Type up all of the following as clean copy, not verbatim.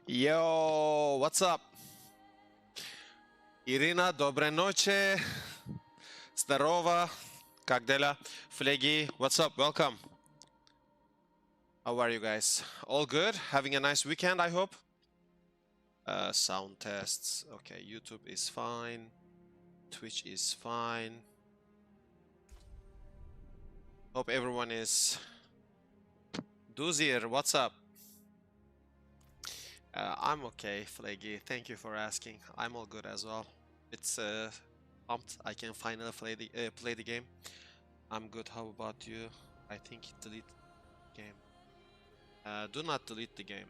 Yo, what's up? Irina, доброй ночи. Здорово. Как дела? Fleggy, what's up? Welcome. How are you guys? All good? Having a nice weekend, I hope? Sound tests. Okay, YouTube is fine. Twitch is fine. Hope everyone is... Dozier, what's up? I'm okay, Fleggy. Thank you for asking. I'm all good as well. It's pumped. I can finally play the game. I'm good. How about you? I think delete the game. Do not delete the game.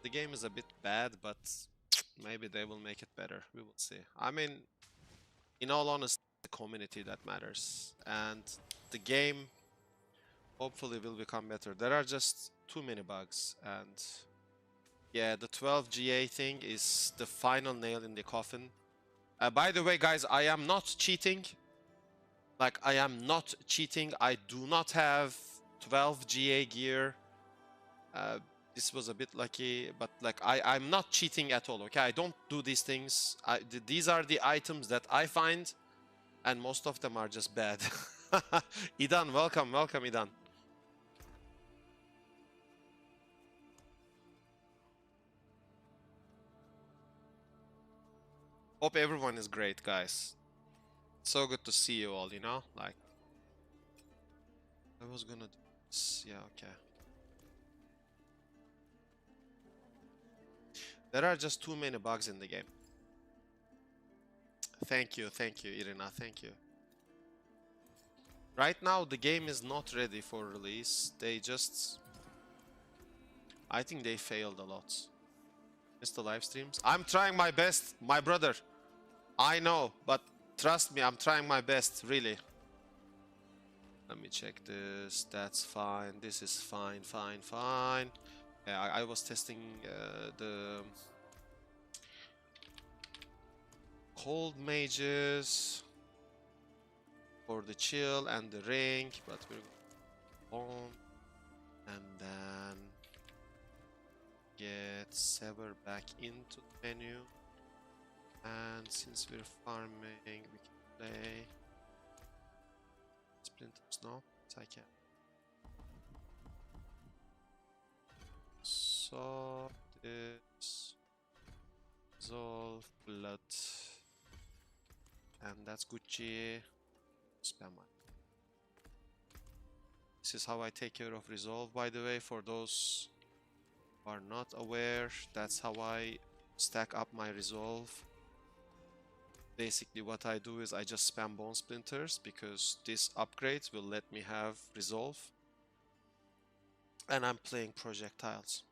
The game is a bit bad, but maybe they will make it better. We will see. I mean, in all honesty, the community that matters, and the game hopefully will become better. There are just too many bugs, and yeah, the 12 GA thing is the final nail in the coffin. By the way, guys, I am not cheating. Like, I am not cheating. I do not have 12 GA gear. This was a bit lucky, but like, I'm not cheating at all, okay? I don't do these things. These are the items that I find, and most of them are just bad. Idan, welcome, welcome, Idan. Hope everyone is great, guys. So good to see you all, you know? Like, I was gonna do this. Yeah, okay. There are just too many bugs in the game. Thank you, Irina, thank you. Right now, the game is not ready for release. They just... I think they failed a lot. Missed the live streams. I'm trying my best, my brother. I know, but trust me, I'm trying my best, really. Let me check this. That's fine. This is fine, fine, fine. Yeah, I was testing the cold mages for the chill and the ring, but we're on, and then get Sever back into the menu. And since we're farming, we can play Splinters. No, I can. So this Resolve Blood, and that's Gucci. Spam one. This is how I take care of Resolve, by the way, for those who are not aware. That's how I stack up my Resolve. Basically what I do is I just spam Bone Splinters, because this upgrade will let me have Resolve. And I'm playing projectiles.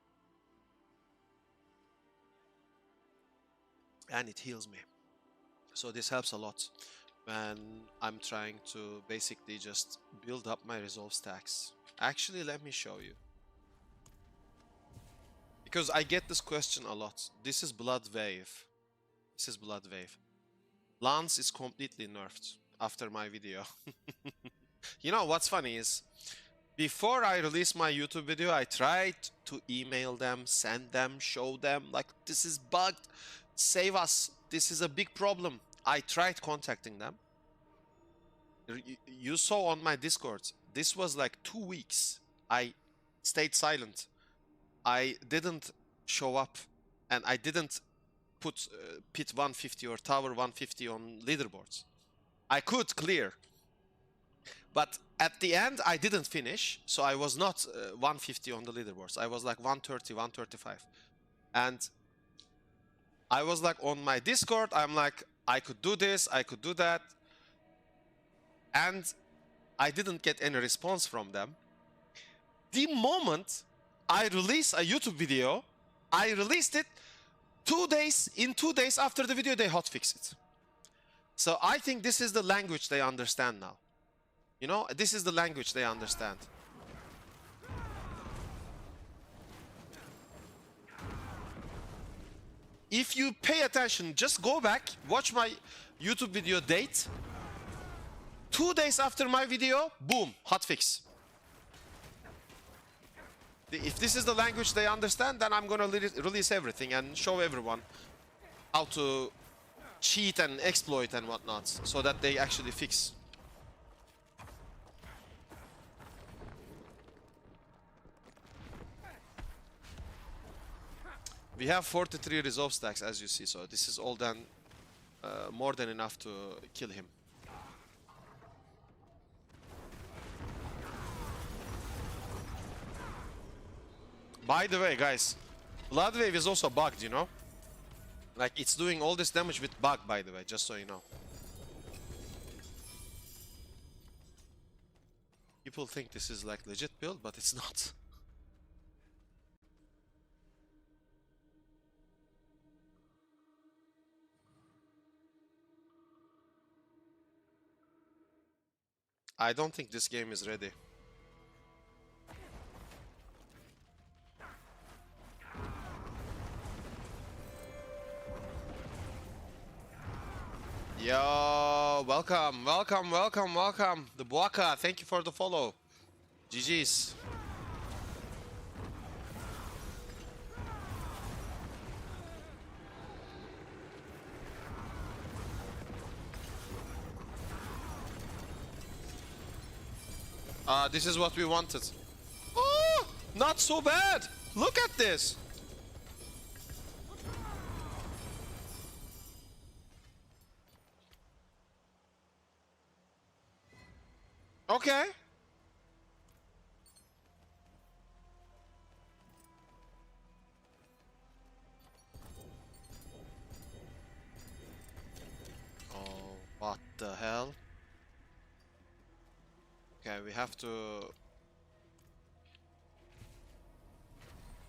And it heals me. So this helps a lot when I'm trying to basically just build up my Resolve stacks. Actually, let me show you. Because I get this question a lot. This is Blood Wave. This is Blood Wave. Lance is completely nerfed after my video. You know what's funny is, before I release my YouTube video, I tried to email them, send them, show them, like, this is bugged, save us, this is a big problem. I tried contacting them. You saw on my Discord, this was like 2 weeks. I stayed silent. I didn't show up, and I didn't put pit 150 or tower 150 on leaderboards. I could clear, but at the end I didn't finish, so I was not 150 on the leaderboards. I was like 130, 135, and I was like on my Discord, I'm like, I could do this, I could do that, and I didn't get any response from them. The moment I release a YouTube video, I released it 2 days, in 2 days after the video, they hotfix it. So I think this is the language they understand now. You know, this is the language they understand. If you pay attention, just go back, watch my YouTube video date. 2 days after my video, boom, hotfix. If this is the language they understand, then I'm gonna release everything and show everyone how to cheat and exploit and whatnot, so that they actually fix. We have 43 resolve stacks, as you see, so this is all done, more than enough to kill him. By the way, guys, Blood Wave is also bugged, you know? Like, it's doing all this damage with bug, by the way, just so you know. People think this is like legit build, but it's not. I don't think this game is ready. Yo, welcome, welcome, welcome, welcome. The Buaka, thank you for the follow. GG's. This is what we wanted. Oh, not so bad. Look at this. Okay. Oh, what the hell? Okay, we have to...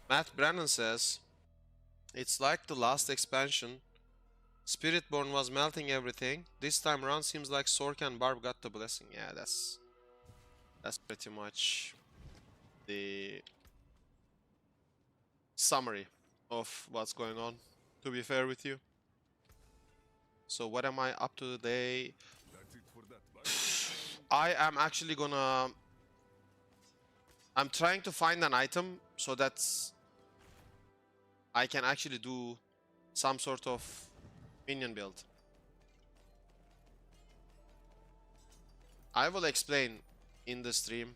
Matt Brennan says, it's like the last expansion. Spiritborn was melting everything. This time around seems like Sork and Barb got the blessing. Yeah, that's pretty much the summary of what's going on, to be fair with you. So what am I up to today? I am actually gonna... I'm trying to find an item so that I can actually do some sort of minion build. I will explain in the stream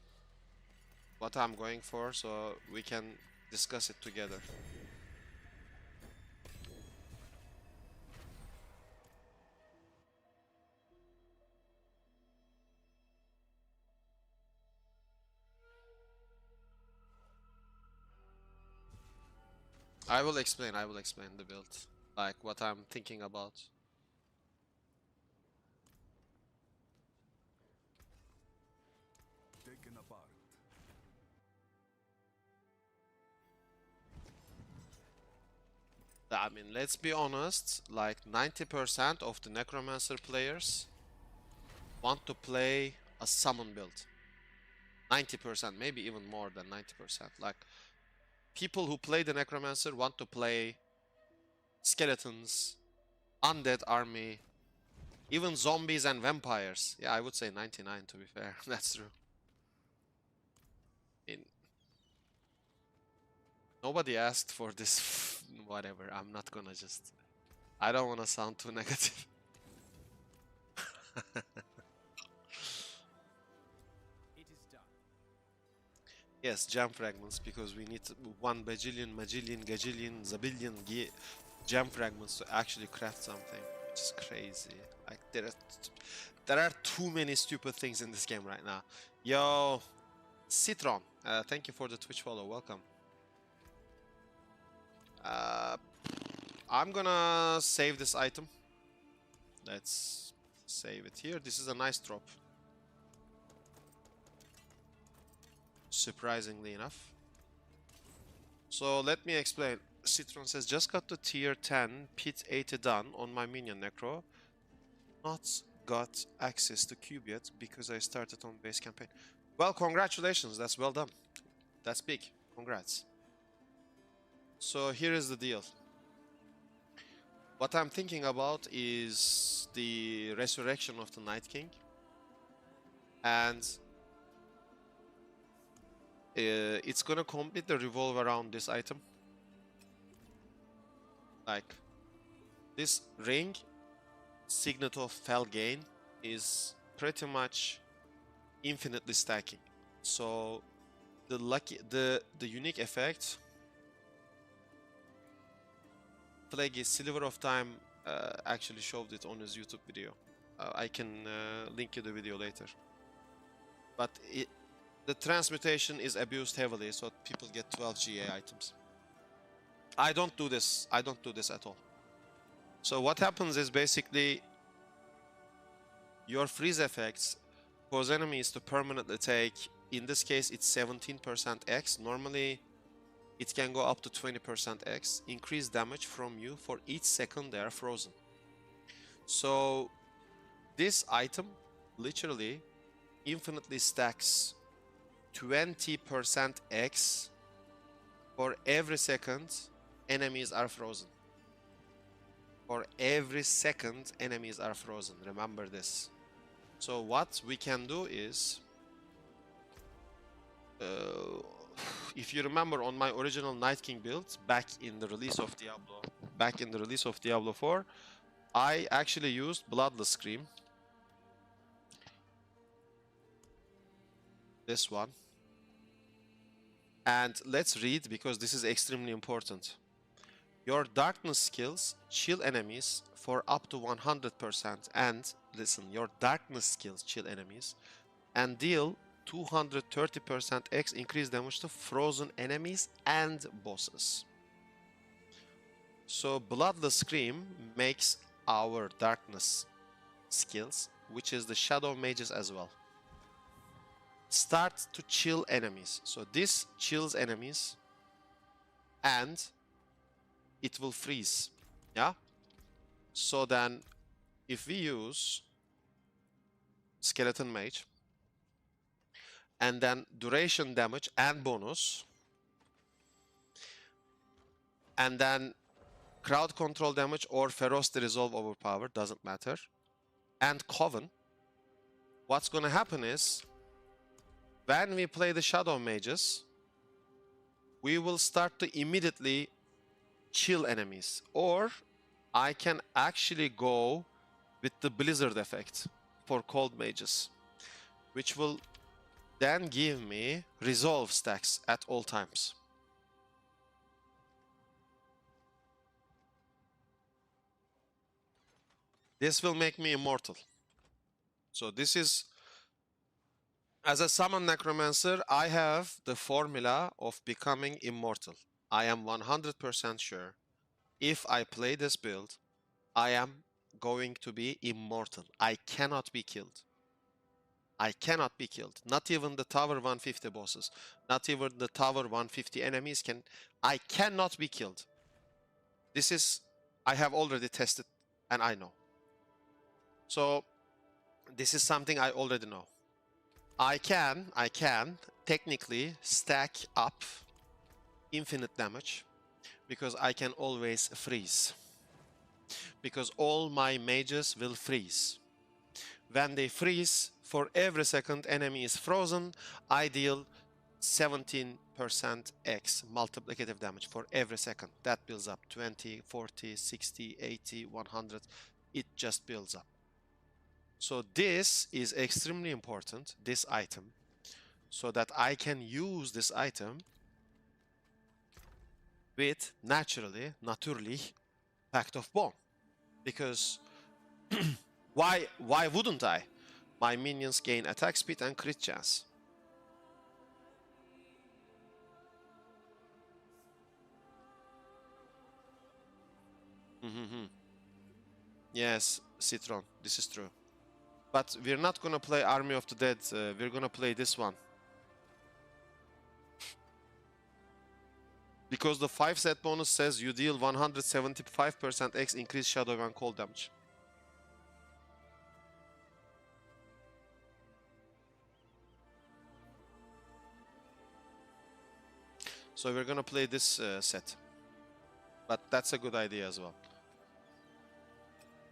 what I'm going for, so we can discuss it together. I will explain the build, like what I'm thinking about. Taken apart. I mean, let's be honest, like 90% of the Necromancer players want to play a summon build. 90%, maybe even more than 90%. Like, people who play the Necromancer want to play skeletons, undead army, even zombies and vampires. Yeah, I would say 99 to be fair. That's true. Nobody asked for this. Whatever, I'm not gonna just... I don't wanna sound too negative. It is done. Yes, gem fragments, because we need 1 bajillion, majillion, gajillion, zabillion gem fragments to actually craft something, which is crazy. Like, there are too many stupid things in this game right now. Yo, Citron, thank you for the Twitch follow, welcome. I'm gonna save this item. Let's save it here. This is a nice drop. Surprisingly enough. So let me explain. Citron says, just got the tier 10 pit 80 done on my minion Necro. Not got access to cube yet because I started on base campaign. Well, congratulations, that's well done. That's big, congrats. So here is the deal. What I'm thinking about is the resurrection of the Night King. And it's gonna completely revolve around this item. Like this ring, Signet of Felgain, is pretty much infinitely stacking. So the unique effect, Flaggy Silver of Time actually showed it on his YouTube video. I can link you the video later. But the transmutation is abused heavily, so people get 12 GA items. I don't do this. I don't do this at all. So what happens is basically your freeze effects cause enemies to permanently take, in this case it's 17% X. Normally it can go up to 20% X. Increase damage from you for each second they are frozen. So this item literally infinitely stacks 20% X for every second enemies are frozen. For every second enemies are frozen. Remember this. So what we can do is, if you remember on my original Night King build back in the release of Diablo 4, I actually used Bloodless Scream. This one. And let's read, because this is extremely important. Your darkness skills chill enemies for up to 100%, and listen, your darkness skills chill enemies and deal 230% X increased damage to frozen enemies and bosses. So Bloodless Scream makes our darkness skills, which is the Shadow Mages as well, start to chill enemies. So this chills enemies and it will freeze. Yeah? So then if we use Skeleton Mage and then duration damage and bonus, and then crowd control damage or ferocity resolve overpower, doesn't matter, and Coven, what's gonna happen is when we play the Shadow Mages, we will start to immediately chill enemies. Or I can actually go with the Blizzard effect for Cold Mages, which will then give me resolve stacks at all times. This will make me immortal. So this is, as a summon Necromancer, I have the formula of becoming immortal. I am 100% sure if I play this build, I am going to be immortal. I cannot be killed. I cannot be killed. Not even the Tower 150 bosses, not even the Tower 150 enemies can. I cannot be killed. This is, I have already tested and I know. So this is something I already know. I can technically stack up infinite damage because I can always freeze. Because all my mages will freeze. When they freeze, for every second enemy is frozen, I deal 17% X multiplicative damage for every second. That builds up 20, 40, 60, 80, 100. It just builds up. So this is extremely important, this item, so that I can use this item with naturally, Pact of Bone. Because why wouldn't I? My minions gain attack speed and crit chance. Yes, Citron, this is true. But we're not gonna play Army of the Dead, we're gonna play this one. Because the 5 set bonus says you deal 175% X increased shadow and cold damage. So we're gonna play this set. But that's a good idea as well.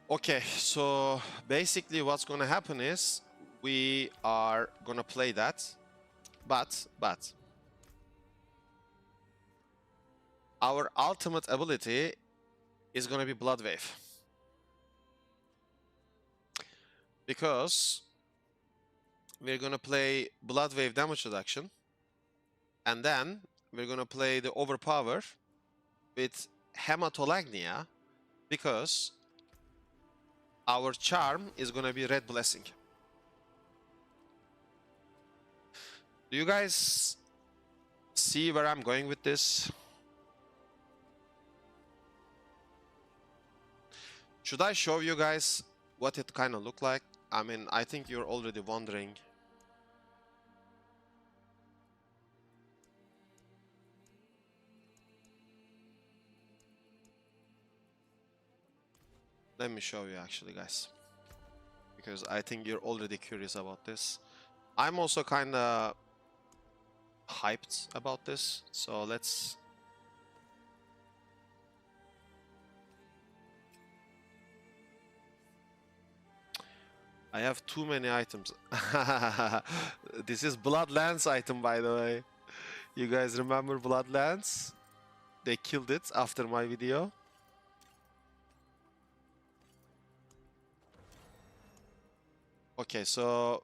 Okay, so basically what's gonna happen is we are gonna play that, but our ultimate ability is gonna be Blood Wave. Because we're gonna play Blood Wave damage reduction, and then we're gonna play the Overpower with Hematolagnia, because our charm is gonna be Red Blessing. Do you guys see where I'm going with this? Should I show you guys what it kind of looked like? I mean, I think you're already wondering. Let me show you actually, guys, because I think you're already curious about this. I'm also kind of hyped about this, so let's... I have too many items. This is Bloodlands item, by the way. You guys remember Bloodlands? They killed it after my video. Okay, so...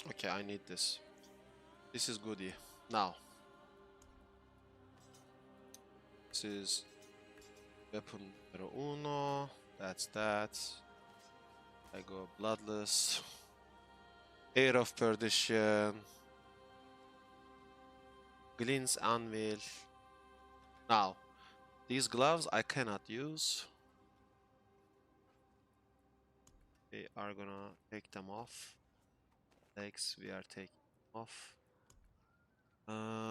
Okay, I need this. This is goodie. Now. This is weapon numero uno. That's that. I go bloodless. Air of Perdition. Glint's Anvil. Now, these gloves I cannot use. We are gonna take them off. Legs we are taking off.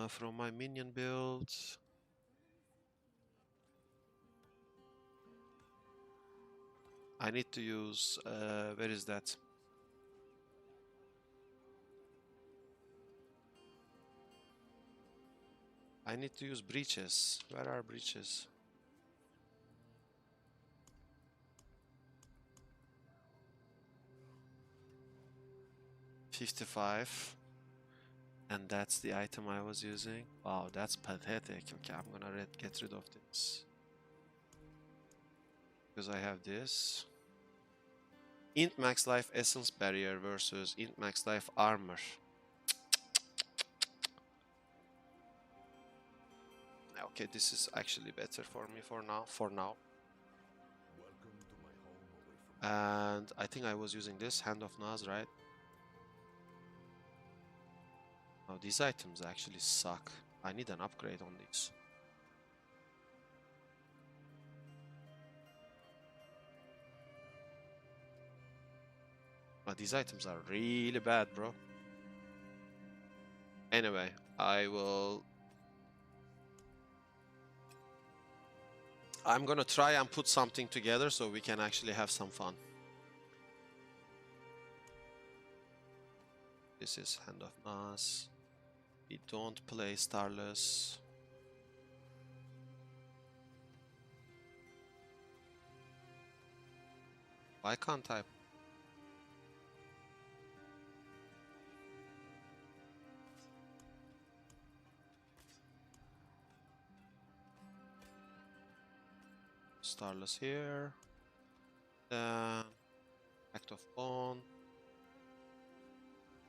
From my minion build. I need to use, where is that? I need to use breaches. Where are breaches? $55. And that's the item I was using. Wow, that's pathetic. Okay, I'm gonna get rid of this. Because I have this. Int max life essence barrier versus int max life armor. Okay, this is actually better for me for now. And I think I was using this Hand of Naz, right? Oh, these items actually suck. I need an upgrade on these. Oh, these items are really bad, bro. Anyway, I'm gonna try and put something together so we can actually have some fun. This is Hand of Naz. We don't play Starless. Why can't I? Starless here. Then Act of Bone.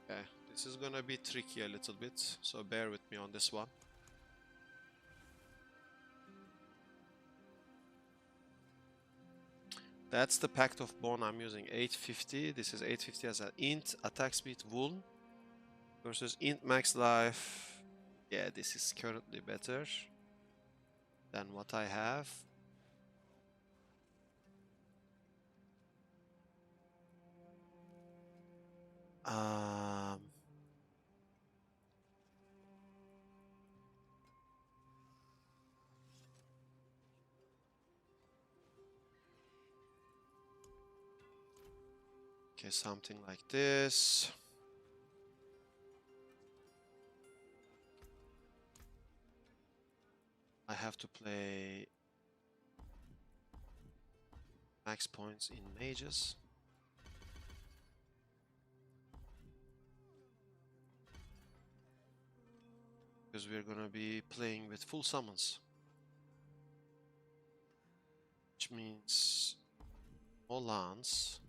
Okay, this is gonna be tricky a little bit, so bear with me on this one. That's the Pact of Bone I'm using, 850. This is 850 as an int attack speed wound versus int max life. Yeah, this is currently better than what I have. Okay, something like this. I have to play max points in mages. Because we're gonna be playing with full summons. Which means more lands.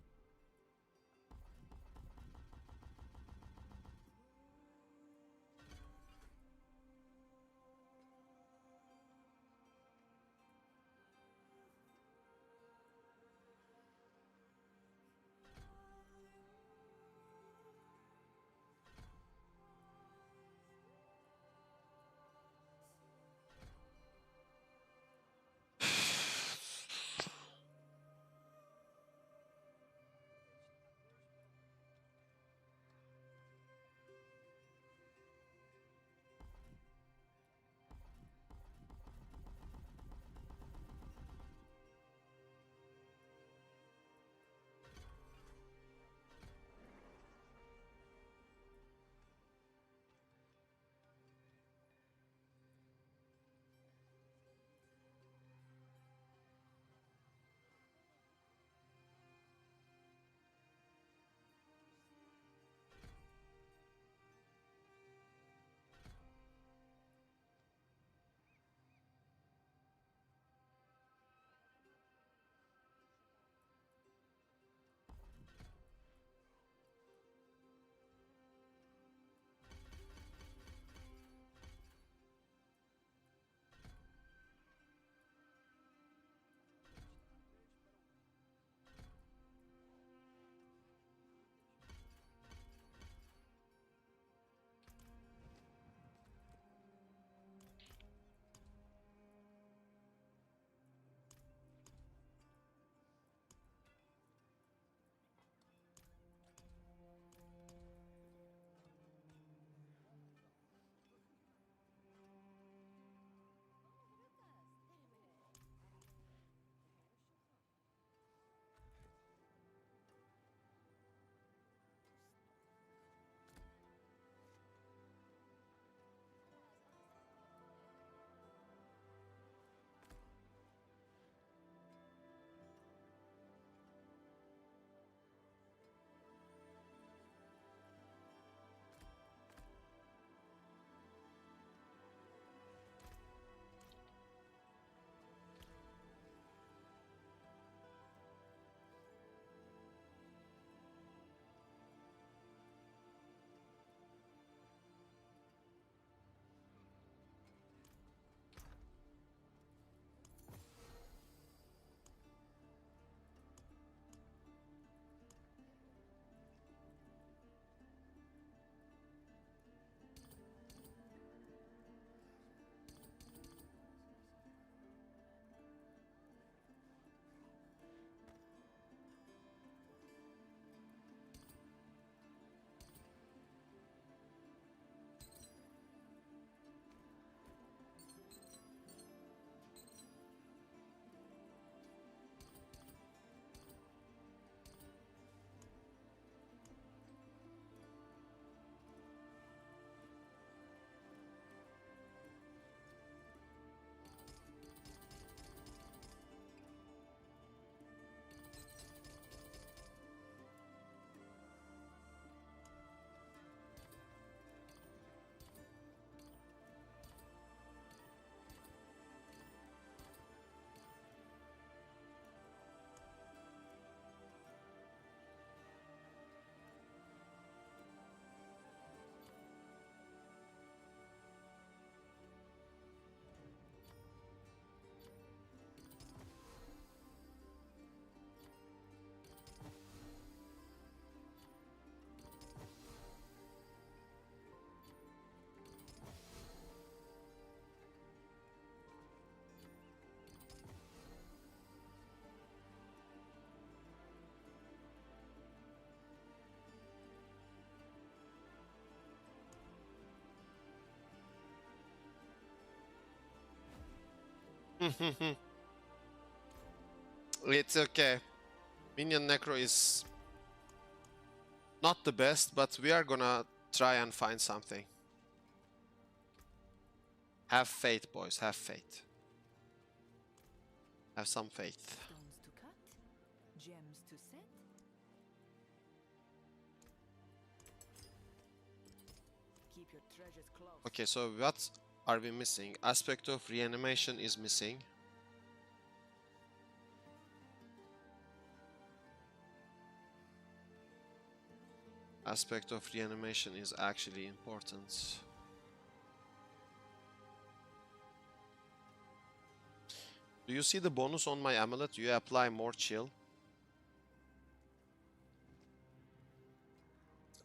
It's okay. Minion Necro is not the best, but we are gonna try and find something. Have faith, boys, have faith. Have some faith. Stones to cut, gems to set. Keep your treasures close. Okay, so what are we missing? Aspect of reanimation is missing. Aspect of reanimation is actually important. Do you see the bonus on my amulet? You apply more chill.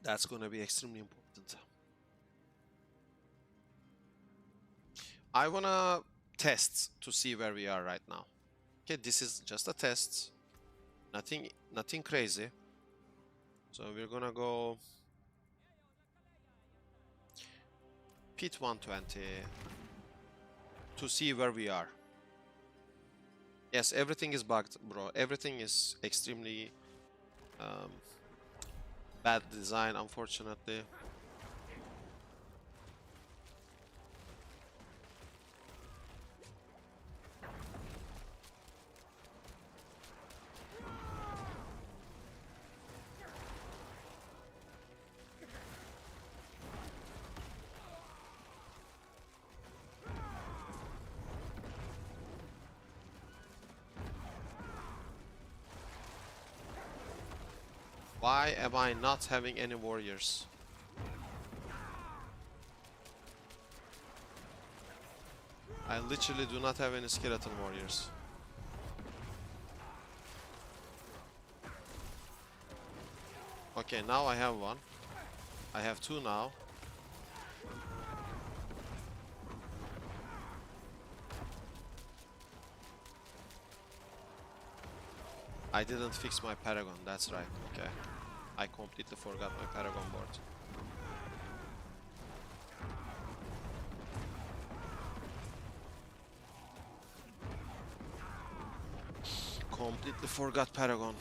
That's gonna be extremely important. I wanna test to see where we are right now. Okay, this is just a test. Nothing crazy. So we're gonna go pit 120 to see where we are. Yes, everything is bugged, bro. Everything is extremely bad design, unfortunately. Why am I not having any warriors? I literally do not have any skeleton warriors. Okay, now I have one. I have two now. I didn't fix my Paragon, that's right, okay. I completely forgot my Paragon board. Completely forgot Paragon.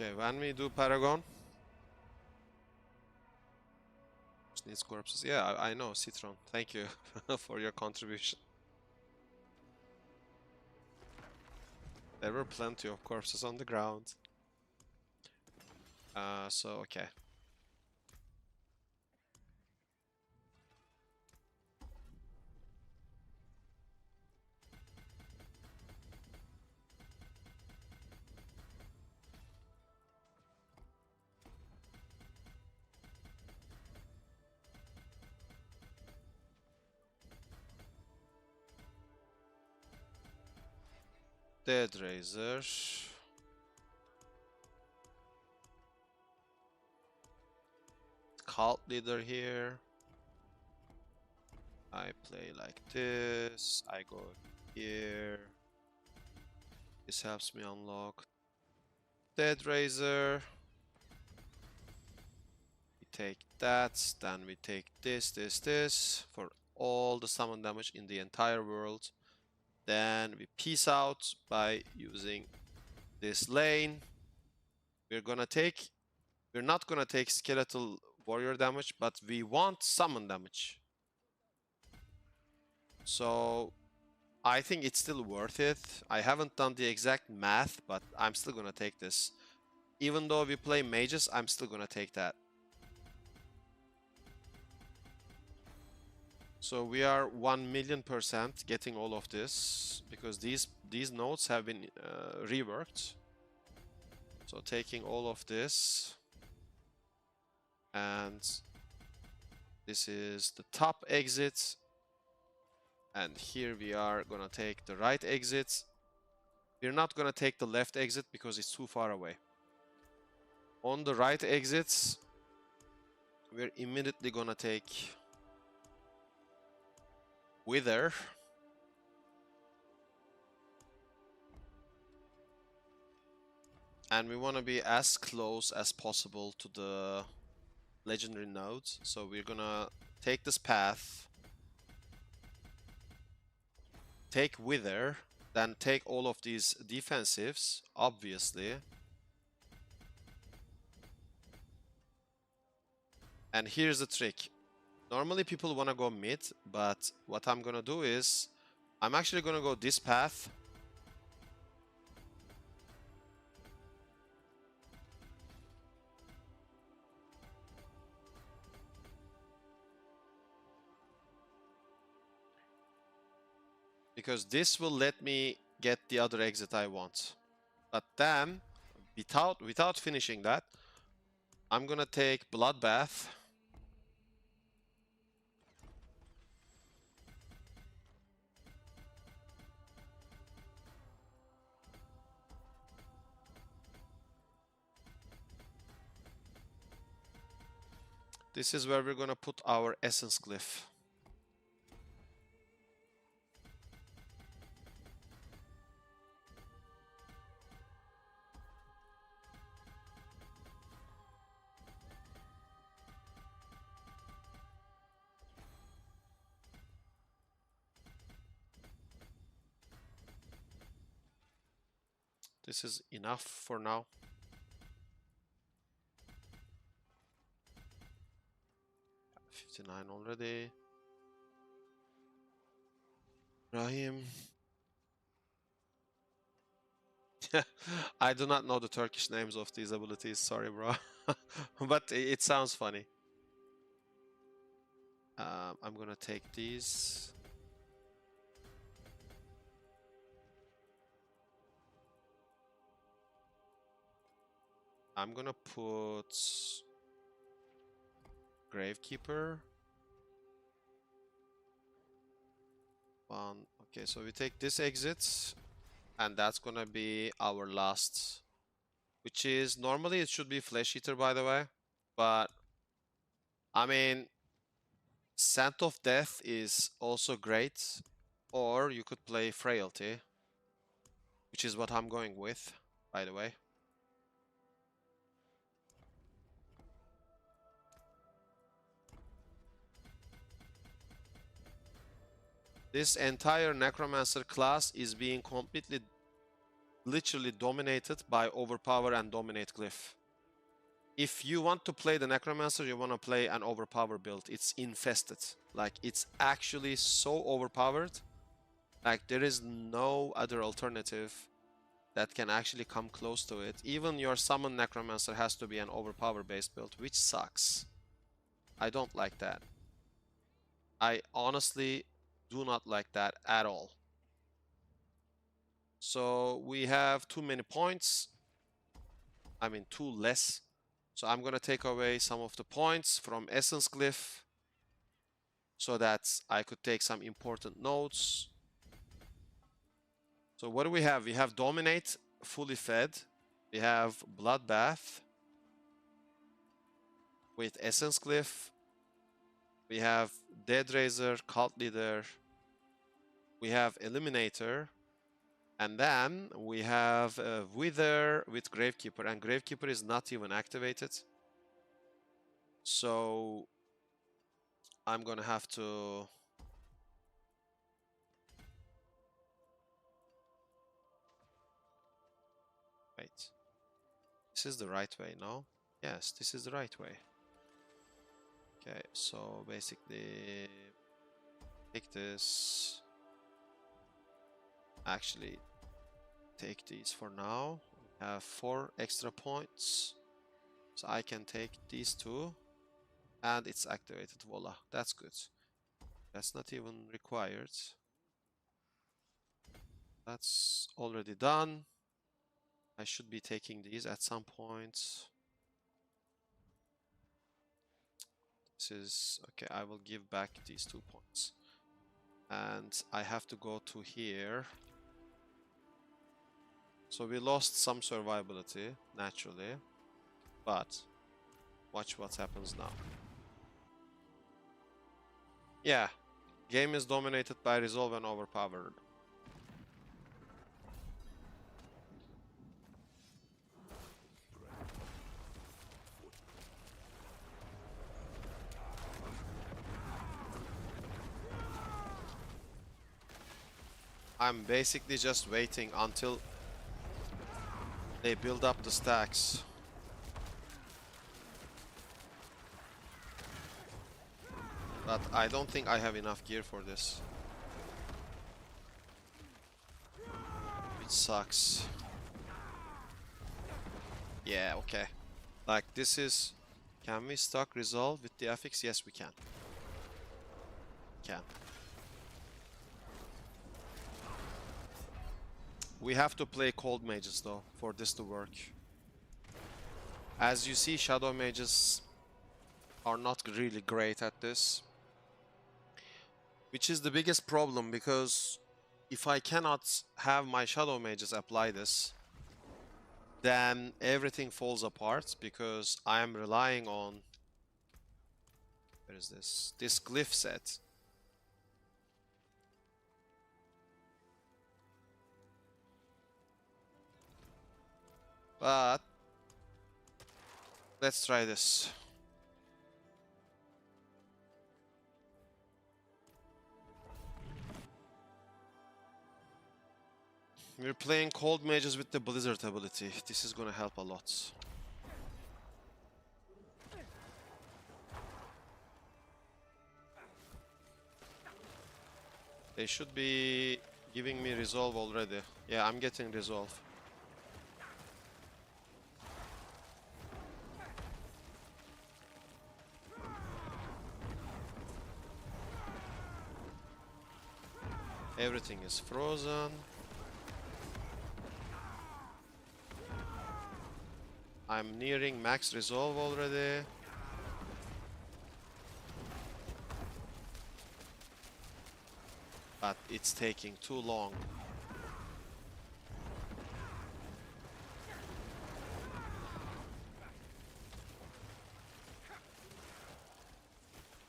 Okay, when we do Paragon, needs corpses. Yeah, I know, Citron. Thank you for your contribution. There were plenty of corpses on the ground. So okay. Dead Razor. Cult leader here. I play like this. I go here. This helps me unlock Dead Razor. We take that, then we take this for all the summon damage in the entire world. Then we peace out by using this lane. We're not gonna take skeletal warrior damage, but we want summon damage. So I think it's still worth it. I haven't done the exact math, but I'm still gonna take this. Even though we play mages, I'm still gonna take that. So we are 1,000,000% getting all of this because these nodes have been reworked. So taking all of this, and this is the top exit, and here we are gonna take the right exit. We're not gonna take the left exit because it's too far away. On the right exits, we're immediately gonna take Wither. And we want to be as close as possible to the legendary nodes. So we're gonna take this path, take Wither, then take all of these defensives, obviously. And here's the trick. Normally people want to go mid, but what I'm gonna do is I'm actually gonna go this path. Because this will let me get the other exit I want. But then, without finishing that, I'm gonna take Bloodbath. This is where we're gonna put our Essence Glyph. This is enough for now. $59 already. Rahim. I do not know the Turkish names of these abilities, sorry bro. But it sounds funny. I'm gonna take these. I'm gonna put Gravekeeper. One. Okay, so we take this exit, and that's gonna be our last, which is normally it should be Flesh Eater, by the way, but I mean, Scent of Death is also great, or you could play Frailty, which is what I'm going with, by the way. This entire Necromancer class is being completely, literally dominated by Overpower and Dominate Glyph. If you want to play the Necromancer, you want to play an Overpower build. It's infested. Like, it's actually so overpowered. Like, there is no other alternative that can actually come close to it. Even your Summon Necromancer has to be an Overpower based build, which sucks. I don't like that. I honestly do not like that at all. So we have too many points. I mean, two less. So I'm gonna take away some of the points from Essence Glyph so that I could take some important nodes. So what do we have? We have Dominate, fully fed. We have Bloodbath with Essence Glyph. We have Dead Razor, Cult Leader. We have Eliminator. And then we have Wither with Gravekeeper. And Gravekeeper is not even activated. So I'm gonna have to... Wait. This is the right way, no? Yes, this is the right way. Okay, so basically... Take this... Actually, take these for now. We have 4 extra points. So I can take these 2. And it's activated, voila. That's good. That's not even required. That's already done. I should be taking these at some point. This is... Okay, I will give back these 2 points. And I have to go to here. So we lost some survivability, naturally. But watch what happens now. Yeah. Game is dominated by resolve and overpowered. I'm basically just waiting until they build up the stacks. But I don't think I have enough gear for this. It sucks. Yeah, okay. Like this is... Can we stock resolve with the affix? Yes, we can. Can. We have to play cold mages though for this to work. As you see, shadow mages are not really great at this. Which is the biggest problem, because if I cannot have my shadow mages apply this, then everything falls apart, because I am relying on... Where is this? This glyph set. But let's try this. We're playing cold mages with the blizzard ability. This is gonna help a lot. They should be giving me resolve already. Yeah, I'm getting resolve. Everything is frozen. I'm nearing max resolve already. But it's taking too long.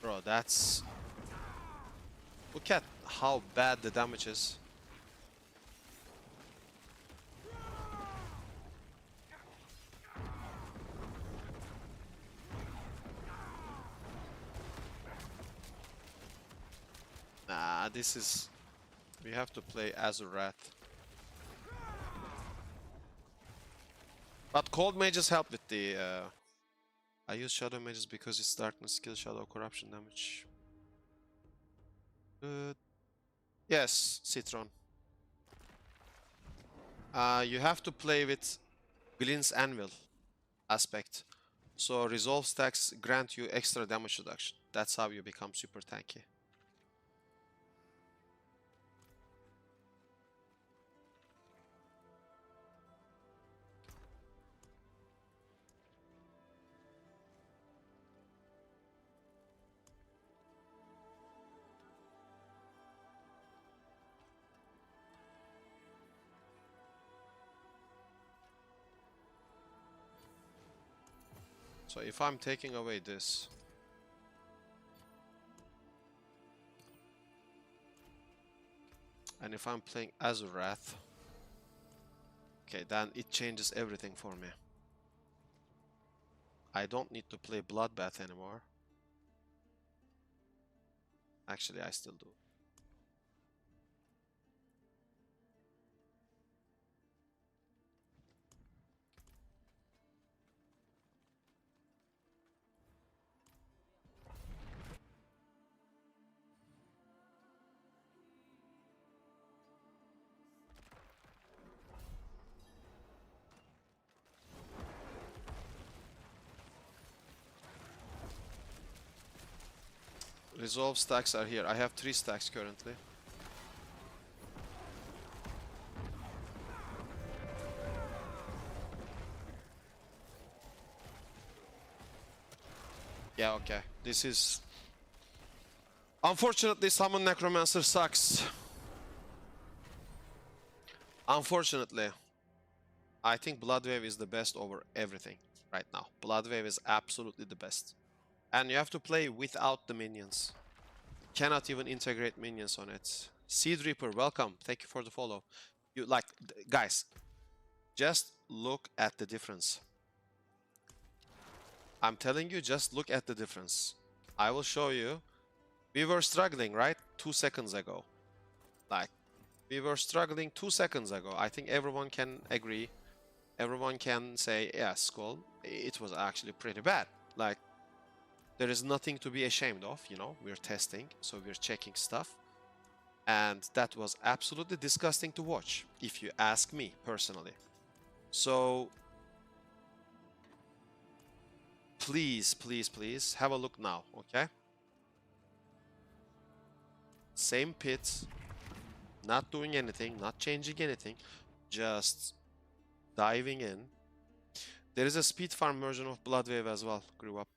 Bro, that's... Look at how bad the damage is. Nah, this is... We have to play as a rat. But cold mages help with the... I use shadow mages because it's darkness skill, shadow corruption damage. Good. Yes, Citron. You have to play with Glin's Anvil aspect. So resolve stacks grant you extra damage reduction. That's how you become super tanky. So if I'm taking away this, and if I'm playing Azurath, okay, then it changes everything for me. I don't need to play Bloodbath anymore. Actually, I still do. Resolve stacks are here. I have 3 stacks currently. Yeah, okay. This is... Unfortunately, summon Necromancer sucks. Unfortunately. I think Bloodwave is the best over everything right now. Bloodwave is absolutely the best. And you have to play without the minions. Cannot even integrate minions on it. Seed Reaper, welcome. Thank you for the follow. You like, guys, just look at the difference. I'm telling you, just look at the difference. I will show you. We were struggling, right? 2 seconds ago. Like, we were struggling 2 seconds ago. I think everyone can agree. Everyone can say, yeah, SKULM, it was actually pretty bad. Like, there is nothing to be ashamed of, you know? We're testing, so we're checking stuff. And that was absolutely disgusting to watch, if you ask me personally. So, please, please, please, have a look now, okay? Same pit, not doing anything, not changing anything, just diving in. There is a speed farm version of Bloodwave as well, grew up.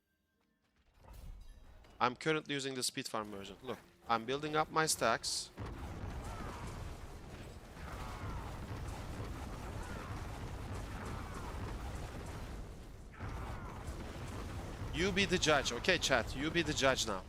I'm currently using the speed farm version. Look, I'm building up my stacks. You be the judge, okay, chat? You be the judge now.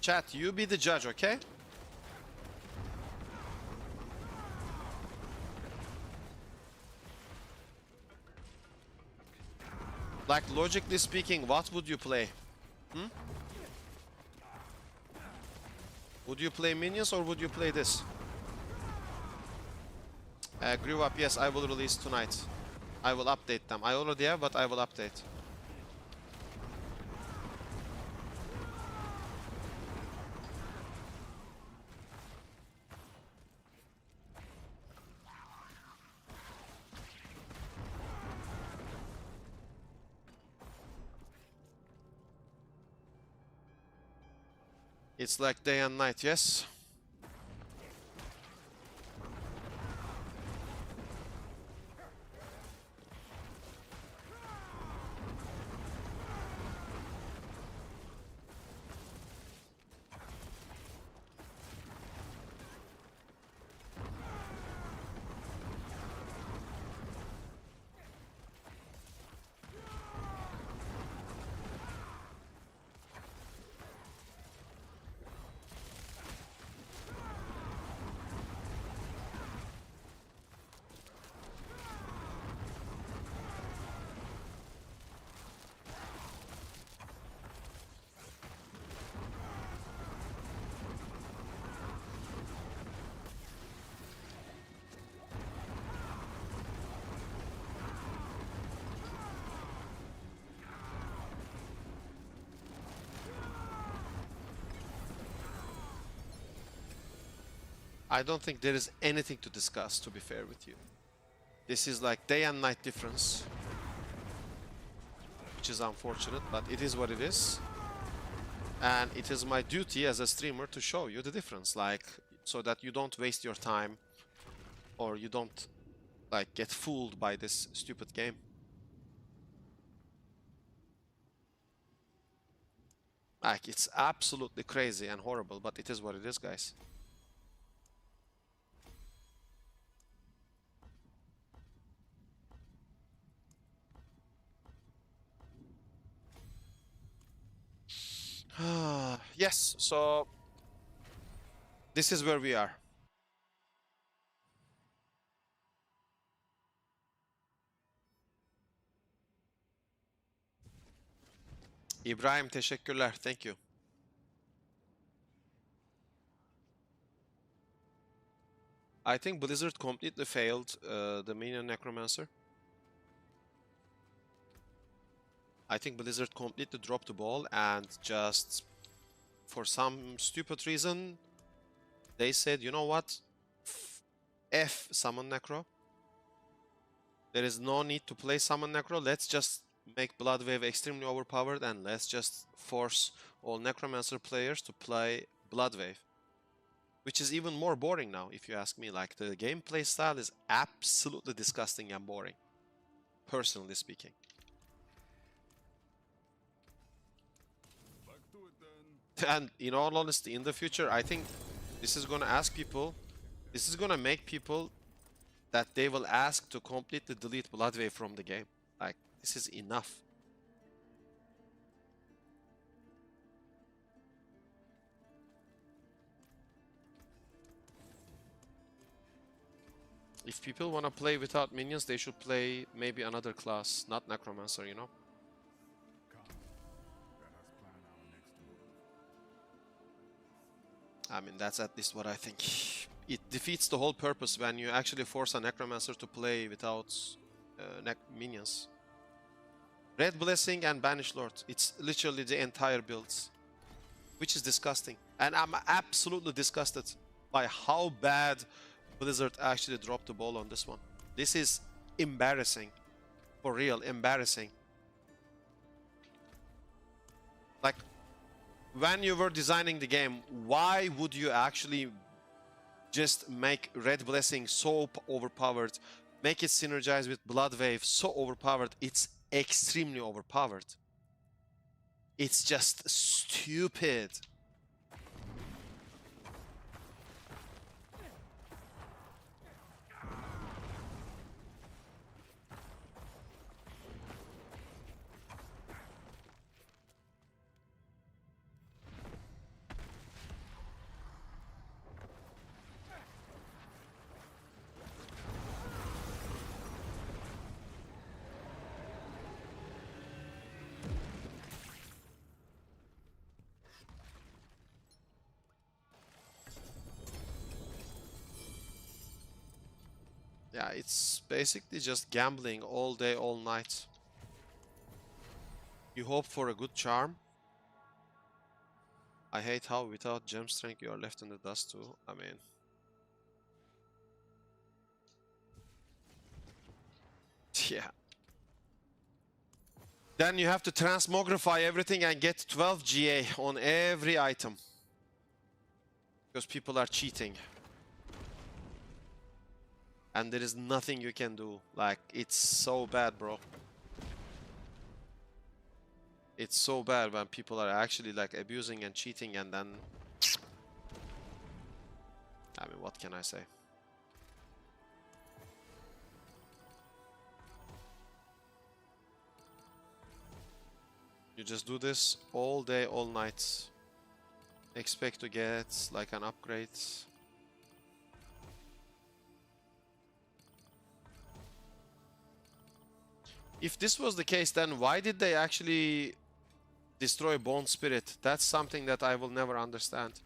Chat, you be the judge, okay? Like, logically speaking, what would you play? Hmm? Would you play minions or would you play this? Grew up, yes, I will release tonight. I will update them. I already have, but I will update. It's like day and night, yes? I don't think there is anything to discuss, to be fair with you. This is like day and night difference. Which is unfortunate, but it is what it is. And it is my duty as a streamer to show you the difference, like, so that you don't waste your time or you don't, like, get fooled by this stupid game. Like, it's absolutely crazy and horrible, but it is what it is, guys. Yes, so this is where we are. İbrahim, teşekkürler. Thank you. I think Blizzard completely failed the Minion Necromancer. I think Blizzard completely dropped the ball and just for some stupid reason, they said, you know what? F Summon Necro. There is no need to play Summon Necro. Let's just make Bloodwave extremely overpowered and let's just force all Necromancer players to play Bloodwave. Which is even more boring now, if you ask me. Like, the gameplay style is absolutely disgusting and boring. Personally speaking. Back to it then. And in all honesty, in the future, I think this is gonna ask people, this is gonna make people that they will ask to completely delete Bloodwave from the game. Like, this is enough. If people want to play without minions, they should play maybe another class, not Necromancer, you know? Come. Let us plan our next move. I mean, that's at least what I think. It defeats the whole purpose when you actually force a Necromancer to play without minions. Red Blessing and Banish Lord. It's literally the entire builds. Which is disgusting. And I'm absolutely disgusted by how bad Blizzard actually dropped the ball on this one. This is embarrassing. For real, embarrassing. Like, when you were designing the game, why would you actually just make Red Blessing so overpowered, make it synergize with Bloodwave so overpowered? It's extremely overpowered. It's just stupid. Yeah, it's basically just gambling all day, all night. You hope for a good charm. I hate how without gem strength you are left in the dust too. I mean... yeah. Then you have to transmogrify everything and get 12 GA on every item. Because people are cheating. And there is nothing you can do. Like, it's so bad, bro. It's so bad when people are actually like abusing and cheating, and then... I mean, what can I say? You just do this all day, all night. Expect to get like an upgrade. If this was the case, then why did they actually destroy Bone Spirit? That's something that I will never understand.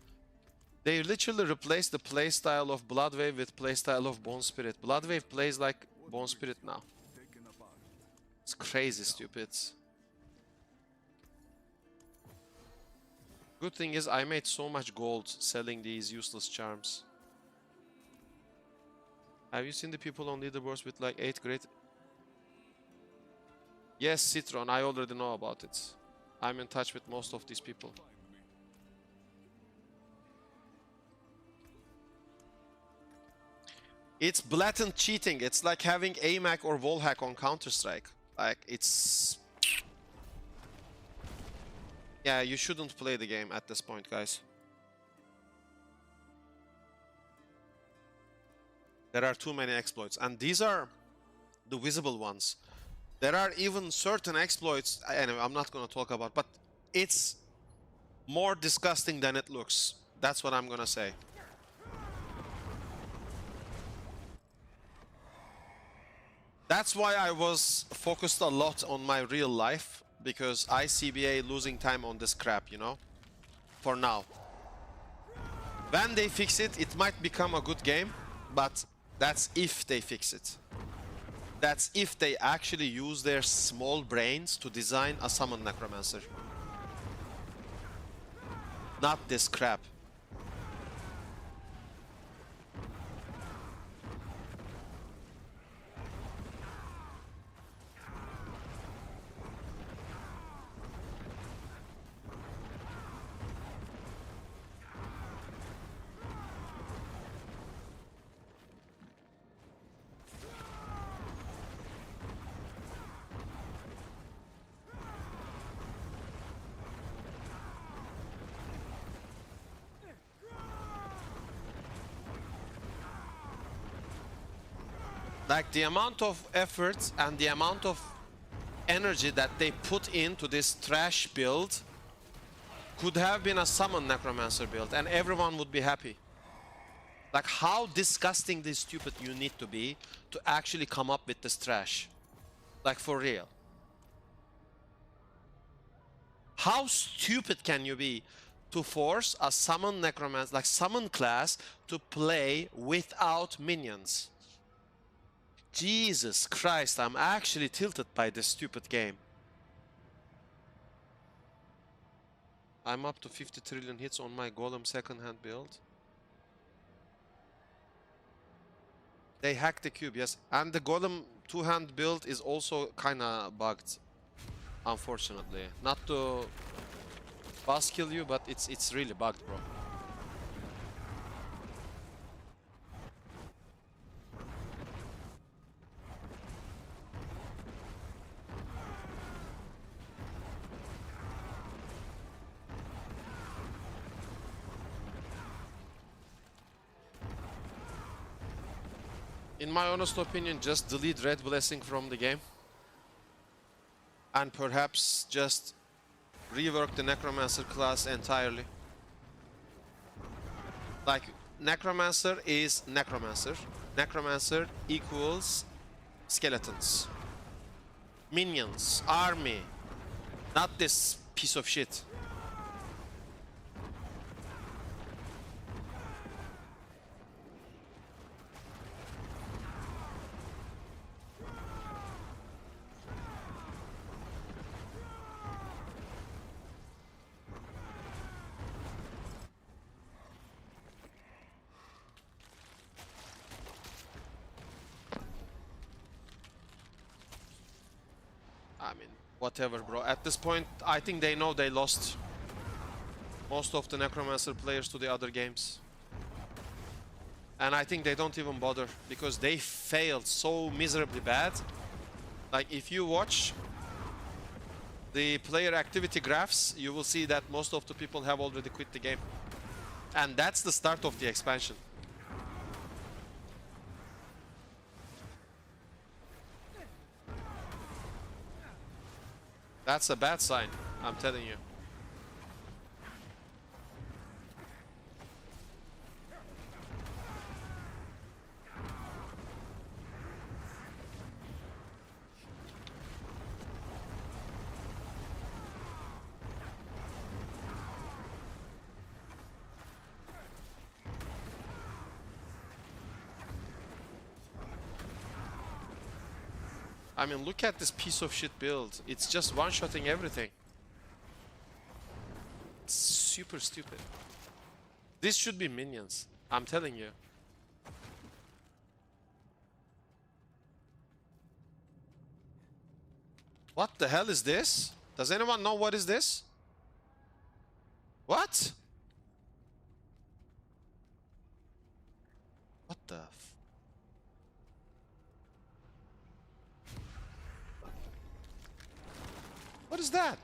They literally replaced the playstyle of Bloodwave with playstyle of Bone Spirit. Bloodwave plays like Bone Spirit now. It's crazy stupid. Good thing is I made so much gold selling these useless charms. Have you seen the people on leaderboards with like 8 great... Yes, Citron, I already know about it. I'm in touch with most of these people. It's blatant cheating. It's like having AMAC or Wallhack on Counter-Strike. Like, it's... yeah, you shouldn't play the game at this point, guys. There are too many exploits, and these are the visible ones. There are even certain exploits, anyway, I'm not going to talk about, but it's more disgusting than it looks. That's what I'm going to say. That's why I was focused a lot on my real life, because I CBA losing time on this crap, you know, for now. When they fix it, it might become a good game, but that's if they fix it. That's if they actually use their small brains to design a summon Necromancer. Not this crap. Like the amount of effort and the amount of energy that they put into this trash build could have been a summon Necromancer build and everyone would be happy. Like how disgustingly stupid you need to be to actually come up with this trash. Like for real. How stupid can you be to force a summon Necromancer, like summon class, to play without minions? Jesus Christ, I'm actually tilted by this stupid game. I'm up to 50 trillion hits on my Golem second-hand build. They hacked the cube, yes. And the Golem two-hand build is also kinda bugged. Unfortunately. Not to boss kill you, but it's really bugged, bro. In my honest opinion, just delete Red Blessing from the game. And perhaps just rework the Necromancer class entirely. Like, Necromancer is Necromancer. Necromancer equals skeletons. Minions, army. Not this piece of shit. I mean, whatever, bro. At this point, I think they know they lost most of the Necromancer players to the other games. And I think they don't even bother because they failed so miserably bad. Like, if you watch the player activity graphs, you will see that most of the people have already quit the game. And that's the start of the expansion. That's a bad sign, I'm telling you. I mean, look at this piece of shit build. It's just one-shotting everything. It's super stupid. This should be minions, I'm telling you. What the hell is this? Does anyone know what is this? What? What the f... What is that?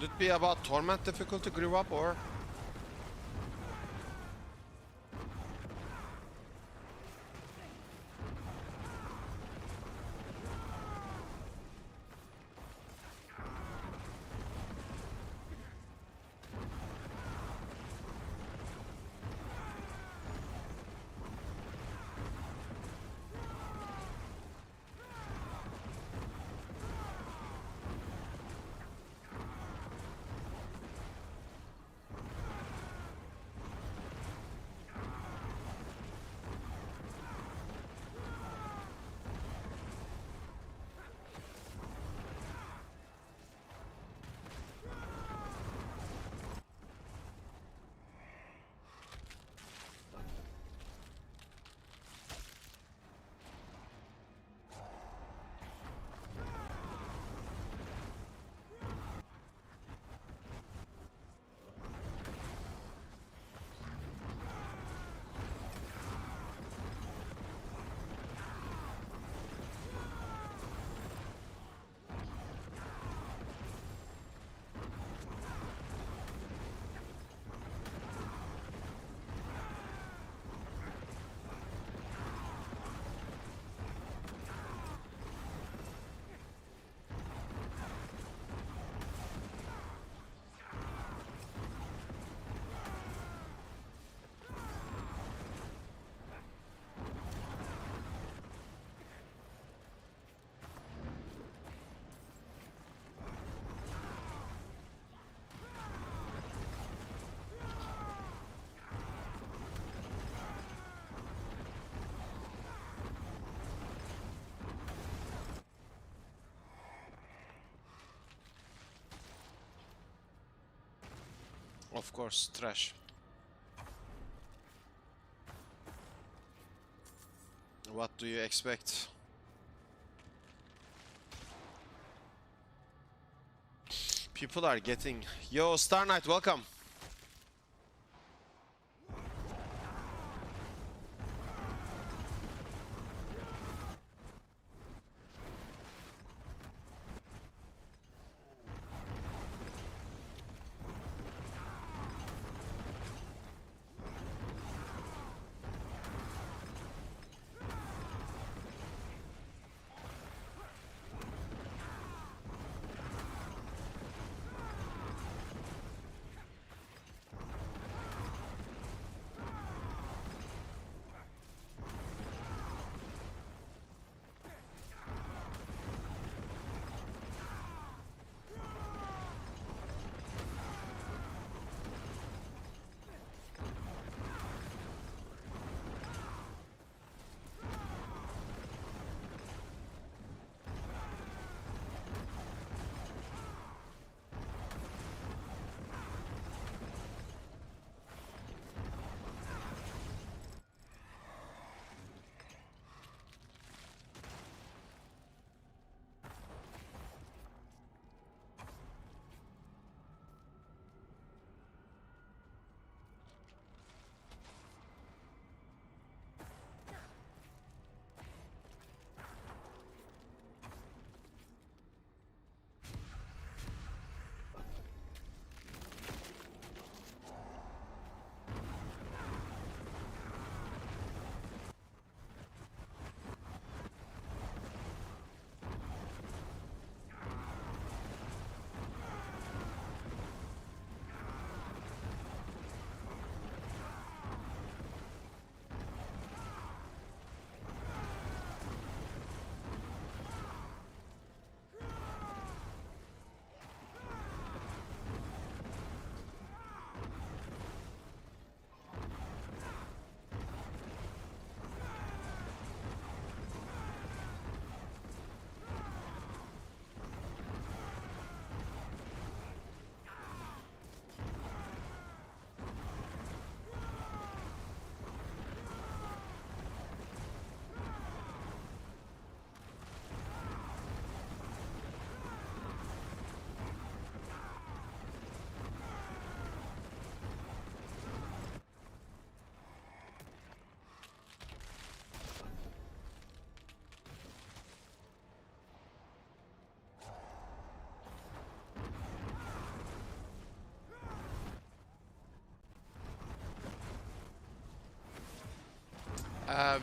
Could it be about Torment difficulty grew up, or? Of course, trash. What do you expect? People are getting... Yo, Star Knight, welcome!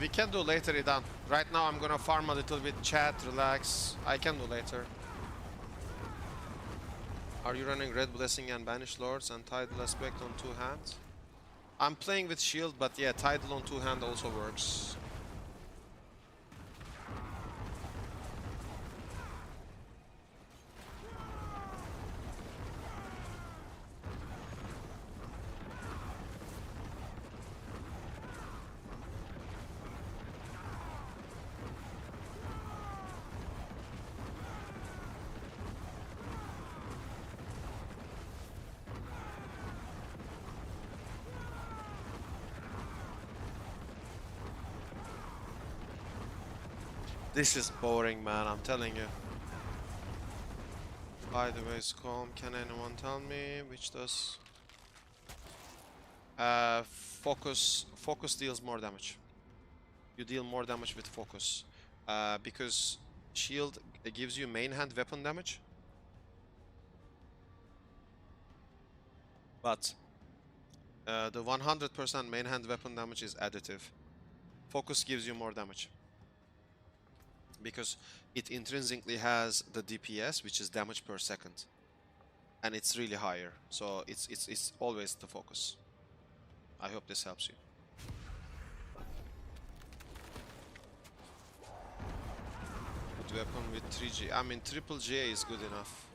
We can do later, Idan. Right now I'm gonna farm a little bit, chat, relax. I can do later. Are you running Red Blessing and Banished Lords and Tidal Aspect on 2 hands? I'm playing with Shield, but yeah, Tidal on 2 hand also works. This is boring, man, I'm telling you. By the way, SKULM, can anyone tell me which does? Focus deals more damage. You deal more damage with focus. Because shield gives you main hand weapon damage. But the 100% main hand weapon damage is additive. Focus gives you more damage. Because it intrinsically has the DPS, which is damage per second, and it's really higher, so it's always the focus. I hope this helps you. Good weapon with 3G. I mean, triple GA is good enough.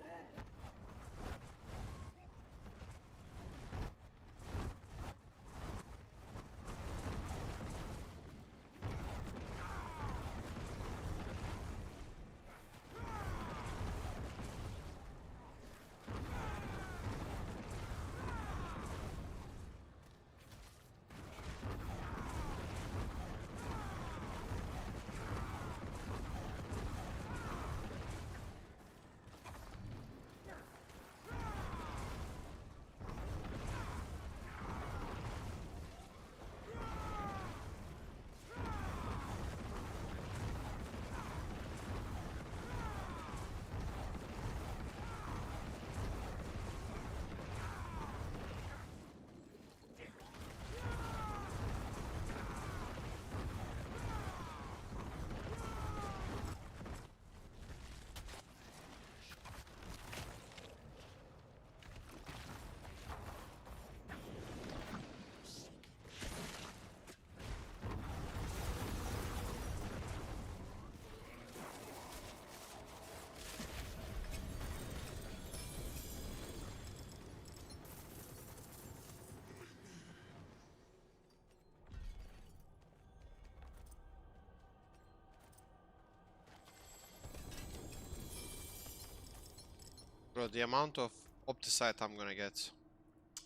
Bro, the amount of Opticite I'm gonna get.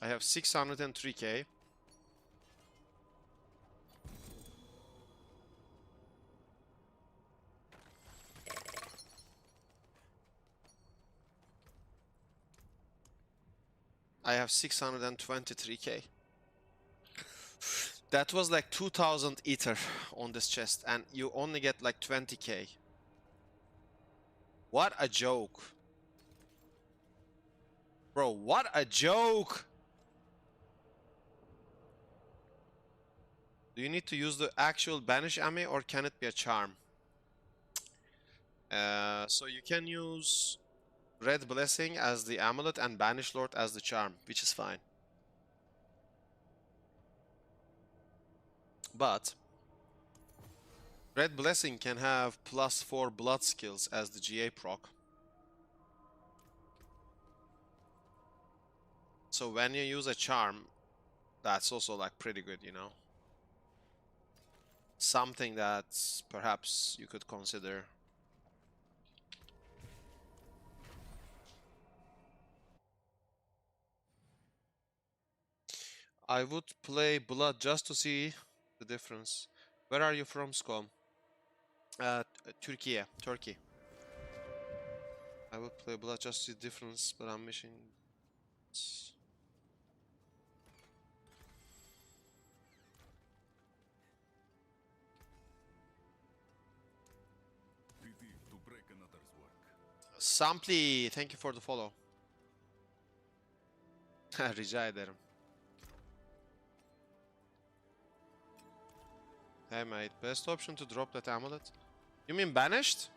I have 603k. I have 623k. That was like 2000 ether on this chest, and you only get like 20k. What a joke. Bro, what a joke! Do you need to use the actual banish ammo, or can it be a charm? So you can use Red Blessing as the amulet and Banish Lord as the charm, which is fine. But Red Blessing can have +4 blood skills as the GA proc. So when you use a charm, that's also like pretty good, you know. Something that perhaps you could consider. I would play Blood just to see the difference. Where are you from, SKULM? Turkey. I would play Blood just to see the difference, but I'm missing. Sampli, thank you for the follow. Rica ederim. Hey mate, best option to drop that amulet? You mean banished?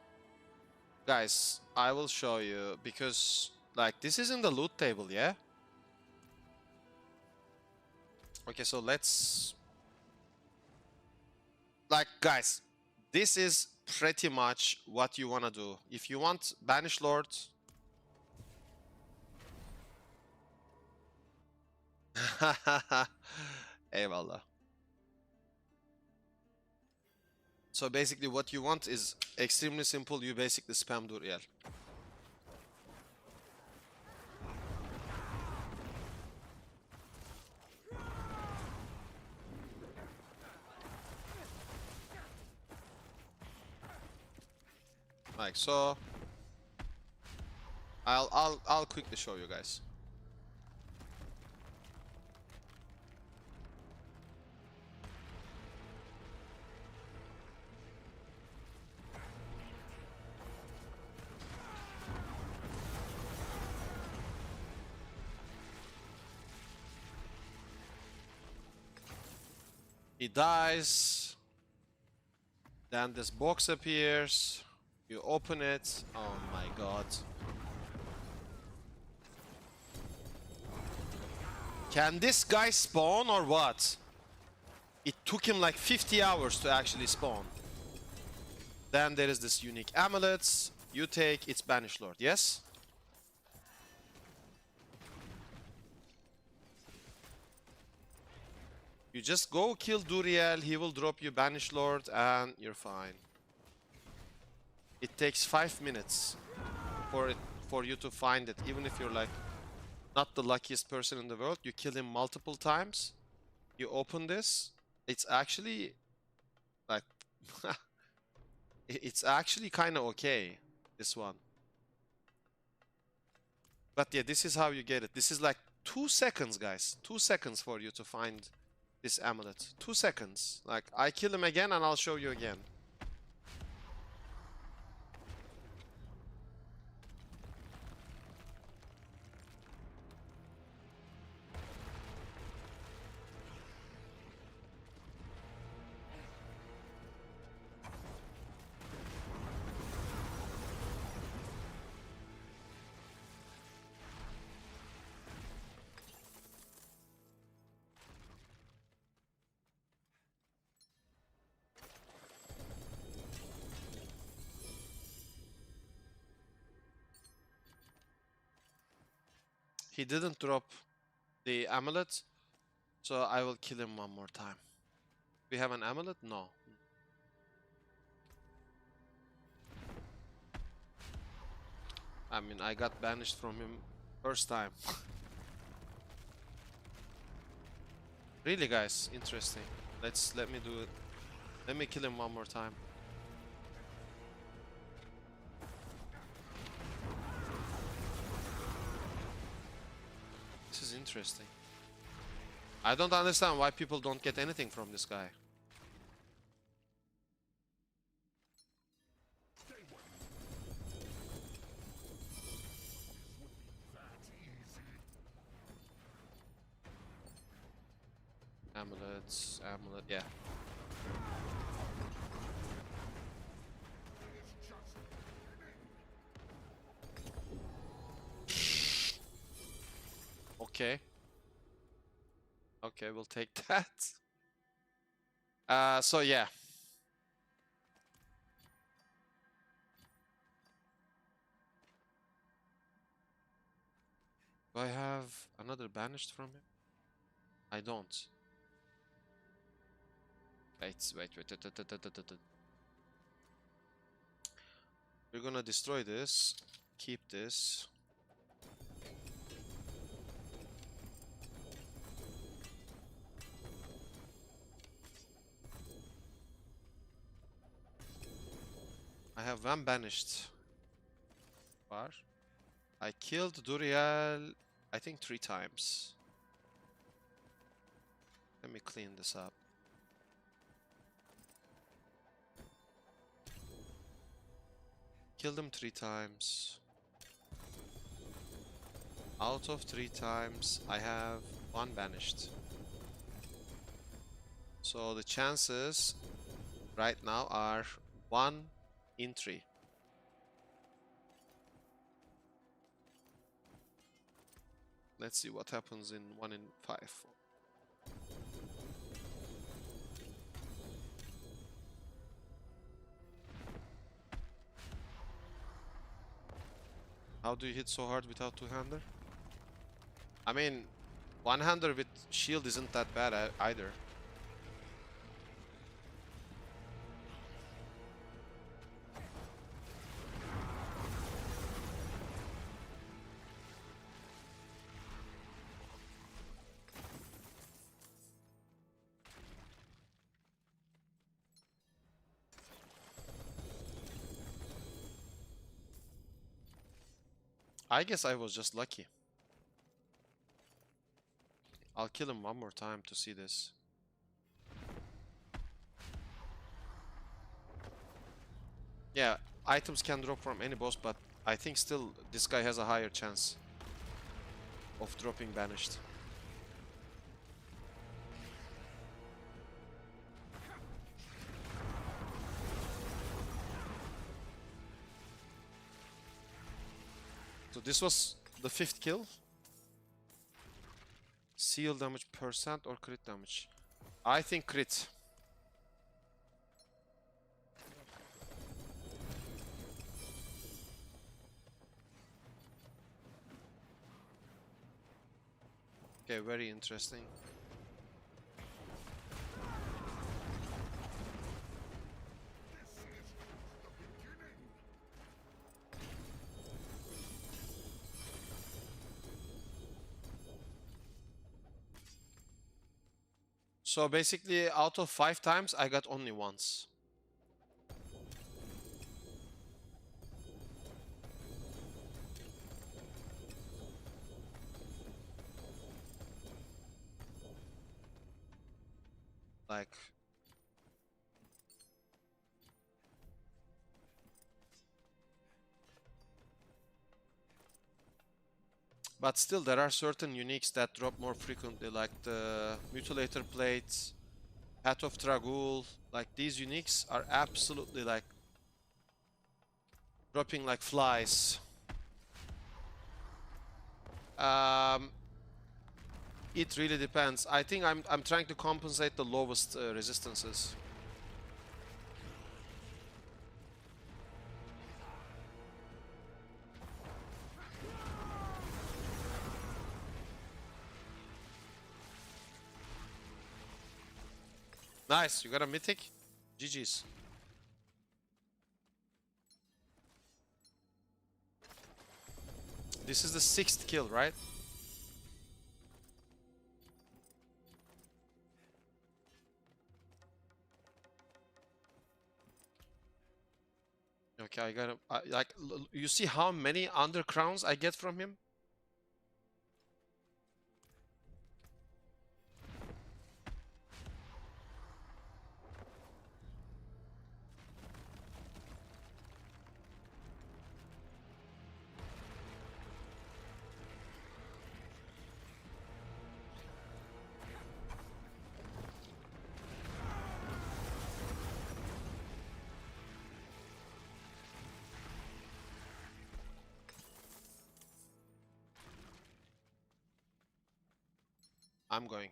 Guys, I will show you because like this is in the loot table, yeah? Okay, so let's like guys, this is pretty much what you wanna do. If you want Banish Lord, eyvallah. So basically what you want is extremely simple. You basically spam Duriel. Like so. I'll quickly show you guys. He dies. Then this box appears. You open it. Oh my god. Can this guy spawn or what? It took him like 50 hours to actually spawn. Then there is this unique amulets. You take its Banish Lord, yes? You just go kill Duriel, he will drop you Banish Lord and you're fine. It takes 5 minutes for you to find it, even if you're like not the luckiest person in the world. You kill him multiple times. You open this. It's actually like it's actually kind of okay, this one. But yeah, this is how you get it. This is like 2 seconds, guys. 2 seconds for you to find this amulet. 2 seconds. Like, I kill him again and I'll show you again. He didn't drop the amulet, so I will kill him one more time. We have an amulet? No. I mean, I got banished from him first time. Really, guys, interesting. Let me do it. Let me kill him one more time. This is interesting. I don't understand why people don't get anything from this guy. Amulets, amulet, yeah. Okay. Okay, we'll take that. So yeah. Do I have another banished from him? I don't. Wait. We're gonna destroy this. Keep this. I have one banished. Far. I killed Duriel, I think 3 times. Let me clean this up. Killed him 3 times. Out of 3 times, I have 1 banished. So the chances right now are 1 in 3. Let's see what happens in 1 in 5. How do you hit so hard without two-hander? I mean, one-hander with shield isn't that bad either. I guess I was just lucky. I'll kill him one more time to see this. Yeah, items can drop from any boss, but I think still this guy has a higher chance of dropping banished. So this was the 5th kill. Seal damage percent or crit damage? I think crit. Okay, very interesting. So basically, out of 5 times, I got only once. Like... But still, there are certain uniques that drop more frequently, like the Mutilator Plate, Hat of Dragul. Like, these uniques are absolutely, like, dropping like flies. It really depends. I think I'm trying to compensate the lowest resistances. Nice, you got a mythic? GG's. This is the 6th kill, right? Okay, I gotta... like, you see how many undercrowns I get from him? I'm going.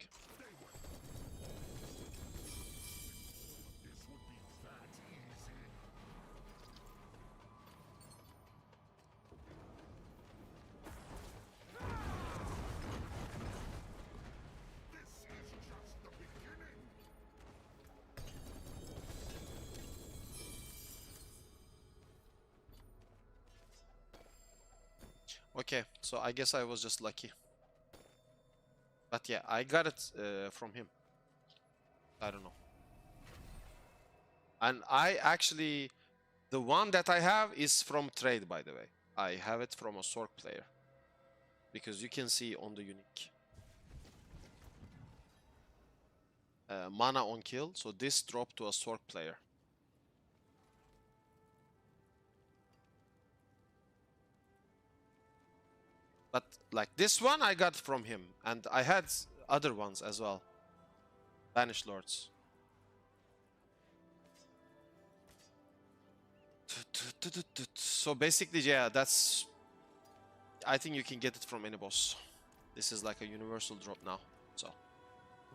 Okay, so I guess I was just lucky. But yeah, I got it from him. I don't know. And I actually... The one that I have is from trade, by the way. I have it from a Sork player. Because you can see on the unique. Mana on kill, so this dropped to a Sork player. But like this one I got from him, and I had other ones as well. Banished Lords. So basically, yeah, that's... I think you can get it from any boss. This is like a universal drop now, so...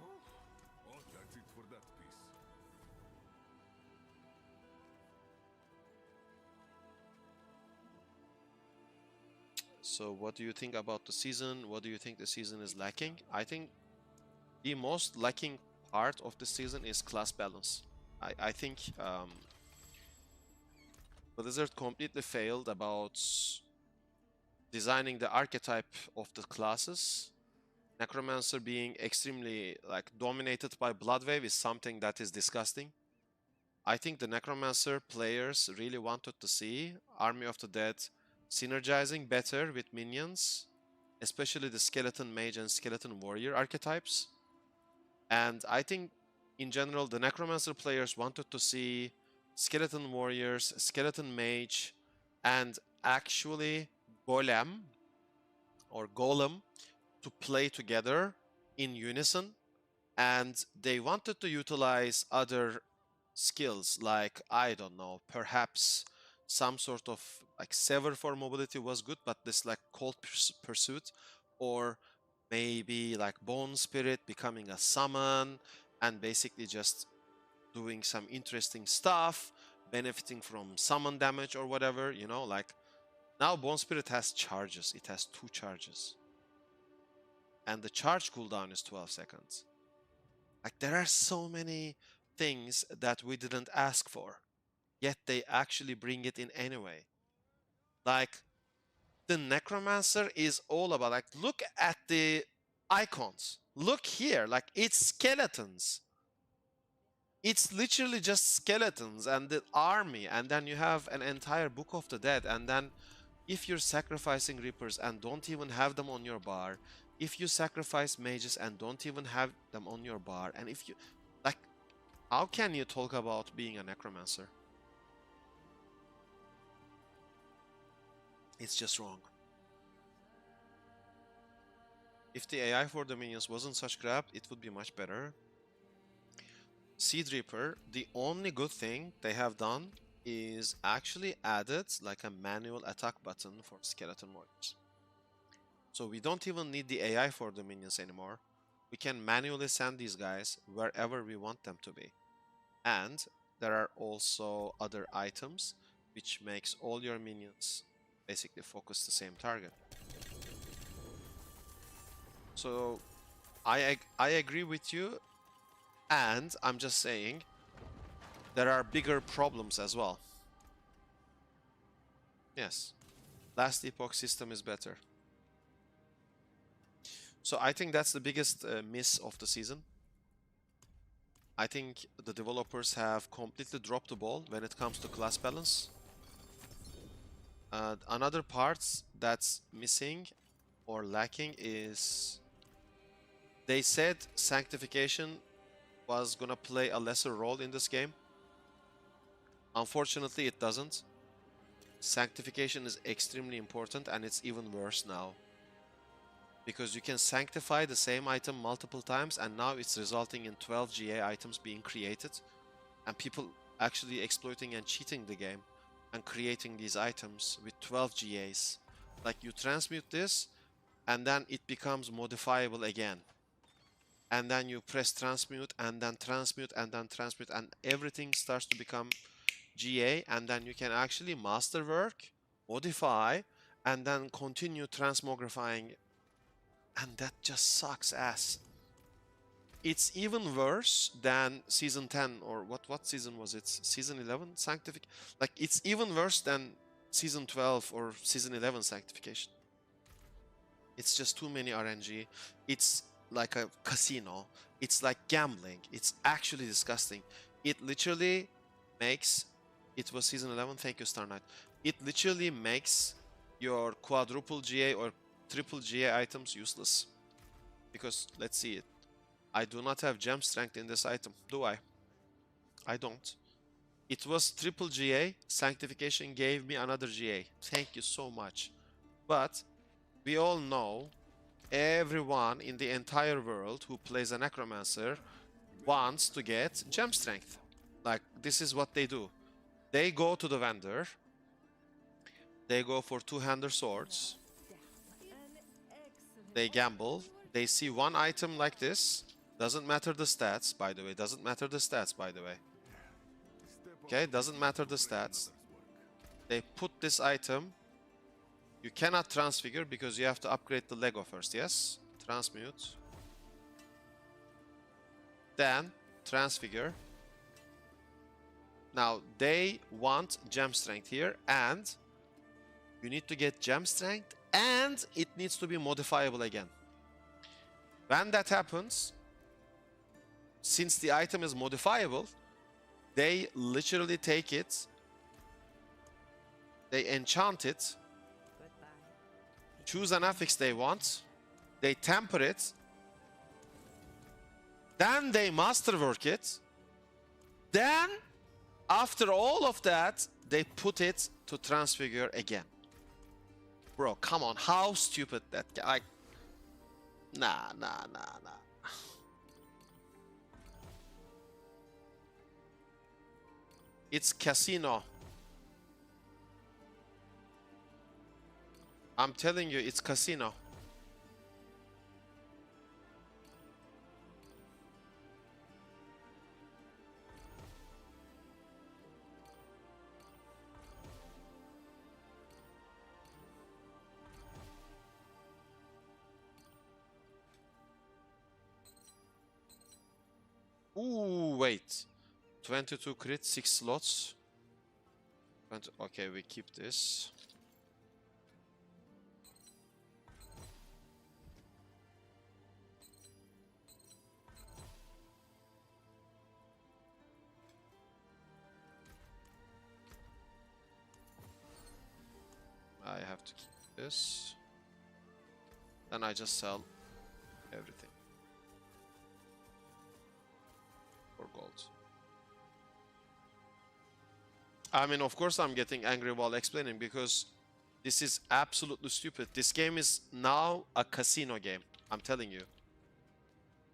Oh, that's it for that piece. So what do you think about the season? What do you think the season is lacking? I think the most lacking part of the season is class balance. I think Blizzard completely failed about designing the archetype of the classes. Necromancer being extremely like dominated by Bloodwave is something that is disgusting. I think the Necromancer players really wanted to see Army of the Dead synergizing better with minions, especially the Skeleton Mage and Skeleton Warrior archetypes. And I think in general the Necromancer players wanted to see Skeleton Warriors, Skeleton Mage, and actually Golem or Golem to play together in unison, and they wanted to utilize other skills like, I don't know, perhaps some sort of like Sever for mobility was good, but this like Cold Pursuit, or maybe like Bone Spirit becoming a summon and basically just doing some interesting stuff, benefiting from summon damage or whatever, you know, like now Bone Spirit has charges, it has 2 charges. And the charge cooldown is 12 seconds. Like there are so many things that we didn't ask for, yet they actually bring it in anyway. Like the Necromancer is all about, like, look at the icons. Look here, like it's skeletons. It's literally just skeletons and the army, and then you have an entire Book of the Dead, and then if you're sacrificing Reapers and don't even have them on your bar, if you sacrifice mages and don't even have them on your bar, and if you... Like, how can you talk about being a Necromancer? It's just wrong. If the AI for the minions wasn't such crap, it would be much better. Seed Reaper, the only good thing they have done is actually added like a manual attack button for Skeleton Warriors. So we don't even need the AI for the minions anymore. We can manually send these guys wherever we want them to be. And there are also other items which makes all your minions basically focus the same target. So I agree with you, and I'm just saying there are bigger problems as well. Yes, Last Epoch system is better. So I think that's the biggest miss of the season. I think the developers have completely dropped the ball when it comes to class balance. Another part that's missing or lacking is they said Sanctification was gonna play a lesser role in this game. Unfortunately, it doesn't. Sanctification is extremely important, and it's even worse now. Because you can sanctify the same item multiple times, and now it's resulting in 12 GA items being created, and people actually exploiting and cheating the game and creating these items with 12 GAs. Like, you transmute this, and then it becomes modifiable again. And then you press transmute, and then transmute, and then transmute, and everything starts to become GA, and then you can actually masterwork, modify, and then continue transmogrifying, and that just sucks ass. It's even worse than Season 10, or what season was it? Season 11 Sanctification? Like, it's even worse than Season 12 or Season 11 Sanctification. It's just too many RNG. It's like a casino. It's like gambling. It's actually disgusting. It literally makes... It was Season 11, thank you, Star Knight. It literally makes your quadruple GA or triple GA items useless. Because, let's see it. I do not have gem strength in this item, do I? I don't. It was triple GA, Sanctification gave me another GA. Thank you so much. But we all know everyone in the entire world who plays a Necromancer wants to get gem strength. Like, this is what they do. They go to the vendor, They go for two-hander swords. They gamble. They see one item like this. Doesn't matter the stats, by the way. Doesn't matter the stats, by the way. Okay, doesn't matter the stats. They put this item. You cannot transfigure because you have to upgrade the Lego first, yes? Transmute. Then, transfigure. Now, they want gem strength here, and you need to get gem strength, and it needs to be modifiable again. When that happens, since the item is modifiable, they literally take it, they enchant it, choose an affix they want, they temper it, then they masterwork it, then after all of that, they put it to transfigure again. Bro, come on, how stupid that guy, like, nah. It's casino. I'm telling you, it's casino. Ooh, wait. 22 crit, 6 slots. 20, okay, we keep this. I have to keep this. Then I just sell everything for gold. I mean, of course I'm getting angry while explaining because this is absolutely stupid. This game is now a casino game. I'm telling you.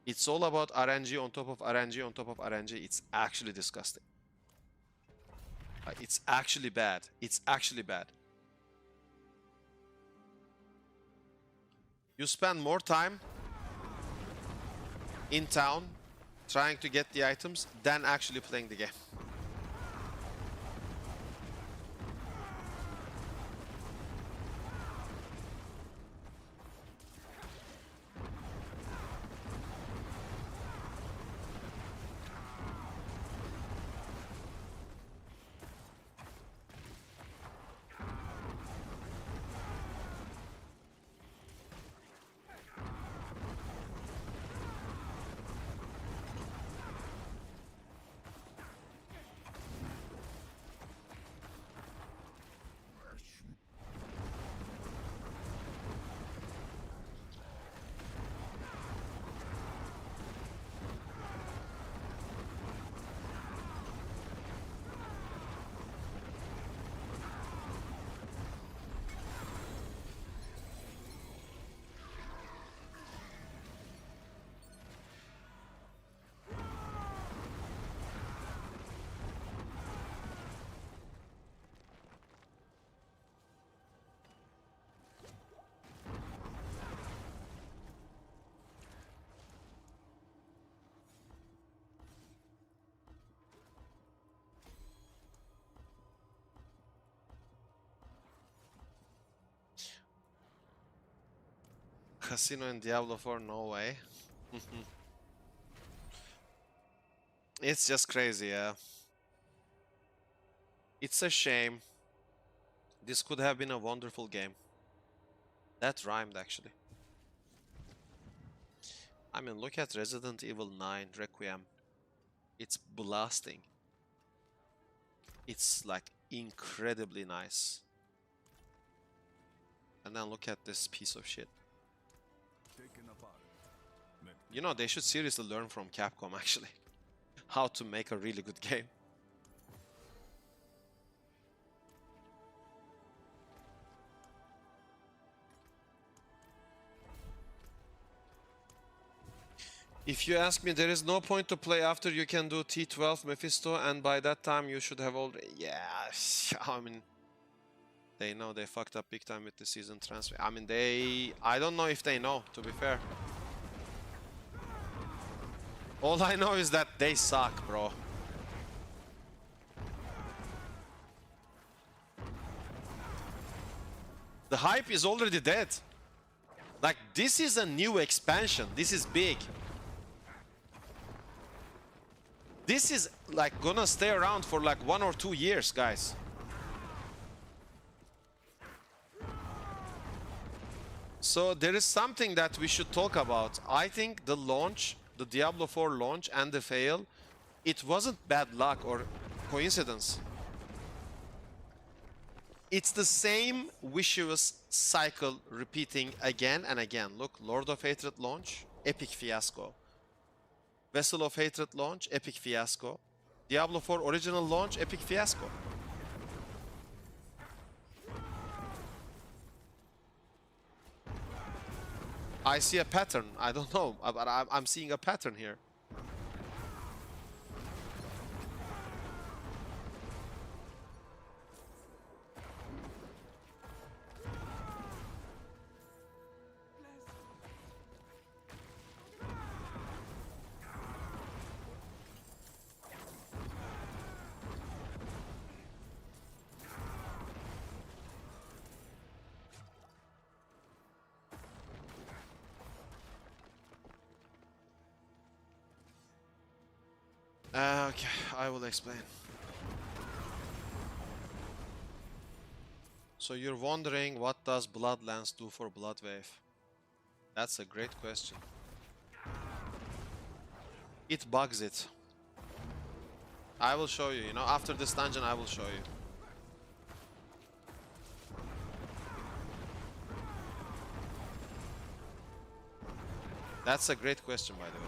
It's all about RNG on top of RNG on top of RNG. It's actually disgusting. It's actually bad. It's actually bad. You spend more time in town trying to get the items than actually playing the game. Casino in Diablo 4, no way. It's just crazy, yeah. It's a shame. This could have been a wonderful game. That rhymed, actually. I mean, look at Resident Evil 9 Requiem. It's blasting. It's like incredibly nice. And then look at this piece of shit. You know, they should seriously learn from Capcom, actually. How to make a really good game. If you ask me, there is no point to play after you can do T12 Mephisto, and by that time you should have already... Yeah, I mean... They know they fucked up big time with the season transfer. I mean, I don't know if they know, to be fair. All I know is that they suck, bro. The hype is already dead. Like, this is a new expansion. This is big. This is like gonna stay around for like 1 or 2 years, guys. So there is something that we should talk about. I think the launch, the Diablo 4 launch and the fail, it wasn't bad luck or coincidence. It's the same vicious cycle repeating again and again. Look, Lord of Hatred launch, epic fiasco. Vessel of Hatred launch, epic fiasco. Diablo 4 original launch, epic fiasco. I see a pattern. I don't know, but I'm seeing a pattern here. Okay, I will explain. So you're wondering, what does Bloodlands do for Bloodwave? That's a great question. It bugs it. I will show you, after this dungeon I will show you. That's a great question, by the way.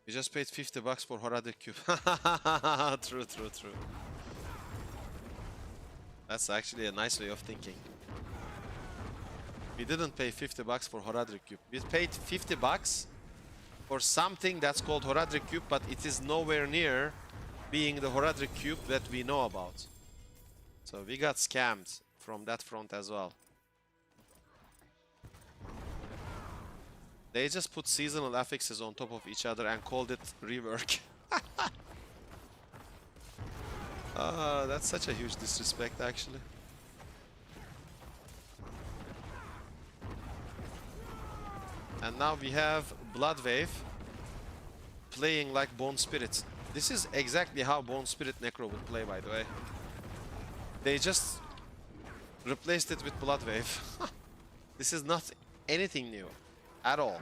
You just paid $50 for Horadric Cube. True, true, true. That's actually a nice way of thinking. We didn't pay $50 for Horadric Cube. We paid $50 for something that's called Horadric Cube, but it is nowhere near being the Horadric Cube that we know about. So we got scammed from that front as well. They just put seasonal affixes on top of each other and called it rework. That's such a huge disrespect, actually. And now we have Bloodwave playing like Bone Spirit. This is exactly how Bone Spirit Necro would play, by the way. They just replaced it with Bloodwave. This is not anything new at all.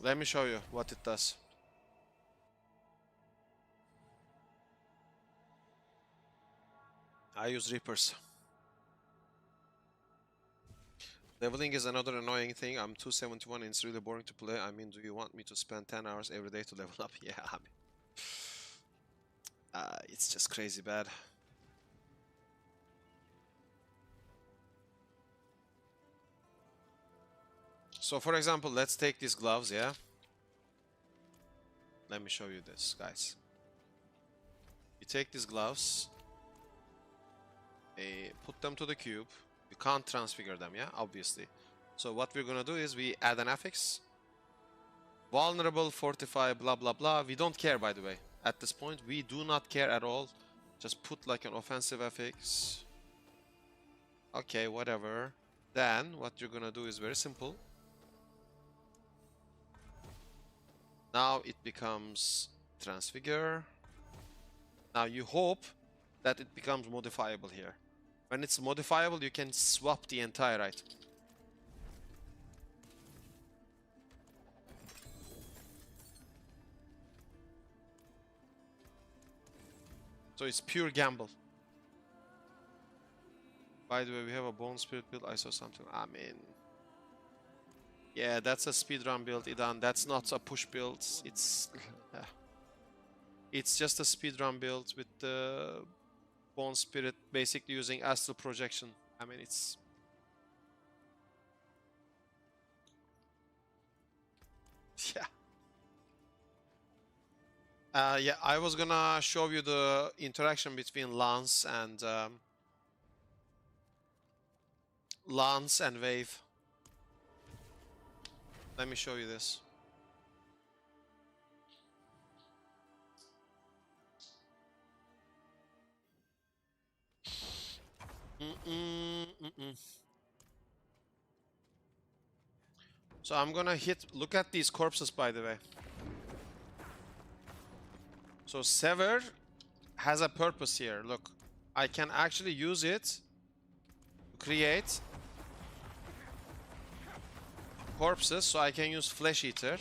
Let me show you what it does. I use Reapers. Leveling is another annoying thing. I'm 271 and it's really boring to play. I mean, do you want me to spend 10 hours every day to level up? Yeah, I mean, it's just crazy bad. So for example, let's take these gloves, yeah? Let me show you this, guys. You take these gloves, put them to the cube. You can't transfigure them, yeah? Obviously. So what we're gonna do is we add an affix. Vulnerable, fortify, blah, blah, blah. We don't care, by the way. At this point, we do not care at all. Just put like an offensive affix. Okay, whatever. Then what you're gonna do is very simple. Now it becomes transfigure. Now you hope that it becomes modifiable here. When it's modifiable, you can swap the entire item. So it's pure gamble. By the way, we have a bone spirit build. I saw something. I mean, yeah, that's a speedrun build, Idan. That's not a push build. It's just a speedrun build with the bone spirit, basically using astral projection. I mean, it's yeah. Yeah, I was gonna show you the interaction between Lance and Wave. Let me show you this. So I'm gonna hit. Look at these corpses, by the way. So Sever has a purpose here. Look, I can actually use it to create corpses, so I can use Flesh Eater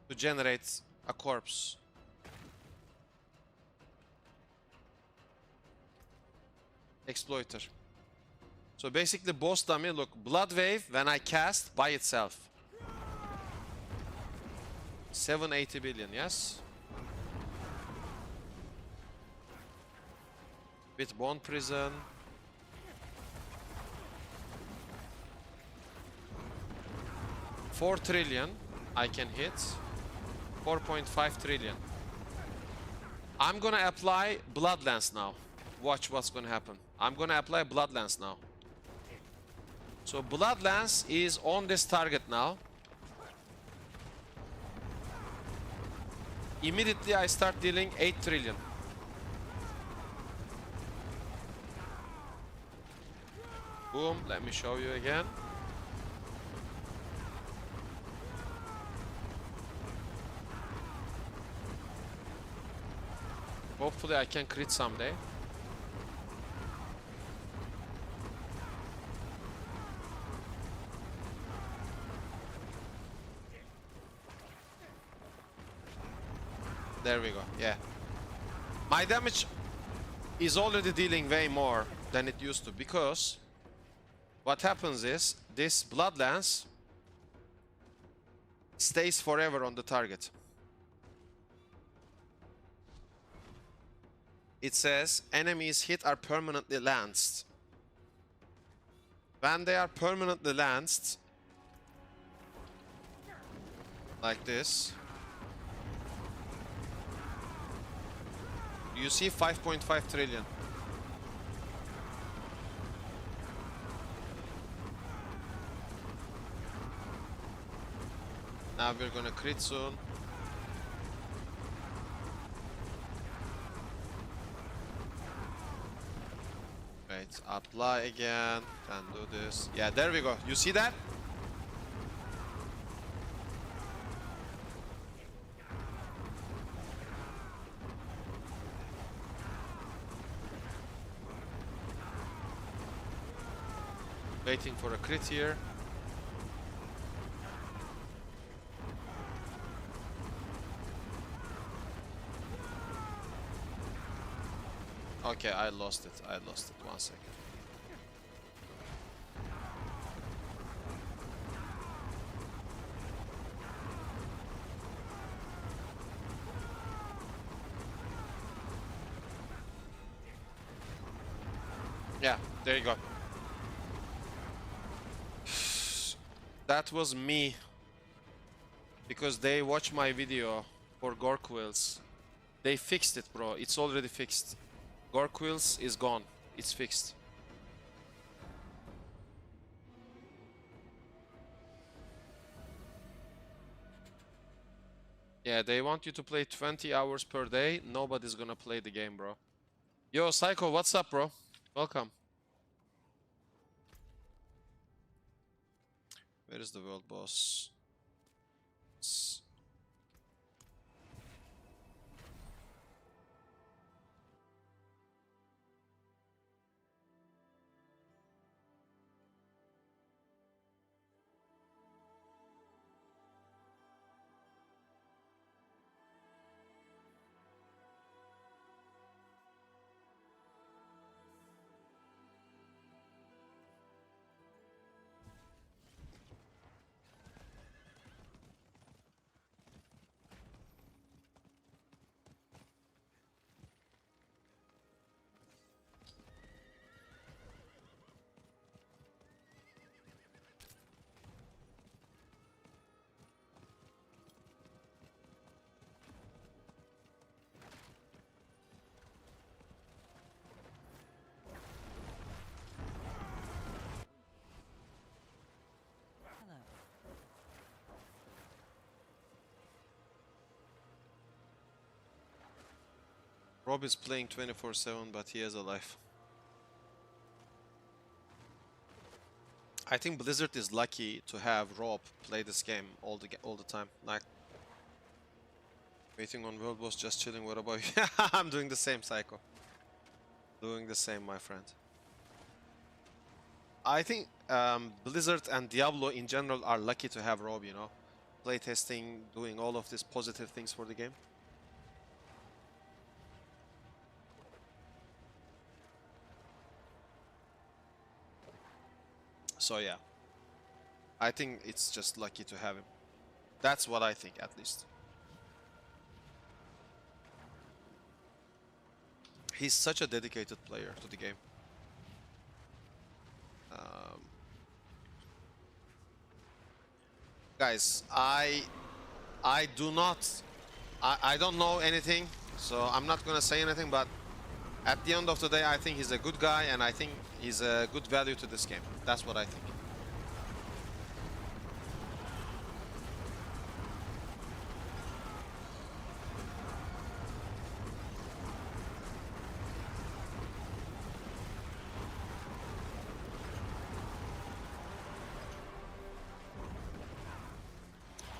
to generate a corpse. Exploiter. So basically boss dummy, look, Blood Wave when I cast by itself. 780 billion, yes? With Bone Prison. $4 trillion I can hit. 4.5 trillion. I'm gonna apply Bloodlance now. Watch what's gonna happen. I'm gonna apply Bloodlance now. So Bloodlance is on this target now. Immediately I start dealing 8 trillion. Boom, let me show you again. Hopefully I can crit someday. There we go, yeah. My damage is already dealing way more than it used to, because what happens is this Bloodlance stays forever on the target. It says enemies hit are permanently lanced. When they are permanently lanced, like this, you see 5.5 trillion. Now we're gonna crit soon. Wait, apply again and do this. Yeah, there we go. You see that? Waiting for a crit here. Okay, I lost it. I lost it. 1 second. Yeah, there you go. That was me. Because they watch my video for Gorquils. They fixed it, bro. It's already fixed. Gorquils is gone. It's fixed. Yeah, they want you to play 20 hours per day. Nobody's gonna play the game, bro. Yo, Psycho, what's up, bro? Welcome. Where is the world boss? Rob is playing 24/7, but he has a life. I think Blizzard is lucky to have Rob play this game all the time. Like, waiting on World Boss, just chilling. What about you? I'm doing the same, Psycho. Doing the same, my friend. I think Blizzard and Diablo in general are lucky to have Rob, you know. Playtesting, doing all of these positive things for the game. So yeah, I think it's just lucky to have him. That's what I think, at least. He's such a dedicated player to the game. Guys, I don't know anything, so I'm not gonna say anything, but at the end of the day, I think he's a good guy, and I think he's a good value to this game. That's what I think.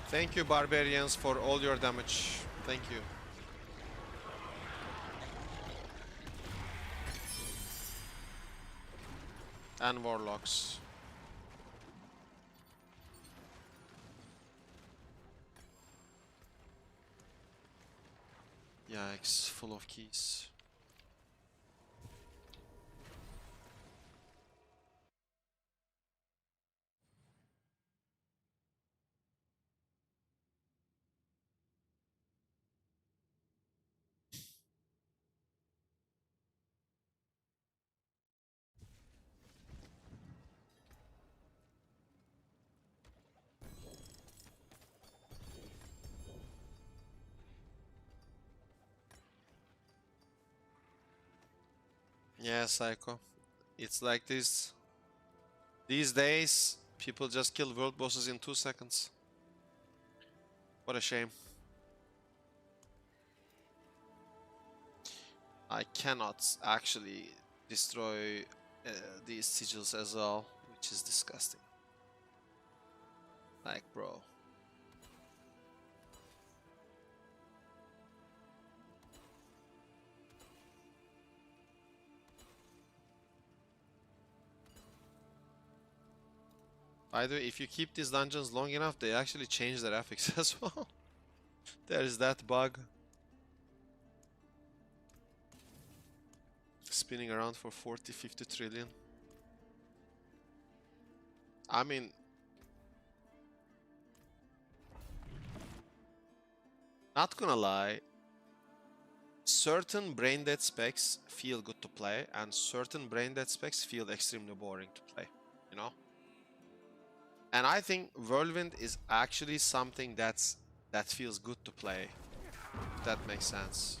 Thank you, Barbarians, for all your damage. Thank you. And Warlocks. Yikes, full of keys. Yeah, Psycho. It's like this. These days, people just kill world bosses in 2 seconds. What a shame. I cannot actually destroy these sigils as well, which is disgusting. Like, bro. By the way, if you keep these dungeons long enough, they actually change their graphics as well. There is that bug. Spinning around for 40-50 trillion. I mean, not gonna lie, certain brain dead specs feel good to play, and certain brain dead specs feel extremely boring to play, you know? And I think Whirlwind is actually something that feels good to play, if that makes sense.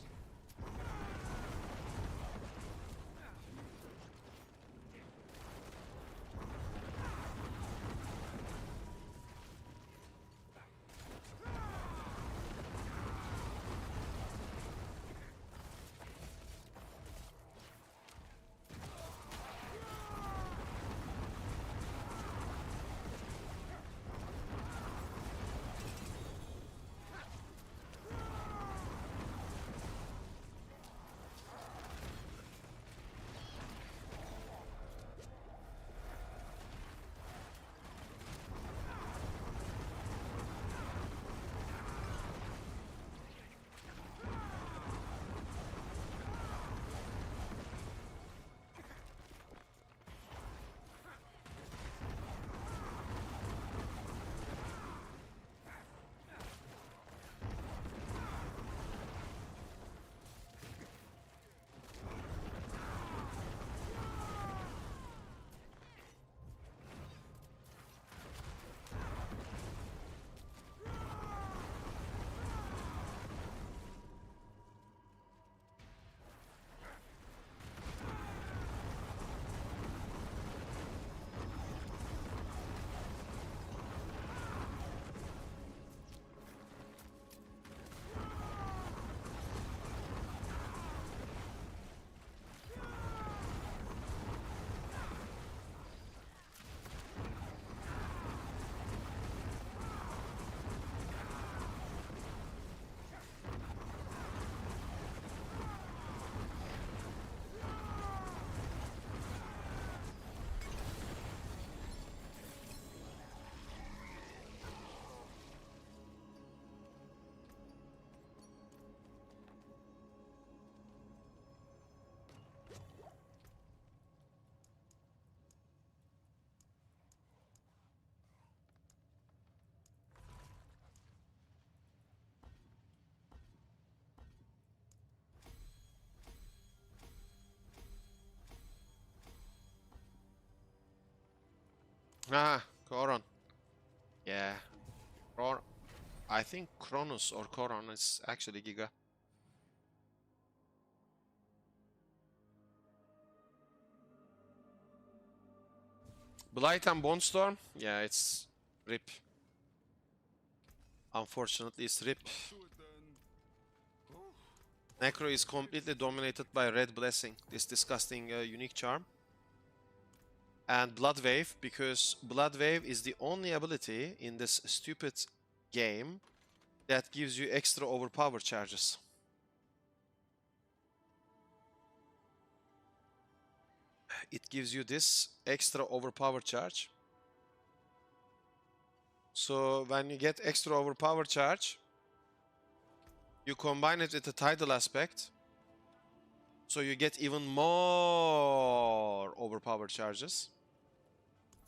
Ah, Koron. Yeah. I think Kronos or Koron is actually Giga. Blight and Bone Storm? Yeah, it's RIP. Unfortunately, it's RIP. Necro is completely dominated by Red Blessing, this disgusting unique charm. And Blood Wave, because Blood Wave is the only ability in this stupid game that gives you extra overpower charges. It gives you this extra overpower charge. So when you get extra overpower charge, you combine it with the tidal aspect. So you get even more overpower charges.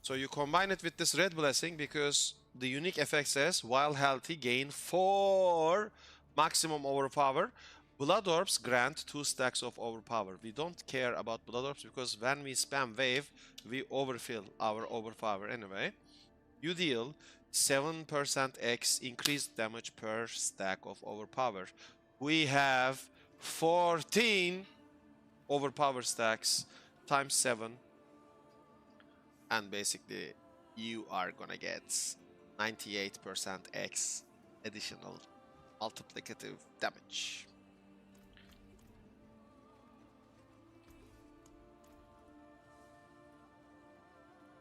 So you combine it with this Red Blessing because the unique effect says while healthy gain 4 maximum overpower. Blood Orbs grant 2 stacks of overpower. We don't care about Blood Orbs because when we spam wave, we overfill our overpower anyway. You deal 7% X increased damage per stack of overpower. We have 14 overpower stacks times 7. And basically, you are gonna get 98% X additional multiplicative damage.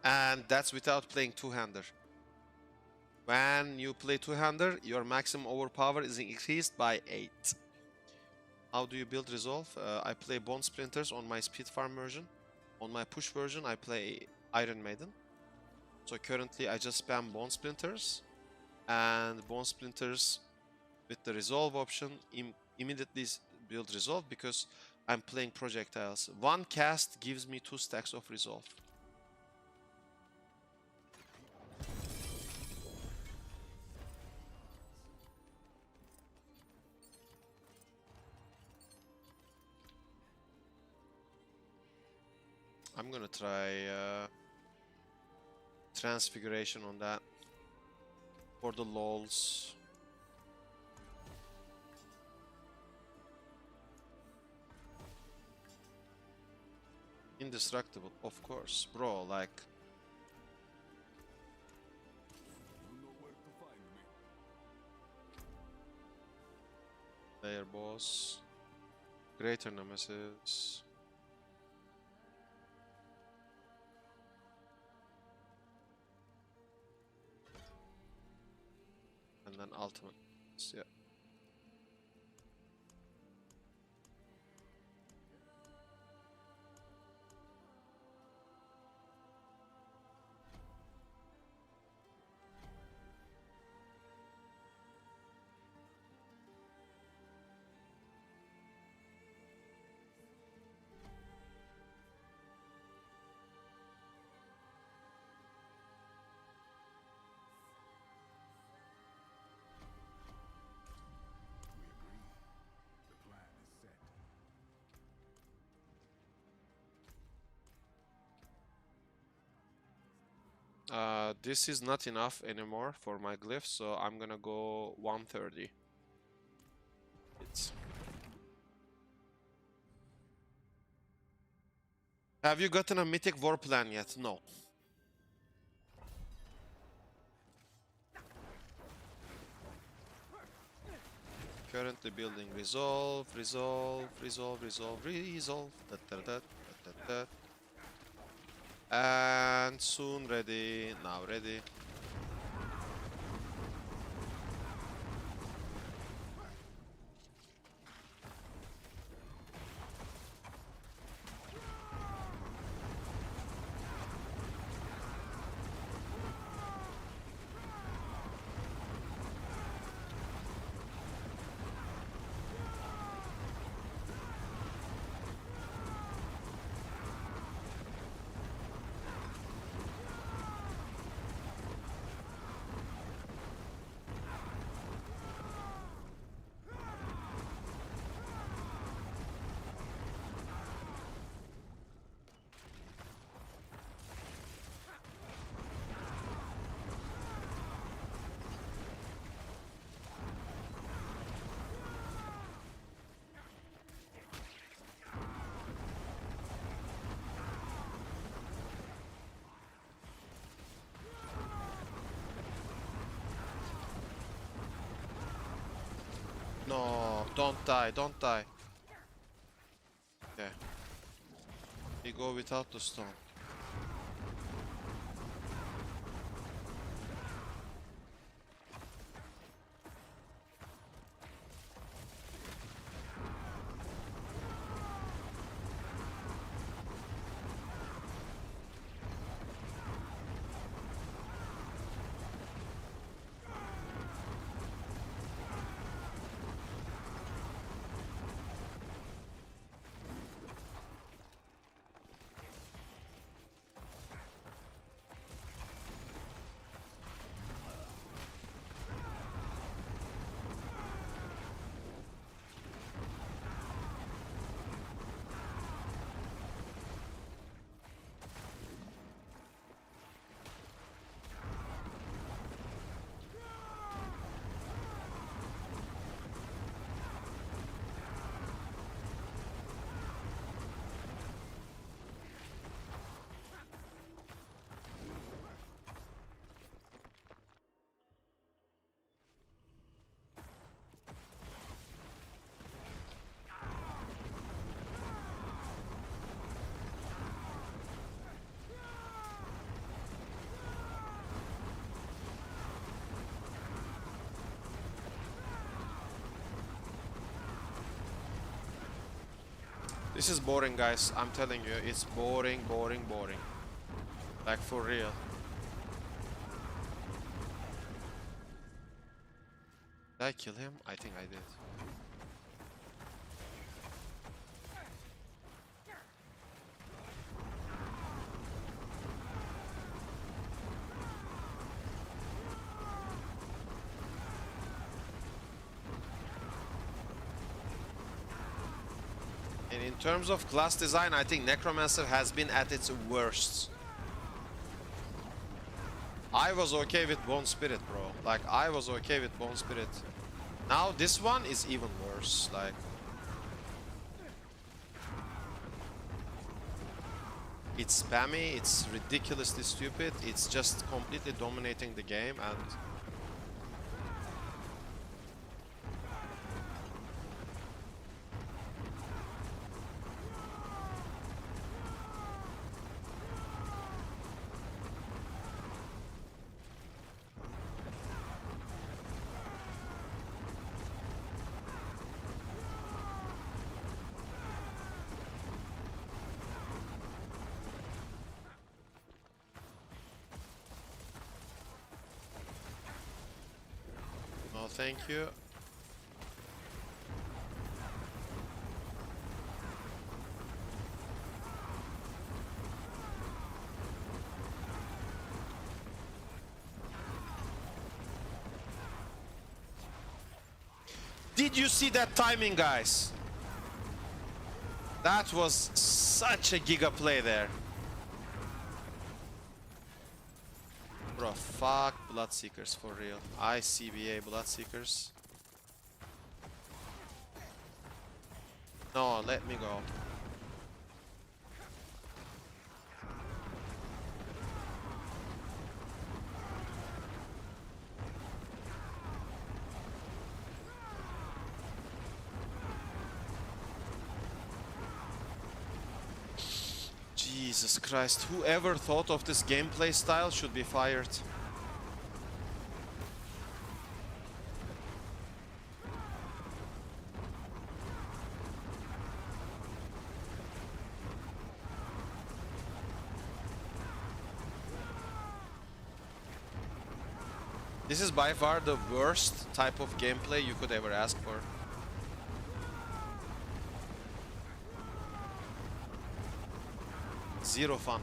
And that's without playing two-hander. When you play two-hander, your maximum overpower is increased by 8. How do you build Resolve? I play Bone Splinters on my Speed Farm version. On my push version, I play Iron Maiden. So currently, I just spam Bone Splinters. And Bone Splinters with the Resolve option immediately build Resolve because I'm playing projectiles. One cast gives me 2 stacks of Resolve. I'm gonna try Transfiguration on that for the lols. Indestructible, of course, bro. Like, player boss, greater nemesis. And then ultimate, yeah. This is not enough anymore for my glyph, so I'm gonna go 130. Have you gotten a Mythic war plan yet? No. Currently building Resolve, Resolve, Resolve, Resolve, Resolve. And soon ready, now ready. Don't die, don't die. Okay. We go without the stone. This is boring, guys. I'm telling you, it's boring, boring, boring. Like, for real. Did I kill him? I think I did. And in terms of class design, I think Necromancer has been at its worst. I was okay with Bone Spirit, bro. Like, I was okay with Bone Spirit. Now this one is even worse. Like, it's spammy, it's ridiculously stupid, it's just completely dominating the game, and no, thank you. Did you see that timing, guys? That was such a giga play there. Bro, fuck Bloodseekers for real. ICBA Bloodseekers. No, let me go. Jesus Christ, whoever thought of this gameplay style should be fired. This is by far the worst type of gameplay you could ever ask for. Zero fun.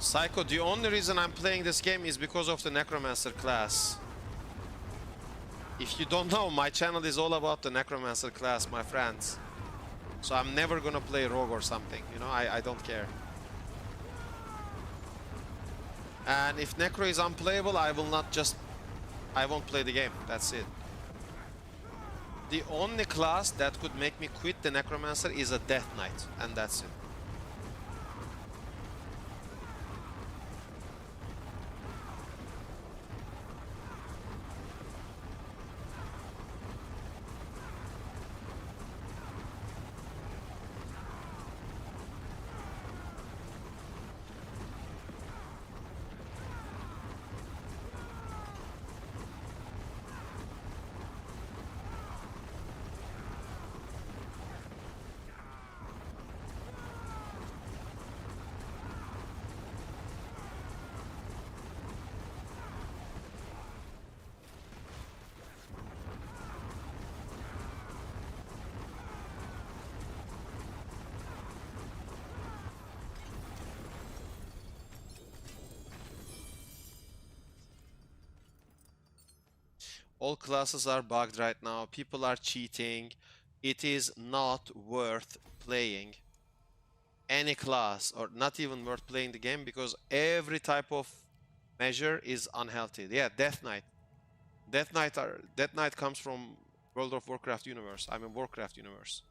Psycho, the only reason I'm playing this game is because of the Necromancer class. If you don't know, my channel is all about the Necromancer class, my friends. So I'm never gonna play rogue or something, you know, I don't care. And if Necro is unplayable, I won't play the game. That's it. The only class that could make me quit the Necromancer is a Death Knight, and that's it. All classes are bugged right now. People are cheating. It is not worth playing any class, or not even worth playing the game, because every type of measure is unhealthy. Yeah, Death Knight. Death Knight comes from World of Warcraft universe. I mean Warcraft universe.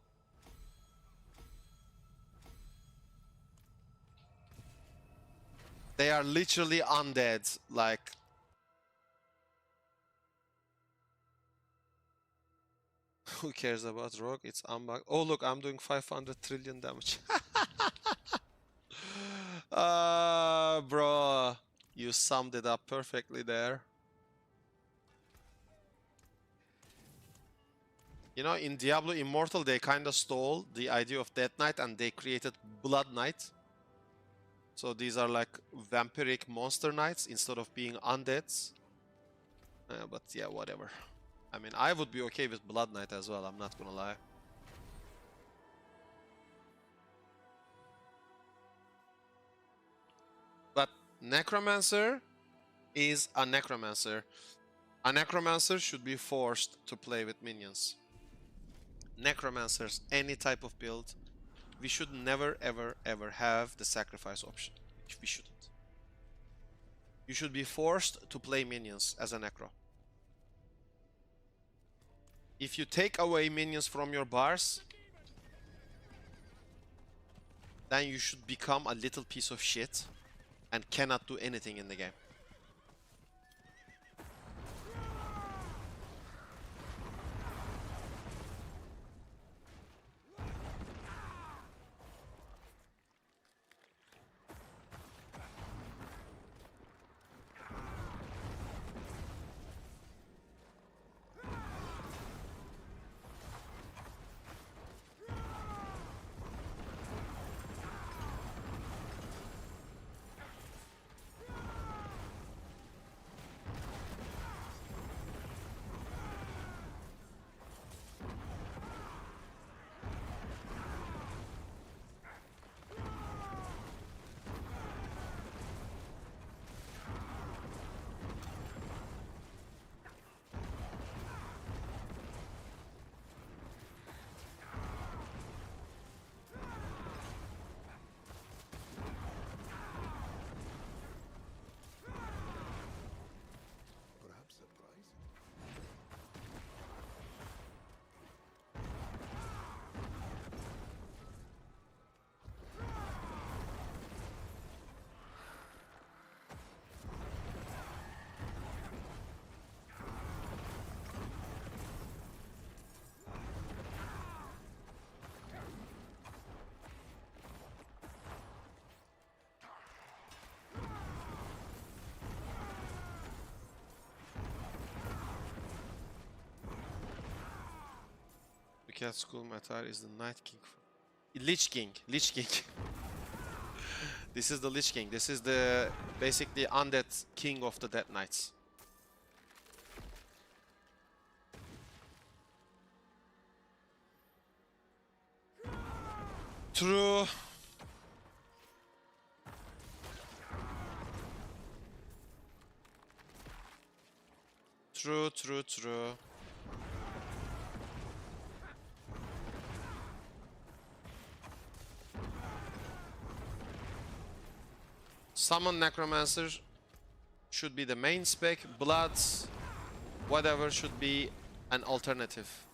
They are literally undead, like. Who cares about Rogue? It's unbugged. Oh look, I'm doing 500 trillion damage. Bro, you summed it up perfectly there. You know, in Diablo Immortal, they kind of stole the idea of Death Knight and they created Blood Knight. So these are like vampiric monster knights instead of being undeads. But yeah, whatever. I mean, I would be okay with Blood Knight as well, I'm not gonna lie. But Necromancer is a Necromancer. A Necromancer should be forced to play with minions. Necromancers, any type of build, we should never ever ever have the sacrifice option. We shouldn't. You should be forced to play minions as a Necro. If you take away minions from your bars, then you should become a little piece of shit and cannot do anything in the game. Cat SKULM attire is the Night King. Lich King. Lich King. This is the Lich King. This is the basically undead king of the Dead Knights. True. True, true, true. Summon Necromancer should be the main spec. Bloods, whatever, should be an alternative.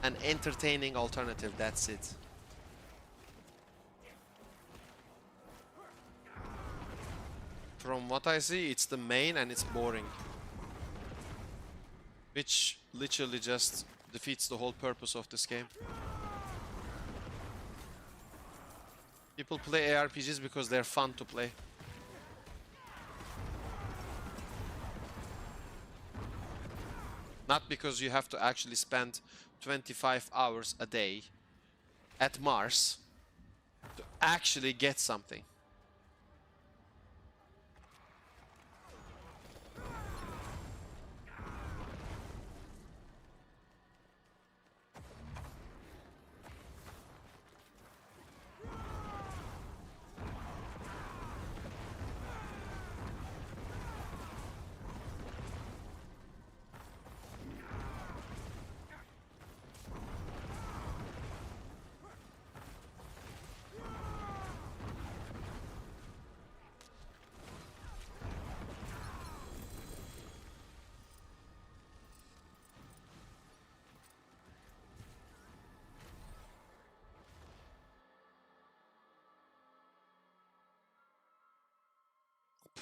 An entertaining alternative, that's it. From what I see, it's the main and it's boring. Which literally just defeats the whole purpose of this game. People play ARPGs because they're fun to play. Not because you have to actually spend 25 hours a day at Mars to actually get something.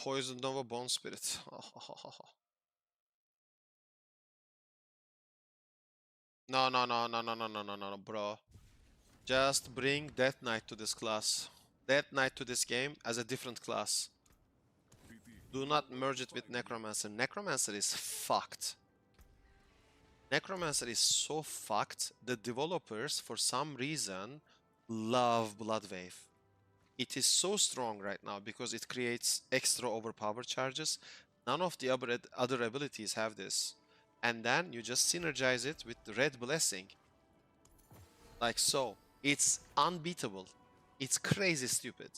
Poison Nova Bone Spirit. No, bro. Just bring Death Knight to this class. Death Knight to this game as a different class. Do not merge it with Necromancer. Necromancer is fucked. Necromancer is so fucked. The developers, for some reason, love Bloodwave. It is so strong right now because it creates extra overpower charges. None of the other abilities have this. And then you just synergize it with the Red Blessing. Like so. It's unbeatable. It's crazy stupid.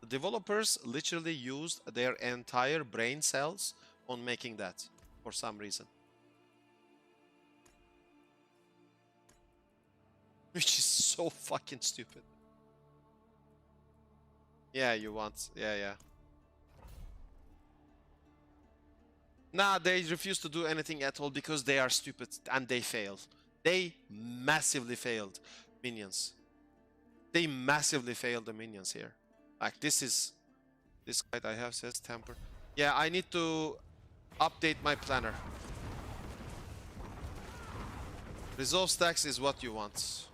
The developers literally used their entire brain cells on making that for some reason. Which is so fucking stupid. Yeah, you want. Yeah. Nah, they refuse to do anything at all because they are stupid and they fail. They massively failed minions. They massively failed the minions here. Like this guide I have says temper. Yeah, I need to update my planner. Resolve stacks is what you want.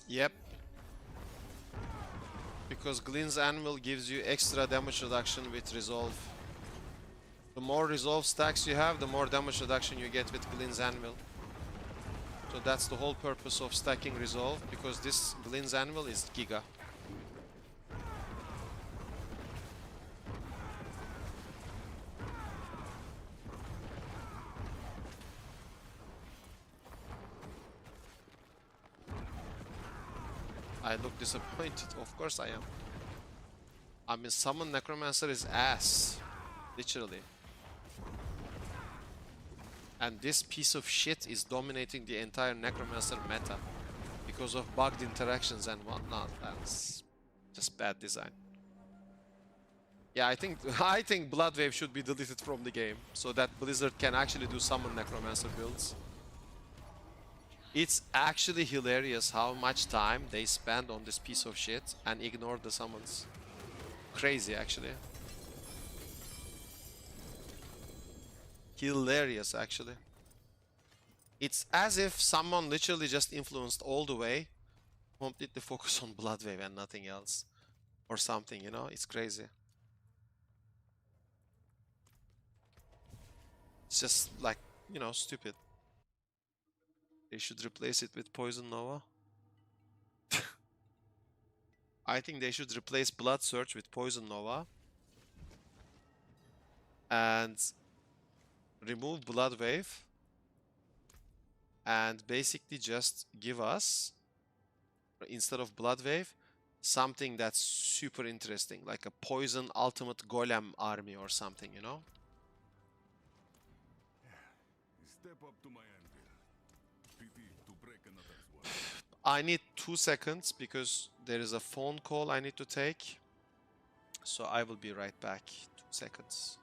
Yep. Because Glin's Anvil gives you extra damage reduction with Resolve. The more Resolve stacks you have, the more damage reduction you get with Glin's Anvil. So that's the whole purpose of stacking Resolve, because this Glin's Anvil is Giga. I look disappointed. Of course I am. I mean, summon Necromancer is ass. Literally. And this piece of shit is dominating the entire Necromancer meta because of bugged interactions and whatnot. That's just bad design. Yeah, I think Bloodwave should be deleted from the game so that Blizzard can actually do summon Necromancer builds. It's actually hilarious how much time they spend on this piece of shit and ignore the summons. Crazy, actually. Hilarious, actually. It's as if someone literally just influenced all the way, completely focus on Bloodwave and nothing else. Or something, you know? It's crazy. It's just like, you know, stupid. They should replace it with Poison Nova. I think they should replace Blood Surge with Poison Nova. And remove Blood Wave. And basically just give us, instead of Blood Wave, something that's super interesting. Like a Poison Ultimate Golem army or something, you know? Step up to my anvil. Pity to break another's wall. I need 2 seconds because there is a phone call I need to take. So I will be right back. 2 seconds.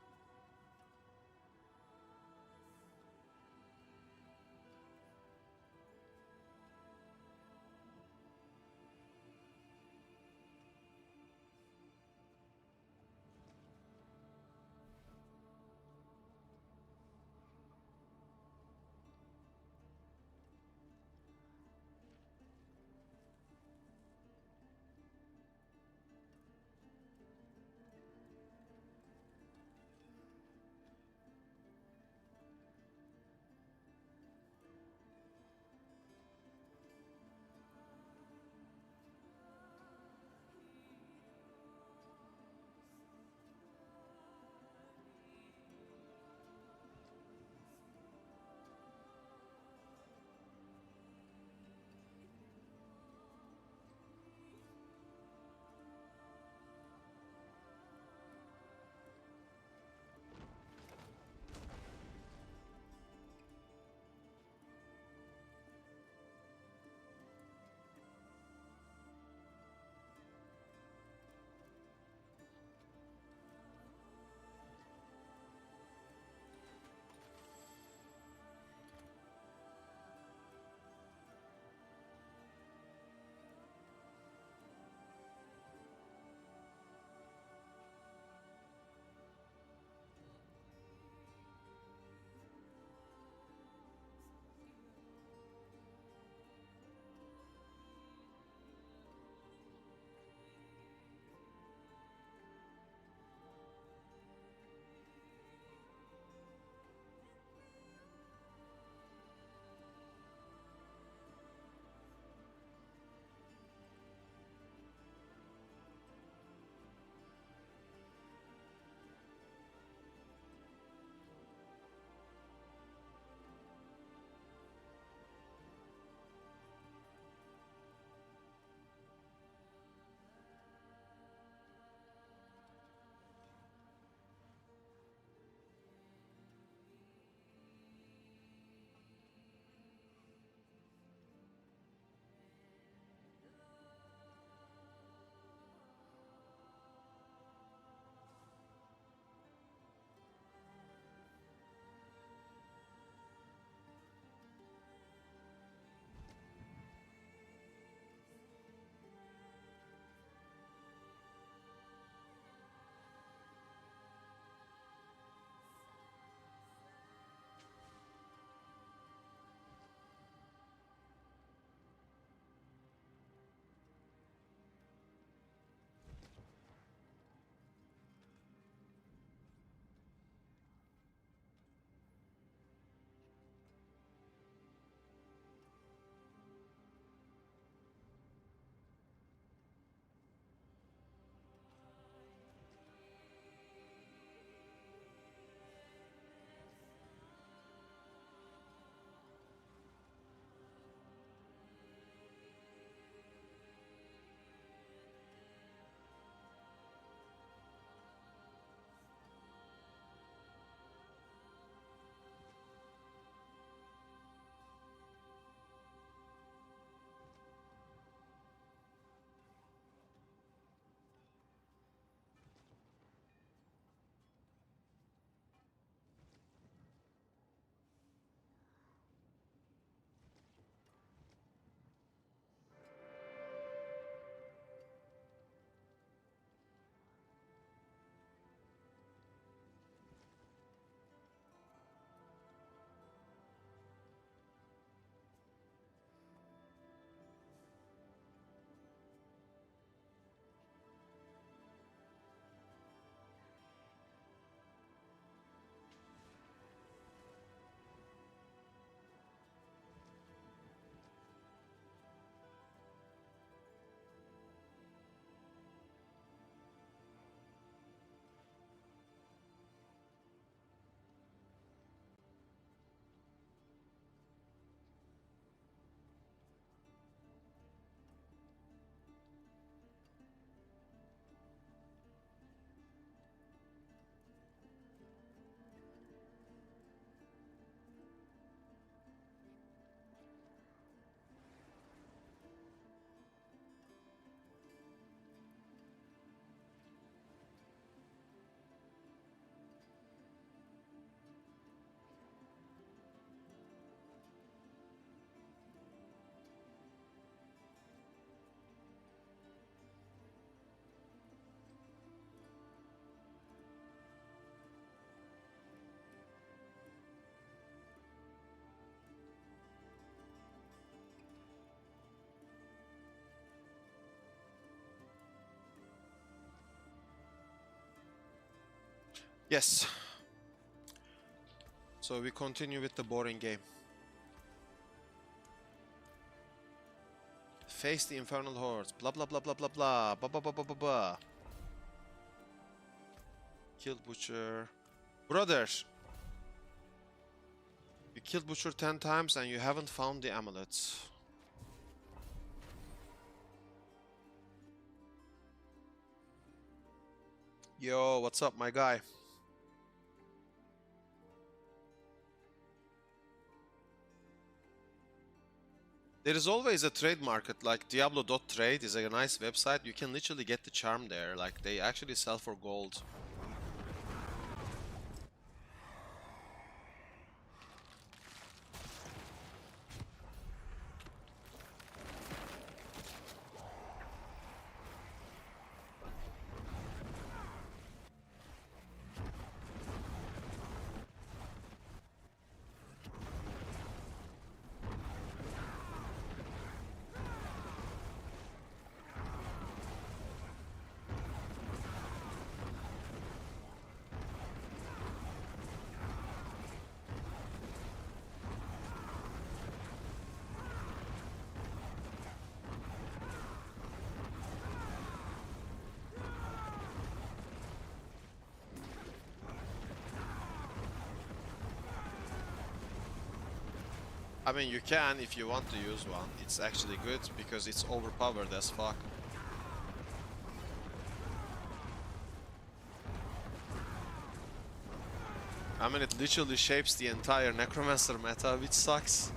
Yes. So we continue with the boring game. Face the Infernal Hordes. Blah blah blah blah blah blah. Blah blah blah blah blah blah. Killed Butcher. Brother! You killed Butcher 10 times and you haven't found the amulet. Yo, what's up, my guy? There is always a trade market, like Diablo.trade is a nice website. You can literally get the charm there, like they actually sell for gold. I mean, you can if you want to use one. It's actually good because it's overpowered as fuck. I mean, it literally shapes the entire Necromancer meta, which sucks.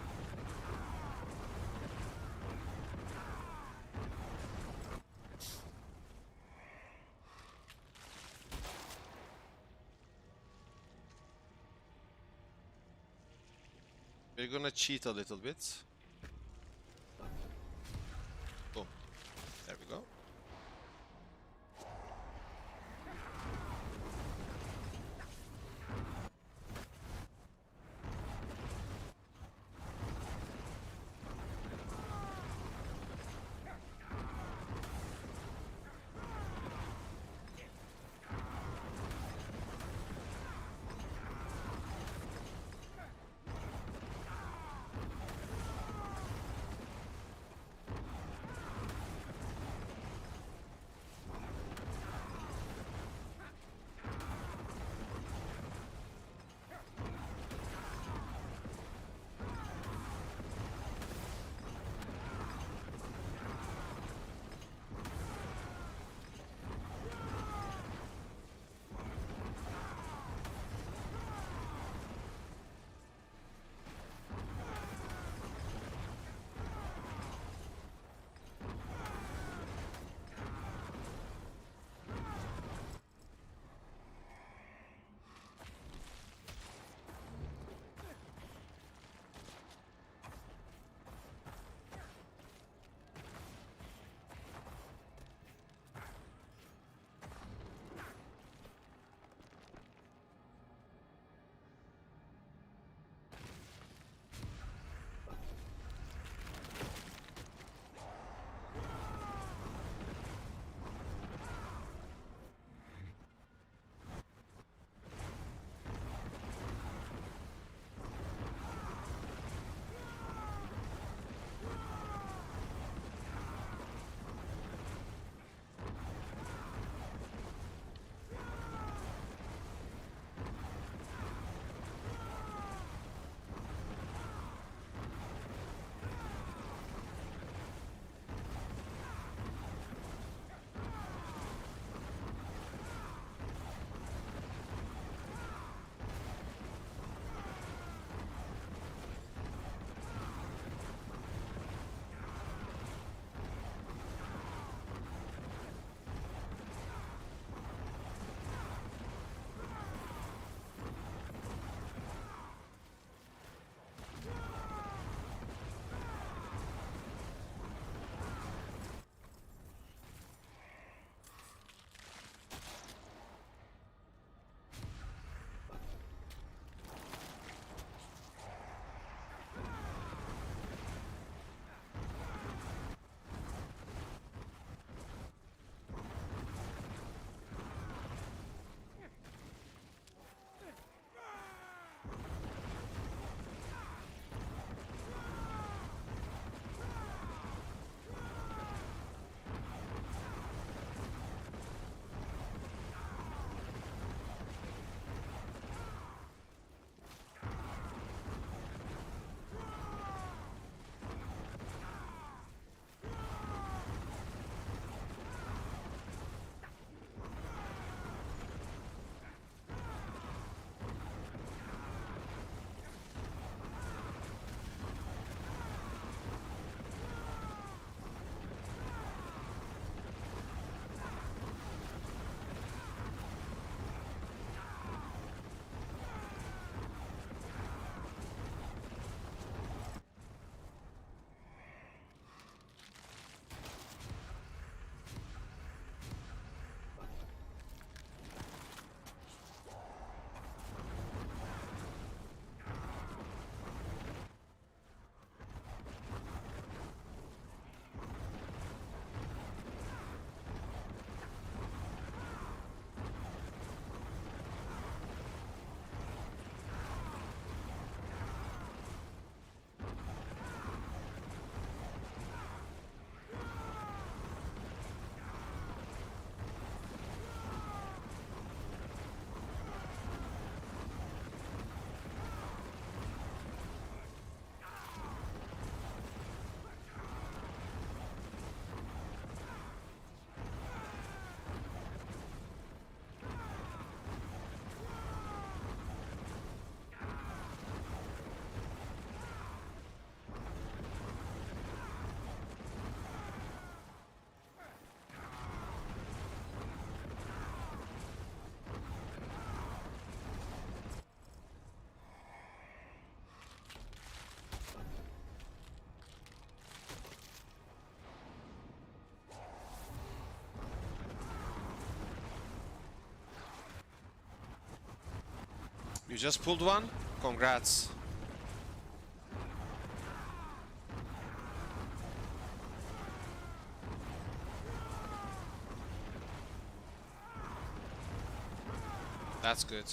We're gonna cheat a little bit. Boom. There we go. You just pulled one? Congrats. That's good.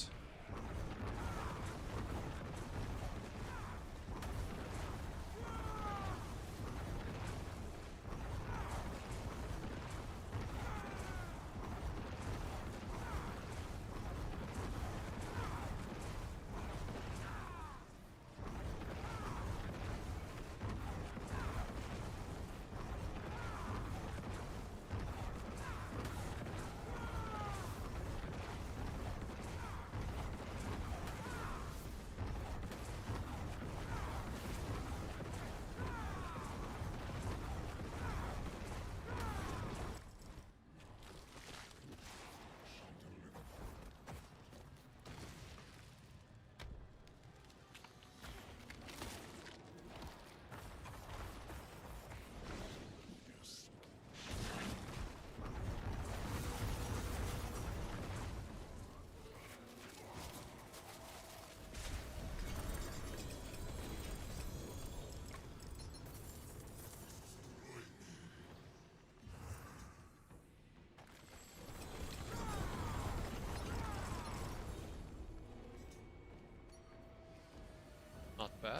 Not bad.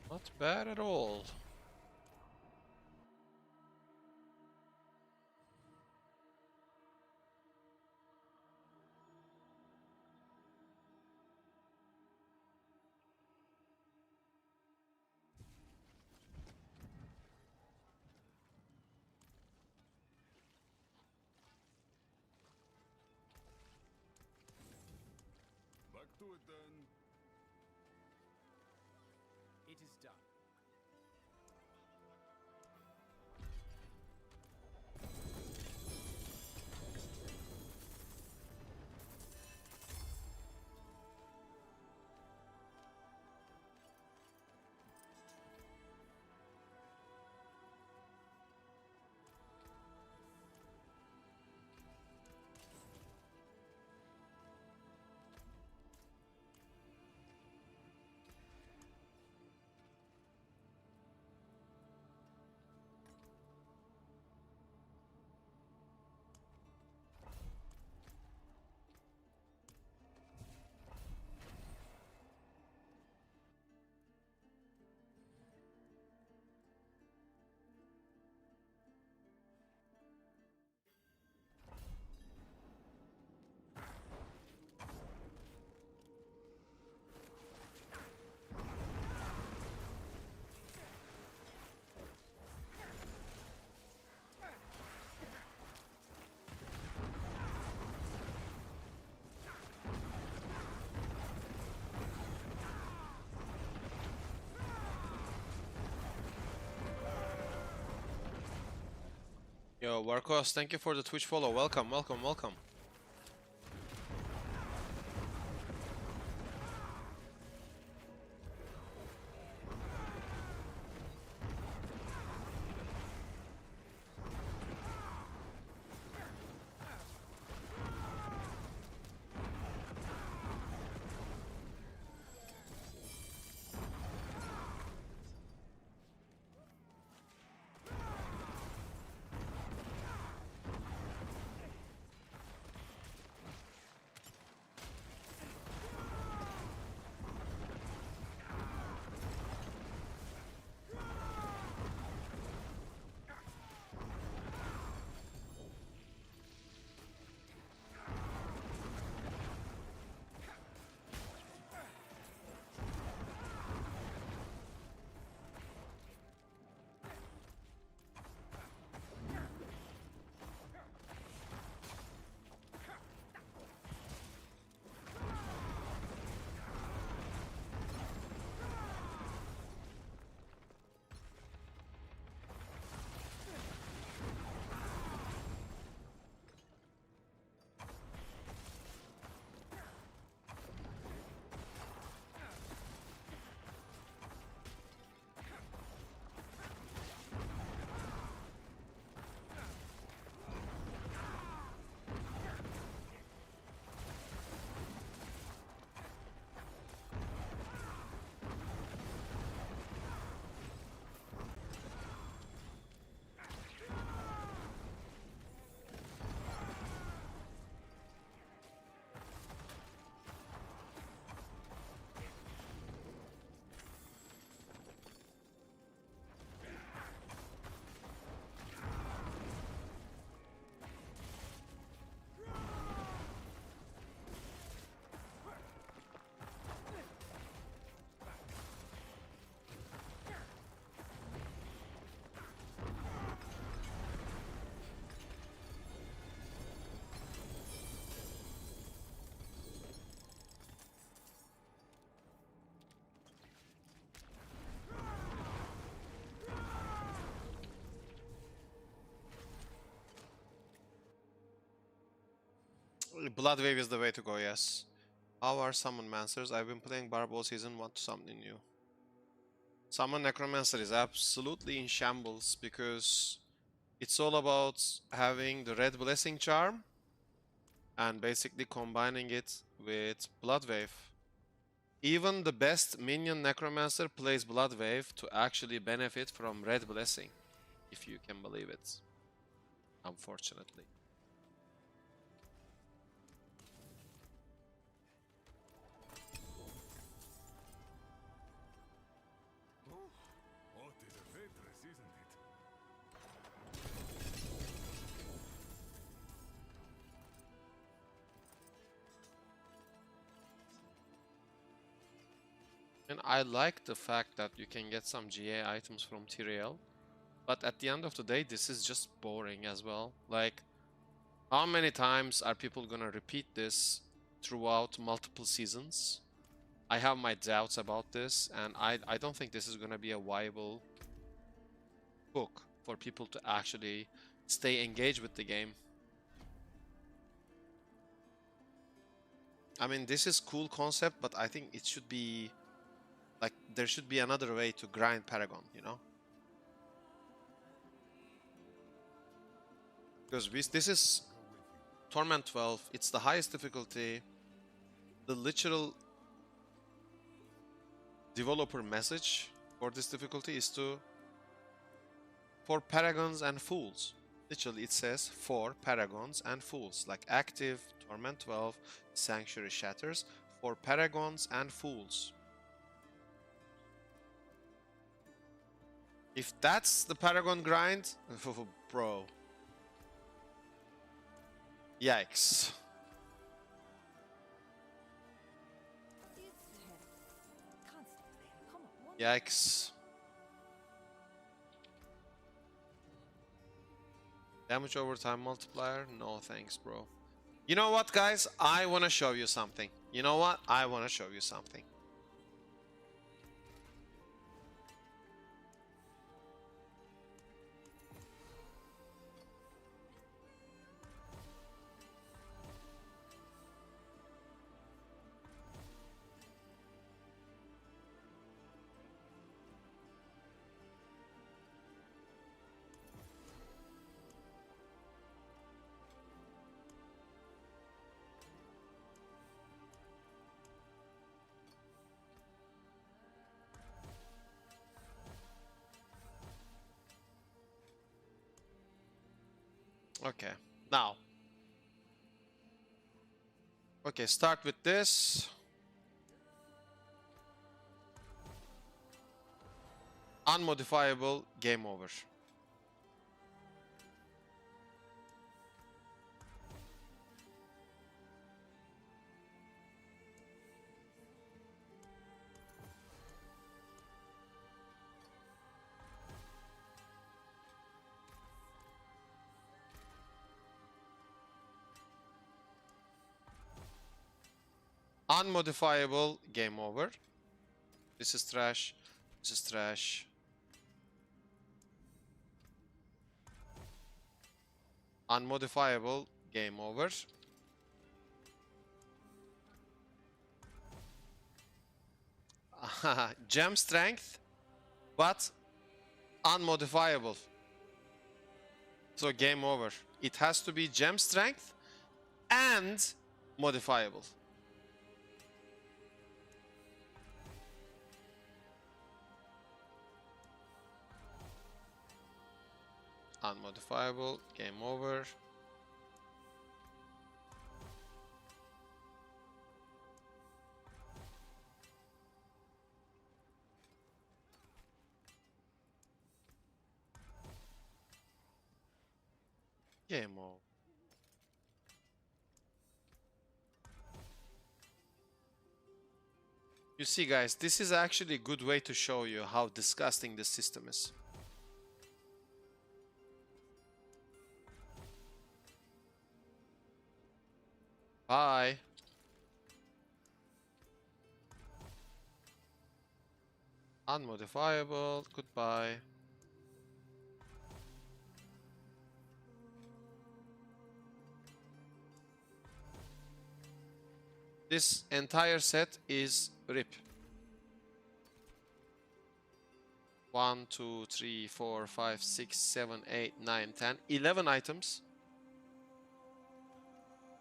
Not bad at all. Back to it then. It is done. Yo, Warcos, thank you for the Twitch follow. Welcome, welcome, welcome. Blood Wave is the way to go, yes. How are Summon Mancers? I've been playing Barb all season, want something new. Summon Necromancer is absolutely in shambles because it's all about having the red blessing charm and basically combining it with Blood Wave. Even the best minion Necromancer plays Blood Wave to actually benefit from red blessing, if you can believe it. Unfortunately. Oh, it is a waitress, isn't it? And I like the fact that you can get some GA items from Tyrael. But at the end of the day, this is just boring as well. Like, how many times are people gonna repeat this throughout multiple seasons? I have my doubts about this, and I don't think this is gonna be a viable hook for people to actually stay engaged with the game. I mean, this is cool concept, but I think it should be like there should be another way to grind Paragon, you know? Because this is Torment 12, it's the highest difficulty. The literal developer message for this difficulty is for Paragons and Fools. Literally it says for Paragons and Fools, like active Torment 12, Sanctuary Shatters, for Paragons and Fools. If that's the Paragon grind, bro. Yikes. Yikes. Damage over time multiplier? No thanks, bro. You know what, guys? I want to show you something. You know what? I want to show you something. Okay, now. Okay, start with this. Unmodifiable, game over. Unmodifiable, game over. This is trash. This is trash. Unmodifiable, game over. Gem strength, but unmodifiable. So game over. It has to be gem strength and modifiable. Unmodifiable, game over. Game over. You see, guys, this is actually a good way to show you how disgusting this system is. Bye. Unmodifiable, goodbye. This entire set is RIP. 1, 2, 3, 4, 5, 6, 7, 8, 9, 10, 11 items.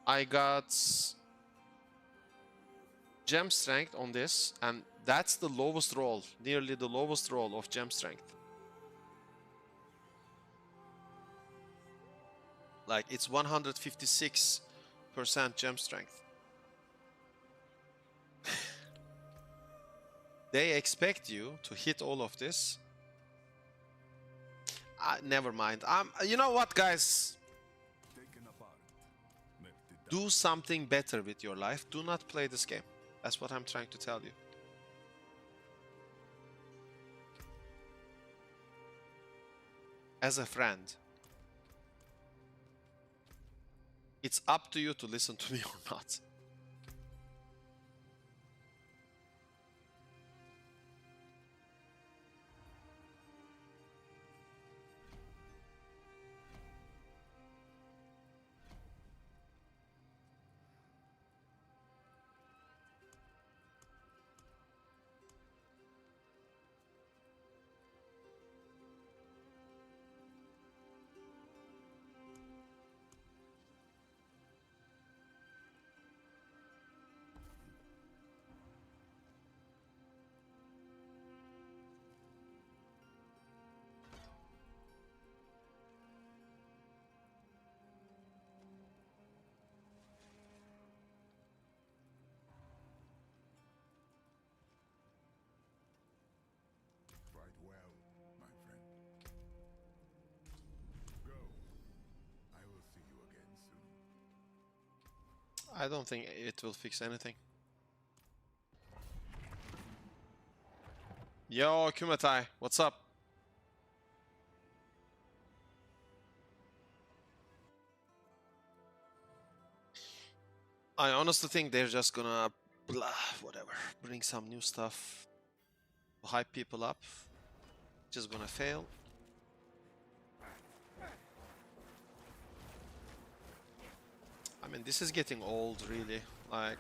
I got gem strength on this, and that's the lowest roll, nearly the lowest roll of gem strength. Like, it's 156% gem strength. They expect you to hit all of this. Never mind. You know what, guys? Taken apart. Melted Do something better with your life. Do not play this game. That's what I'm trying to tell you. As a friend, it's up to you to listen to me or not. Fight well, my friend. Go. I will see you again soon. I don't think it will fix anything. Yo, Kumatai, what's up? I honestly think they're just gonna blah, whatever, bring some new stuff to hype people up. Just gonna fail. I mean, this is getting old, really. Like,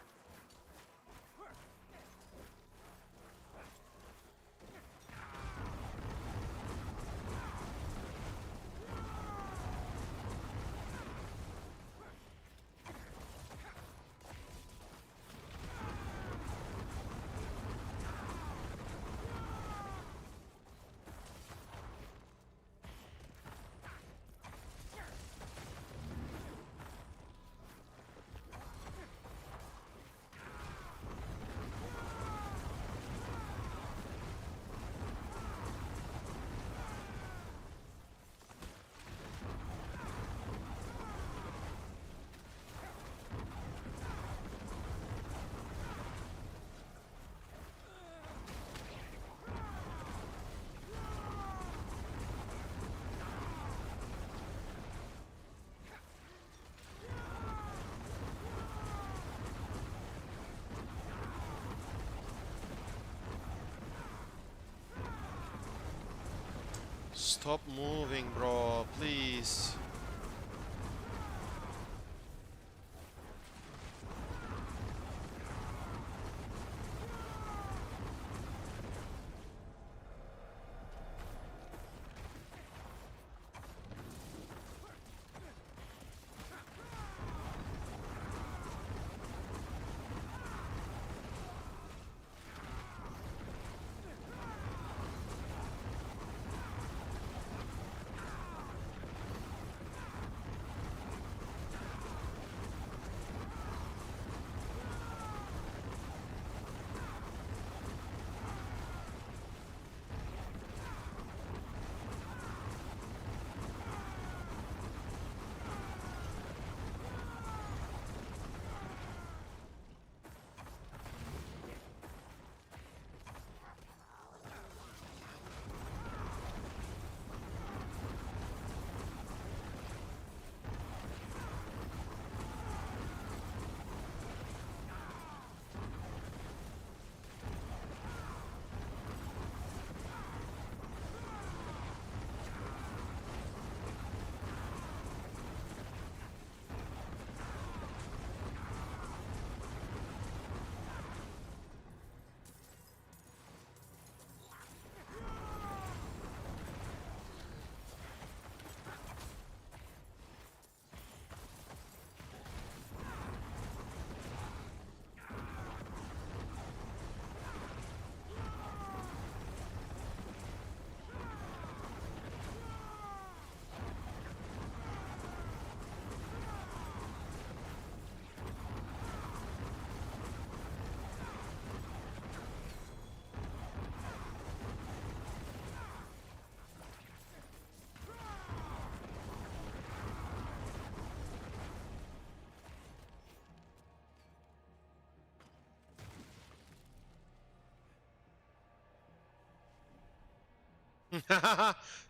stop moving, bro, please.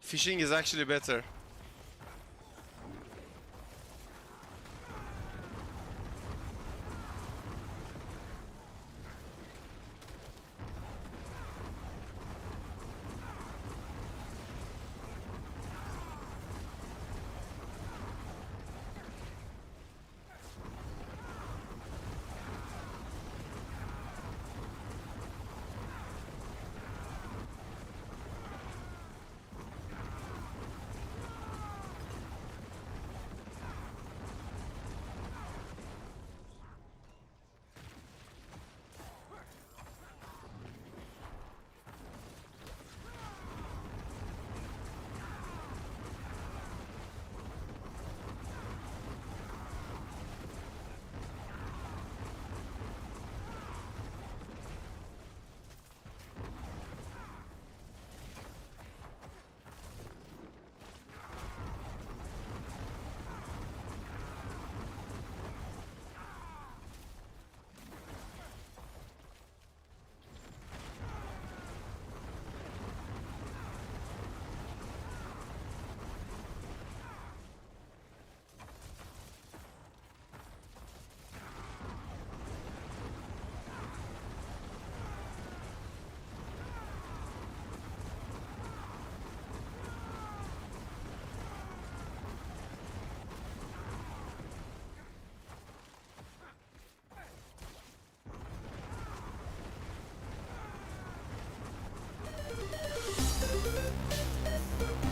Fishing is actually better.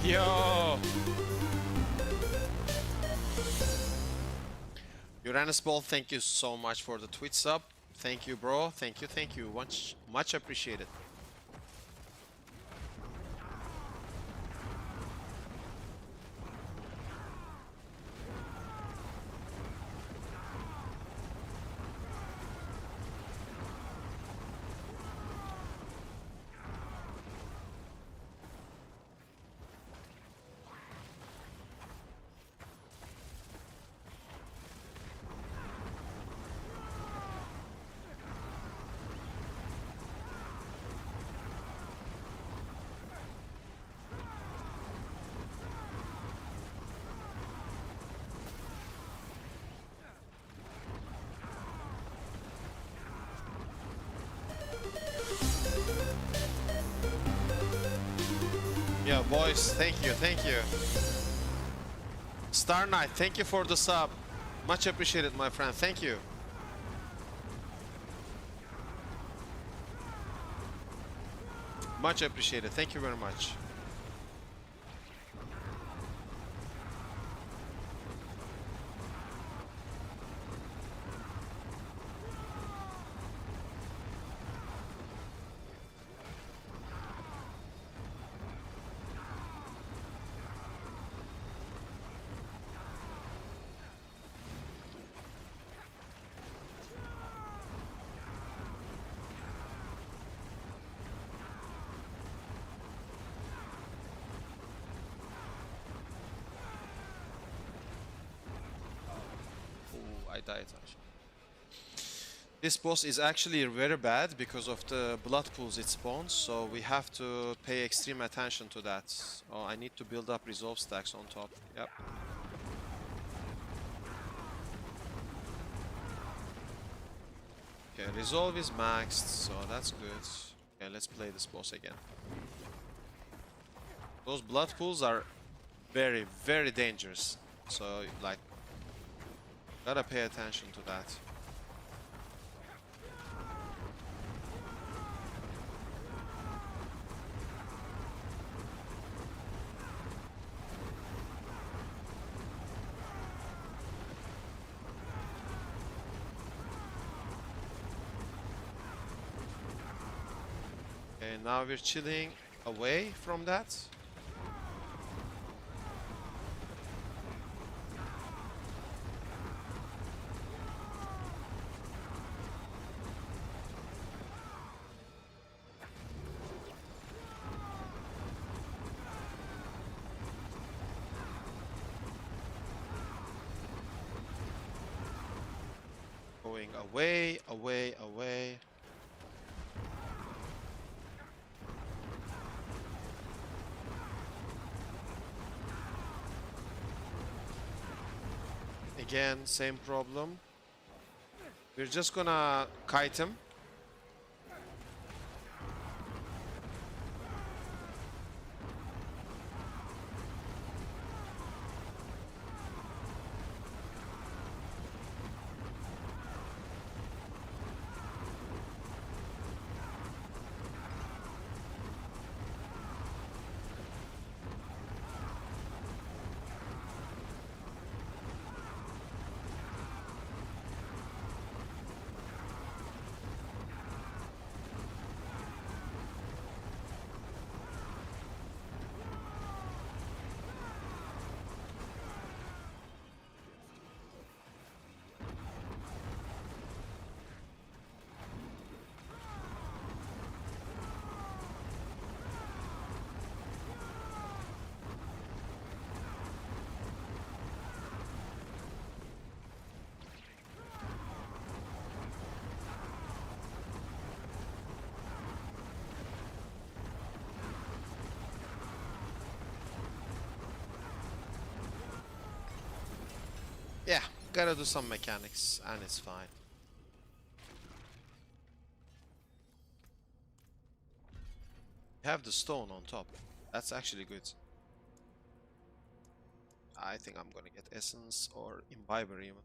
Yo! Uranus Ball, thank you so much for the Twitch sub. Thank you, bro. Thank you. Much appreciated. Yeah, boys, thank you. Star Knight, thank you for the sub. Much appreciated, my friend. Thank you. Much appreciated. Thank you very much. I died actually. This boss is actually very bad because of the blood pools it spawns, so we have to pay extreme attention to that. Oh, I need to build up resolve stacks on top. Yep. Okay, resolve is maxed, so that's good. Okay, let's play this boss again. Those blood pools are very, very dangerous, so like gotta pay attention to that. Okay, now we're chilling away from that. Going away, away, away. Again, same problem. We're just gonna kite him. Yeah, gotta do some mechanics, and it's fine. Have the stone on top. That's actually good. I think I'm gonna get essence or imbiber even.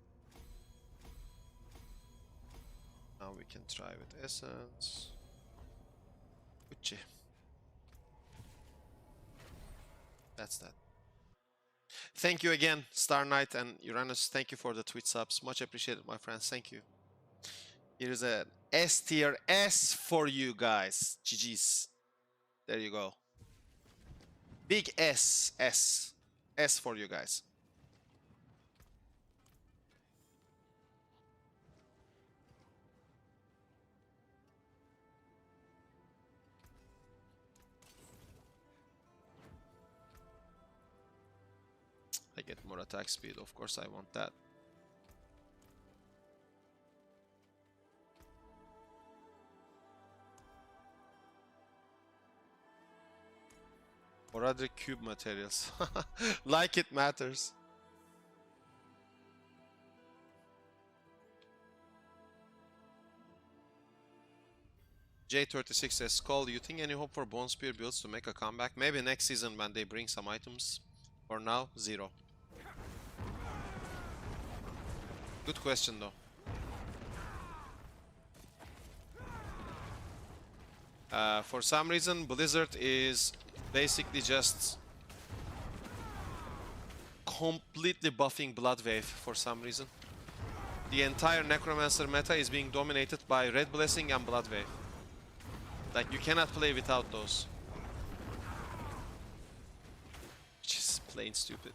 Now we can try with essence. Gucci. That's that. Thank you again, Star Knight and Uranus. Thank you for the Twitch subs. Much appreciated, my friends. Thank you. Here's a S tier S for you guys. GG's. There you go. Big S. S. S for you guys. I get more attack speed. Of course I want that. Or other cube materials. Like it matters. J36 says, Skull, do you think any hope for Bone Spear builds to make a comeback? Maybe next season when they bring some items. For now, zero. Good question though. For some reason, Blizzard is basically just completely buffing Blood Wave for some reason. The entire Necromancer meta is being dominated by Red Blessing and Blood Wave. Like, you cannot play without those. Which is plain stupid.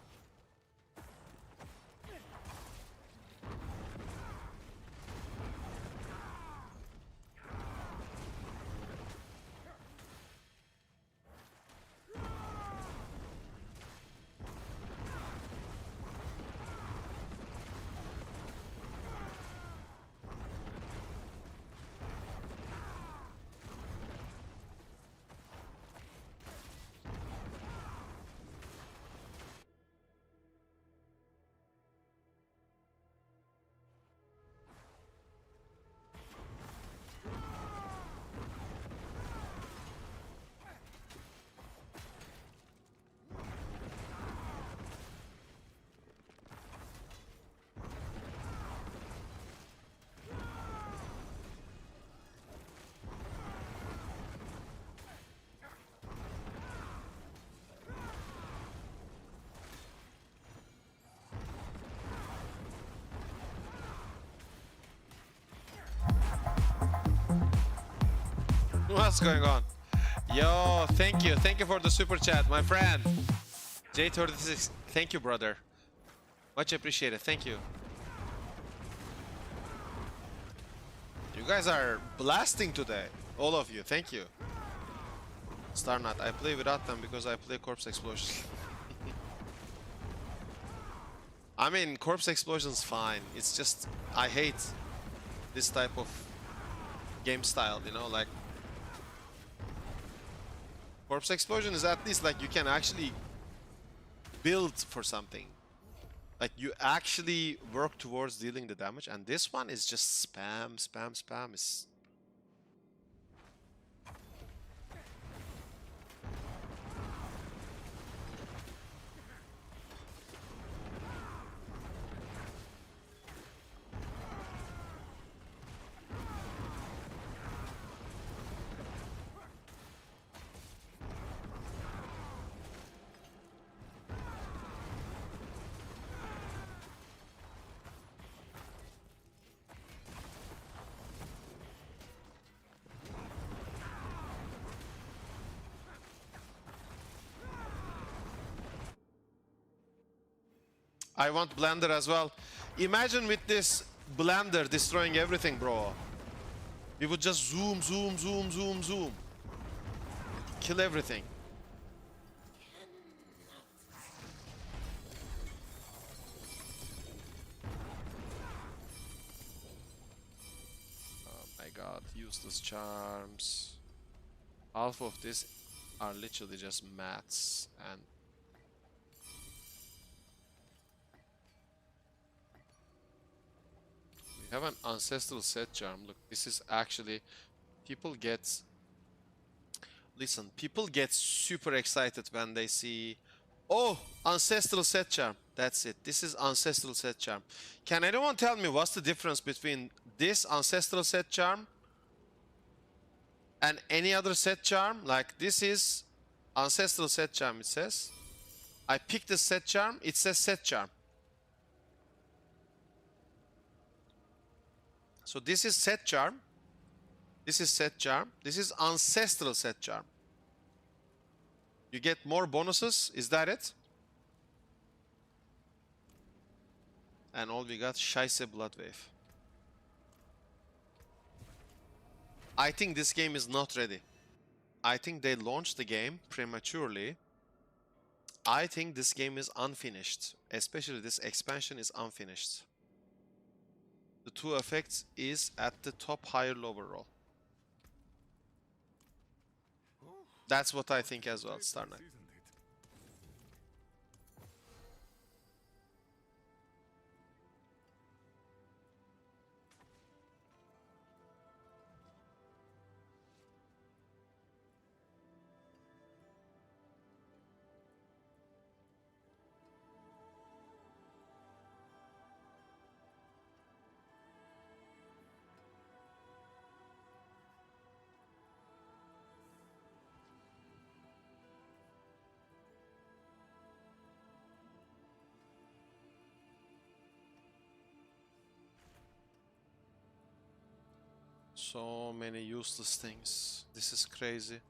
What's going on? Yo, thank you for the super chat, my friend. J36, thank you, brother. Much appreciated, thank you. You guys are blasting today, all of you, thank you. Starnut, I play without them because I play Corpse Explosion. I mean, Corpse Explosion's fine, it's just, I hate this type of game style, you know, like Corpse Explosion is at least like you can actually build for something. Like you actually work towards dealing the damage, and this one is just spam, spam, spam. It's I want blender as well. Imagine with this blender destroying everything, bro. We would just zoom, zoom, zoom, zoom, zoom. Kill everything. Oh my god, useless charms. Half of this are literally just mats and we have an ancestral set charm. Look, this is actually people get listen, people get super excited when they see oh, ancestral set charm. That's it. This is ancestral set charm. Can anyone tell me what's the difference between this ancestral set charm and any other set charm? Like this is ancestral set charm, it says. I picked the set charm, it says set charm. So this is set charm. This is set charm. This is ancestral set charm. You get more bonuses, is that it? And all we got, Scheisse Bloodwave. I think this game is not ready. I think they launched the game prematurely. I think this game is unfinished. Especially this expansion is unfinished. The two effects is at the top, higher, lower roll. That's what I think as well, Star Knight. So many useless things. This is crazy.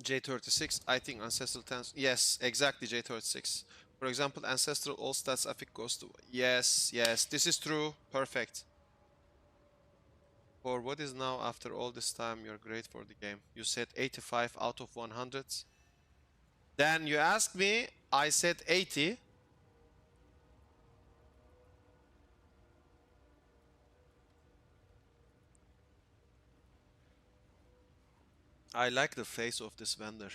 J36, I think Ancestral 10. Yes, exactly, J36. For example, Ancestral all stats affect goes to. Yes, yes, this is true. Perfect. For what is now after all this time, you're great for the game. You said 85 out of 100. Then you asked me, I said 80. I like the face of this vendor.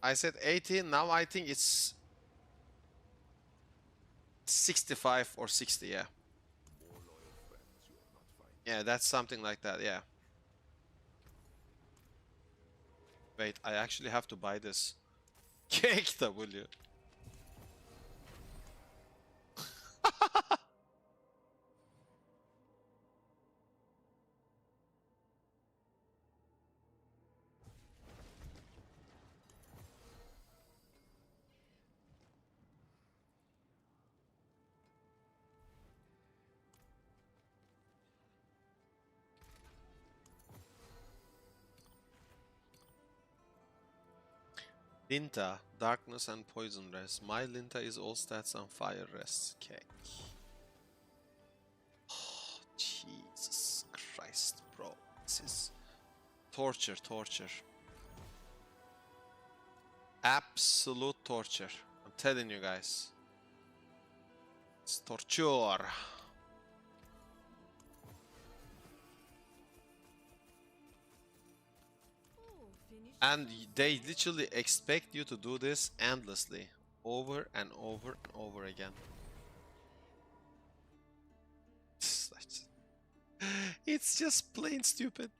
I said 80, now I think it's 65 or 60, yeah. Yeah, that's something like that, yeah. Wait, I actually have to buy this. Cake W. Linta, darkness and poison rest. My Linta is all stats and fire rest. Cake. Oh, Jesus Christ, bro. This is torture, torture. Absolute torture. I'm telling you guys. It's torture. And they literally expect you to do this endlessly, over and over and over again. It's just plain stupid.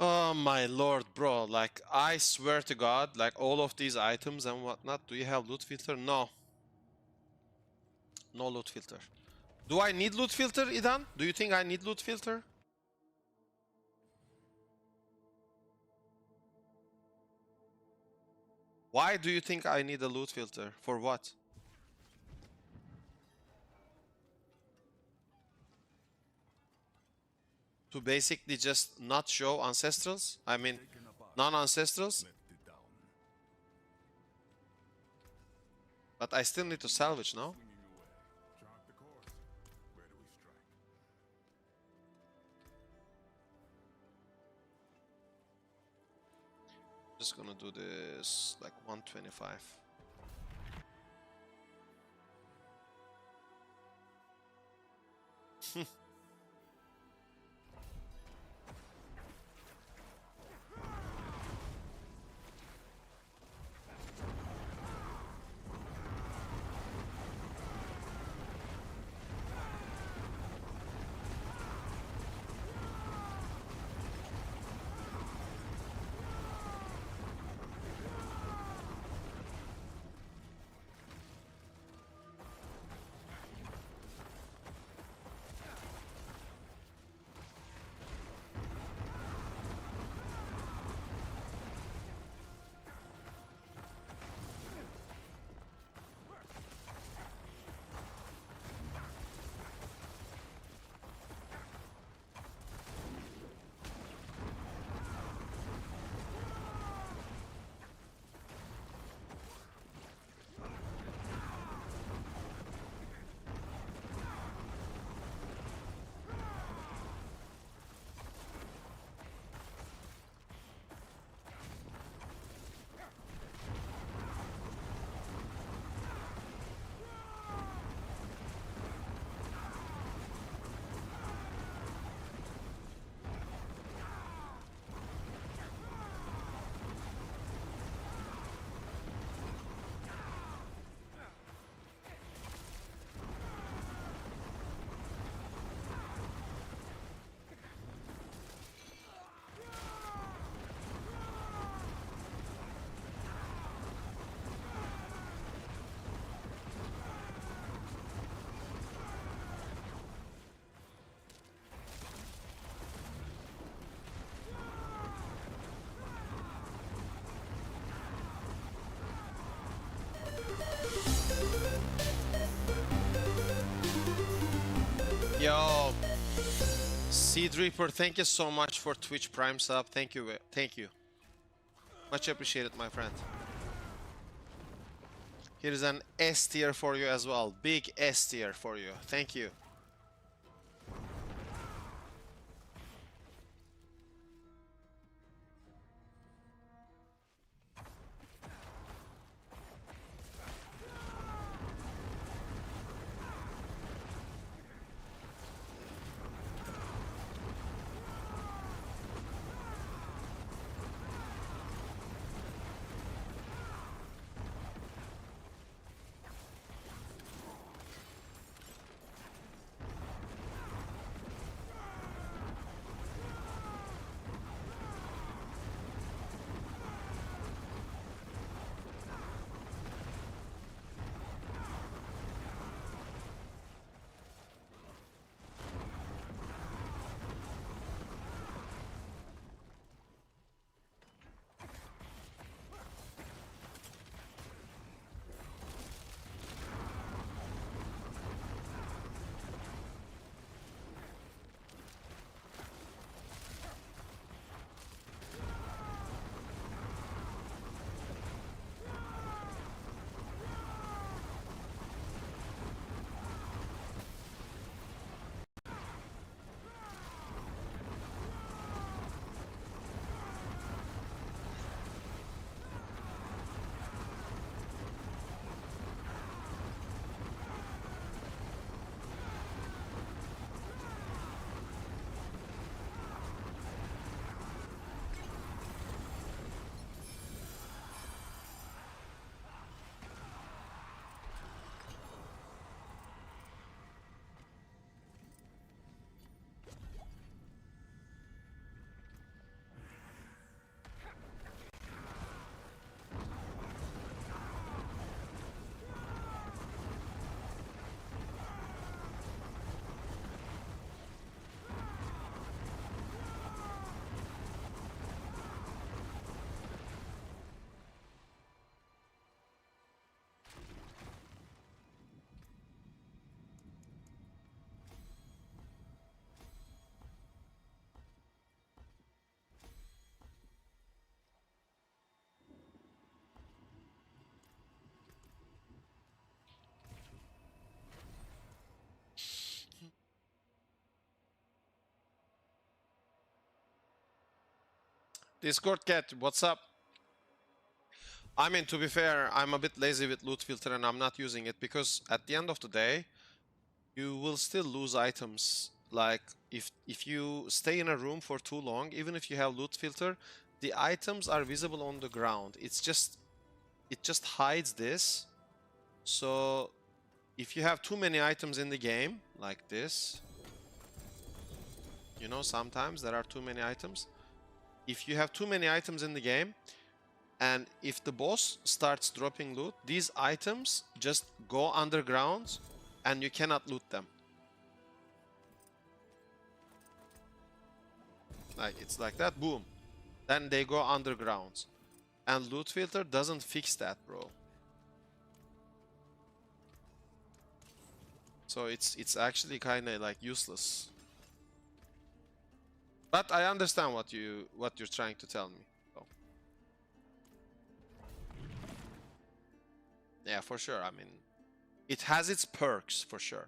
Oh my lord, bro, like I swear to God, like all of these items and whatnot, do you have loot filter? No. No loot filter. Do I need loot filter, Idan? Do you think I need loot filter? Why do you think I need a loot filter? For what? To basically just not show ancestrals? I mean, Taken apart, non-ancestrals? left it down. But I still need to salvage, no? Swinging away. Chart the course. Where do we strike? Just gonna do this like 125. Yo, Seed Reaper, thank you so much for Twitch Prime sub. Thank you, thank you. Much appreciated, my friend. Here is an S tier for you as well. Big S tier for you. Thank you. Discord cat, what's up? I mean, to be fair, I'm a bit lazy with loot filter and I'm not using it because at the end of the day, you will still lose items. Like if you stay in a room for too long, even if you have loot filter, the items are visible on the ground. It just hides this. So if you have too many items in the game, like this, you know, sometimes there are too many items. If you have too many items in the game, and if the boss starts dropping loot, these items just go underground and you cannot loot them. Like, it's like that, boom. Then they go underground. And loot filter doesn't fix that, bro. So it's actually kind of like useless. But I understand what you're trying to tell me. So. Yeah, for sure. I mean, it has its perks for sure.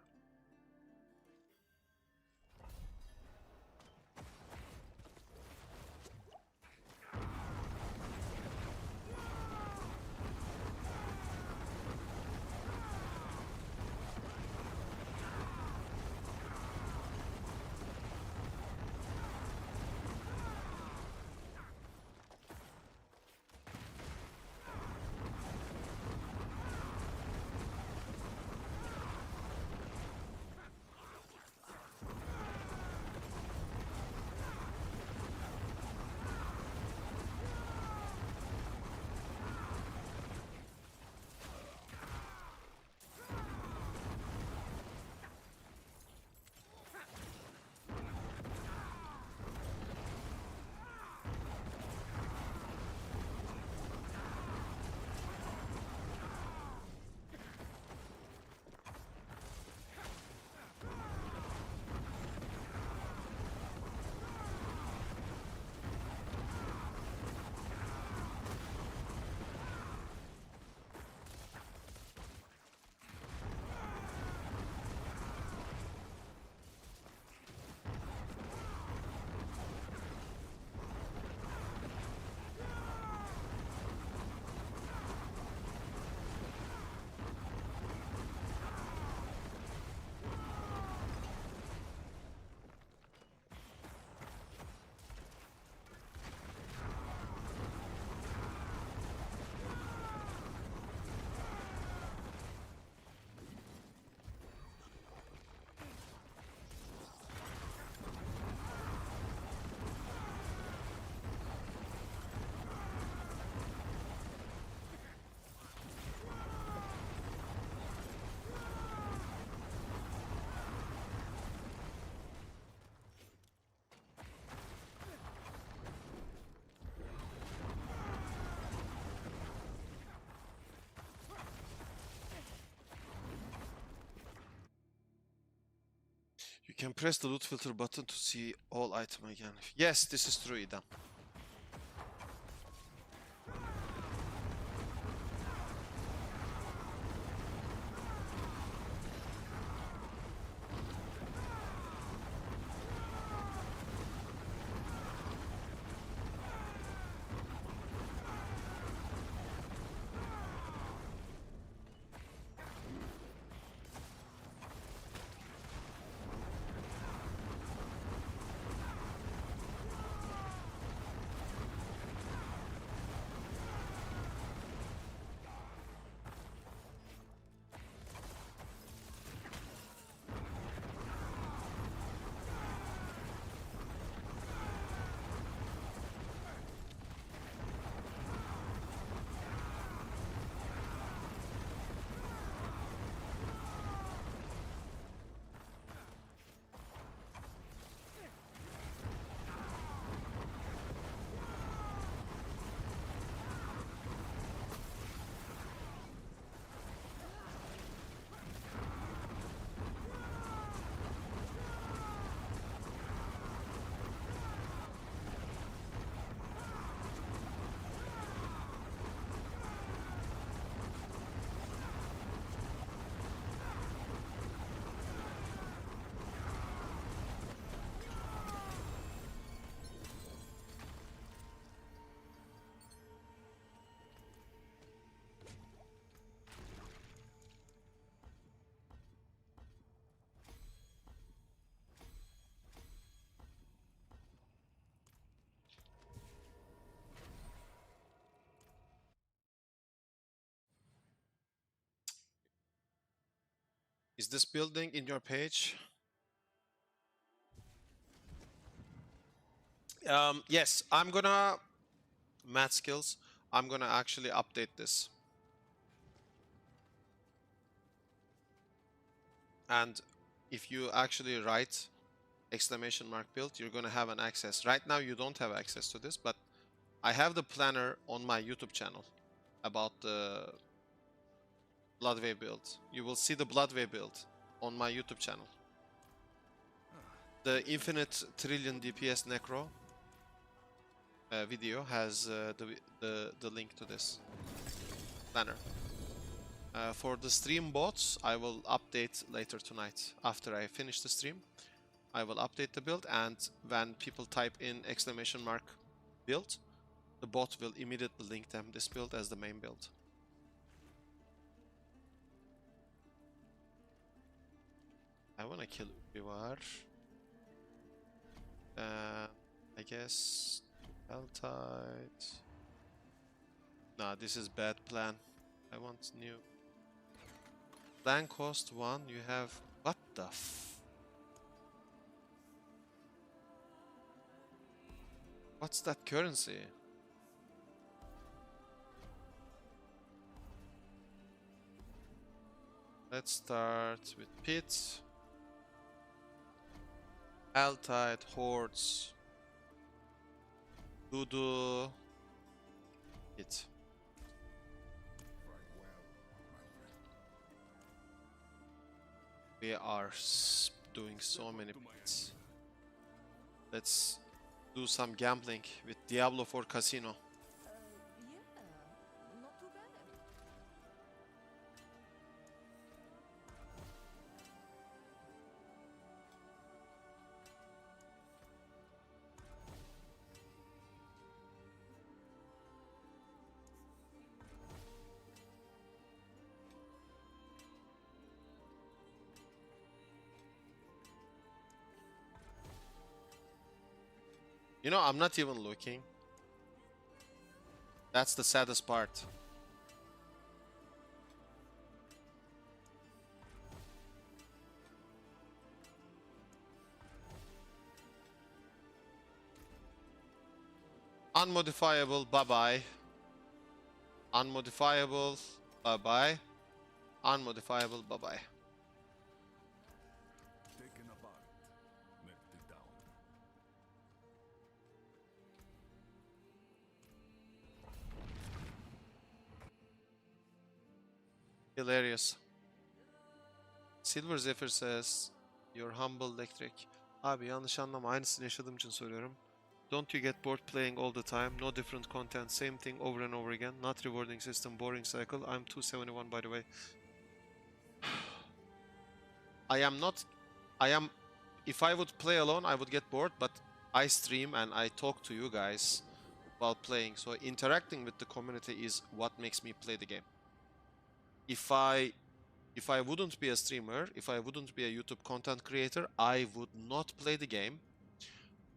You can press the loot filter button to see all item again. Yes, this is true, Idam. Is this building in your page? Yes, I'm gonna math skills. I'm gonna actually update this. And if you actually write exclamation mark build, you're gonna have an access. Right now you don't have access to this, but I have the planner on my YouTube channel about the Bloodway build. You will see the Bloodway build on my YouTube channel. The Infinite Trillion DPS Necro video has the link to this planner. For the stream bots, I will update later tonight. After I finish the stream, I will update the build, and when people type in exclamation mark build, the bot will immediately link them this build as the main build. I wanna kill Ubivar. I guess Altite. Nah, this is bad plan. I want new. Plan cost 1, you have... What the f... What's that currency? Let's start with Pit. Altite, Hordes. Voodoo. Pit. We are doing so many pits. Let's do some gambling with Diablo for Casino. Yeah, not too bad. You know, I'm not even looking. That's the saddest part. Unmodifiable, bye-bye. Unmodifiable, bye-bye. Unmodifiable, bye-bye. Taken apart, melted down. Hilarious. Silver Zephyr says, Your humble electric. Abi yanlış anlama, aynısını yaşadığım için soruyorum. Don't you get bored playing all the time? No different content, same thing over and over again. Not rewarding system, boring cycle. I'm 271 by the way. If I would play alone, I would get bored, but I stream and I talk to you guys while playing. So interacting with the community is what makes me play the game. If I wouldn't be a streamer, if I wouldn't be a YouTube content creator, I would not play the game.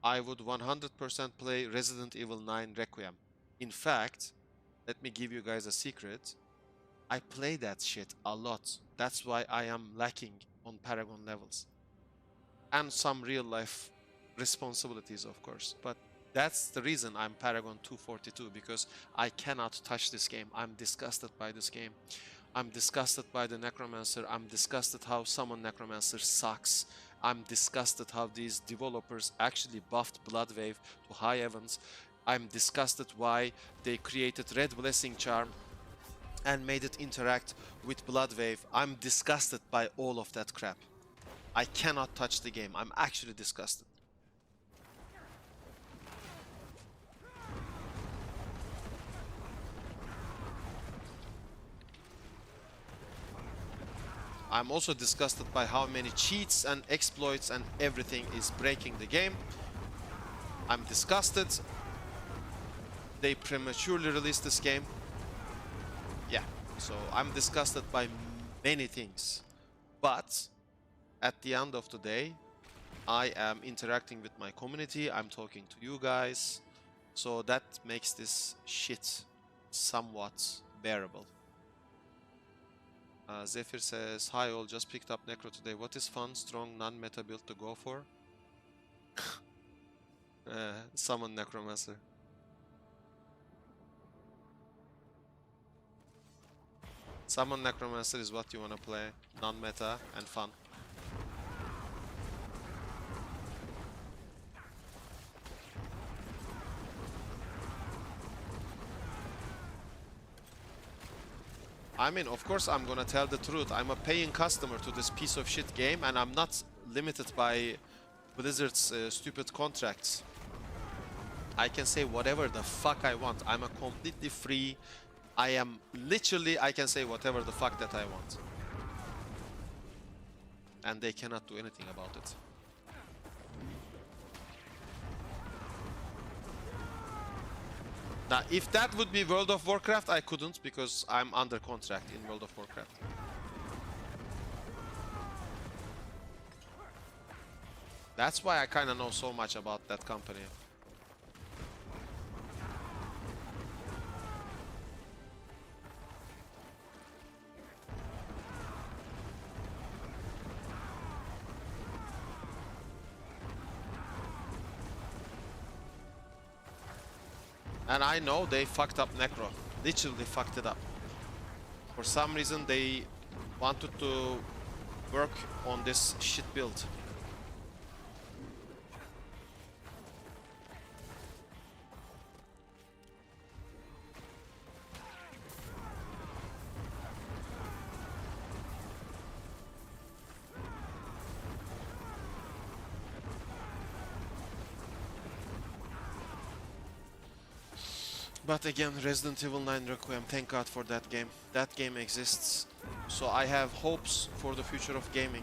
I would 100% play Resident Evil 9 Requiem. In fact, let me give you guys a secret. I play that shit a lot. That's why I am lacking on Paragon levels. And some real life responsibilities, of course. But that's the reason I'm Paragon 242, because I cannot touch this game. I'm disgusted by this game. I'm disgusted by the Necromancer. I'm disgusted how Summon Necromancer sucks. I'm disgusted how these developers actually buffed Bloodwave to high heavens. I'm disgusted why they created Red Blessing Charm and made it interact with Bloodwave. I'm disgusted by all of that crap. I cannot touch the game. I'm actually disgusted. I'm also disgusted by how many cheats and exploits and everything is breaking the game. I'm disgusted. They prematurely released this game. Yeah, so I'm disgusted by many things. But at the end of the day, I am interacting with my community. I'm talking to you guys. So that makes this shit somewhat bearable. Zephyr says, hi all, just picked up Necro today. What is fun, strong, non-meta build to go for? Summon Necromancer. Summon Necromancer is what you want to play. Non-meta and fun. I mean, of course I'm gonna tell the truth. I'm a paying customer to this piece of shit game and I'm not limited by Blizzard's stupid contracts. I can say whatever the fuck I want. I'm a completely free... I am literally... I can say whatever the fuck that I want. And they cannot do anything about it. Now, if that would be World of Warcraft, I couldn't because I'm under contract in World of Warcraft. That's why I kind of know so much about that company. And I know they fucked up Necro. Literally fucked it up. For some reason they wanted to work on this shit build. But again, Resident Evil 9 Requiem, thank God for that game. That game exists, so I have hopes for the future of gaming.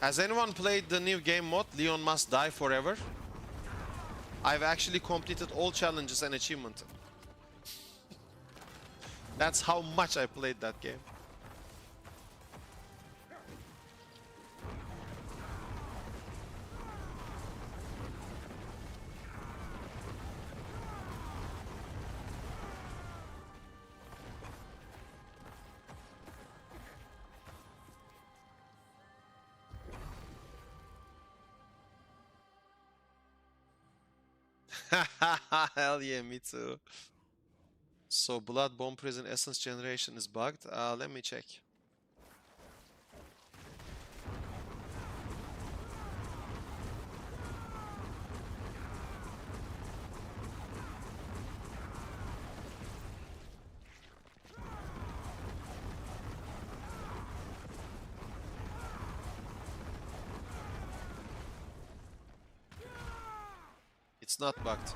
Has anyone played the new game mode, Leon Must Die Forever? I've actually completed all challenges and achievements. That's how much I played that game. Hell yeah, me too. So Blood Bomb Prison Essence Generation is bugged. Let me check. It's not bugged.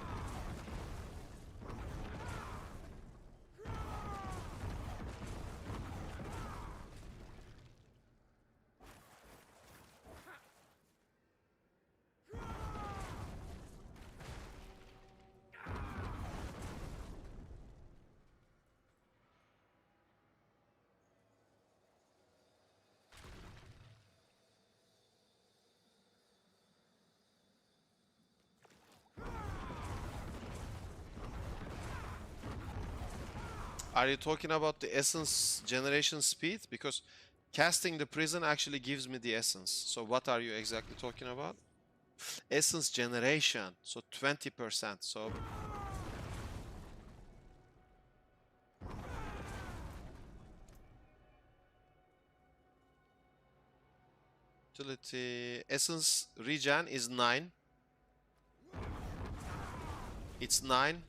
Are you talking about the essence generation speed? Because casting the prison actually gives me the essence. So what are you exactly talking about? Essence generation, so 20%. So utility essence regen is 9. It's 9.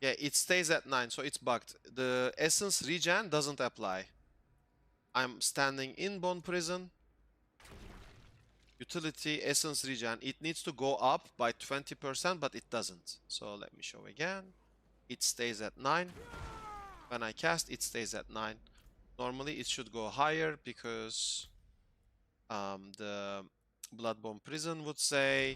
Yeah, it stays at 9, so it's bugged. The essence regen doesn't apply. I'm standing in bone prison. Utility essence regen. It needs to go up by 20%, but it doesn't. So let me show again. It stays at 9. When I cast, it stays at 9. Normally, it should go higher because the Bloodborne Prison would say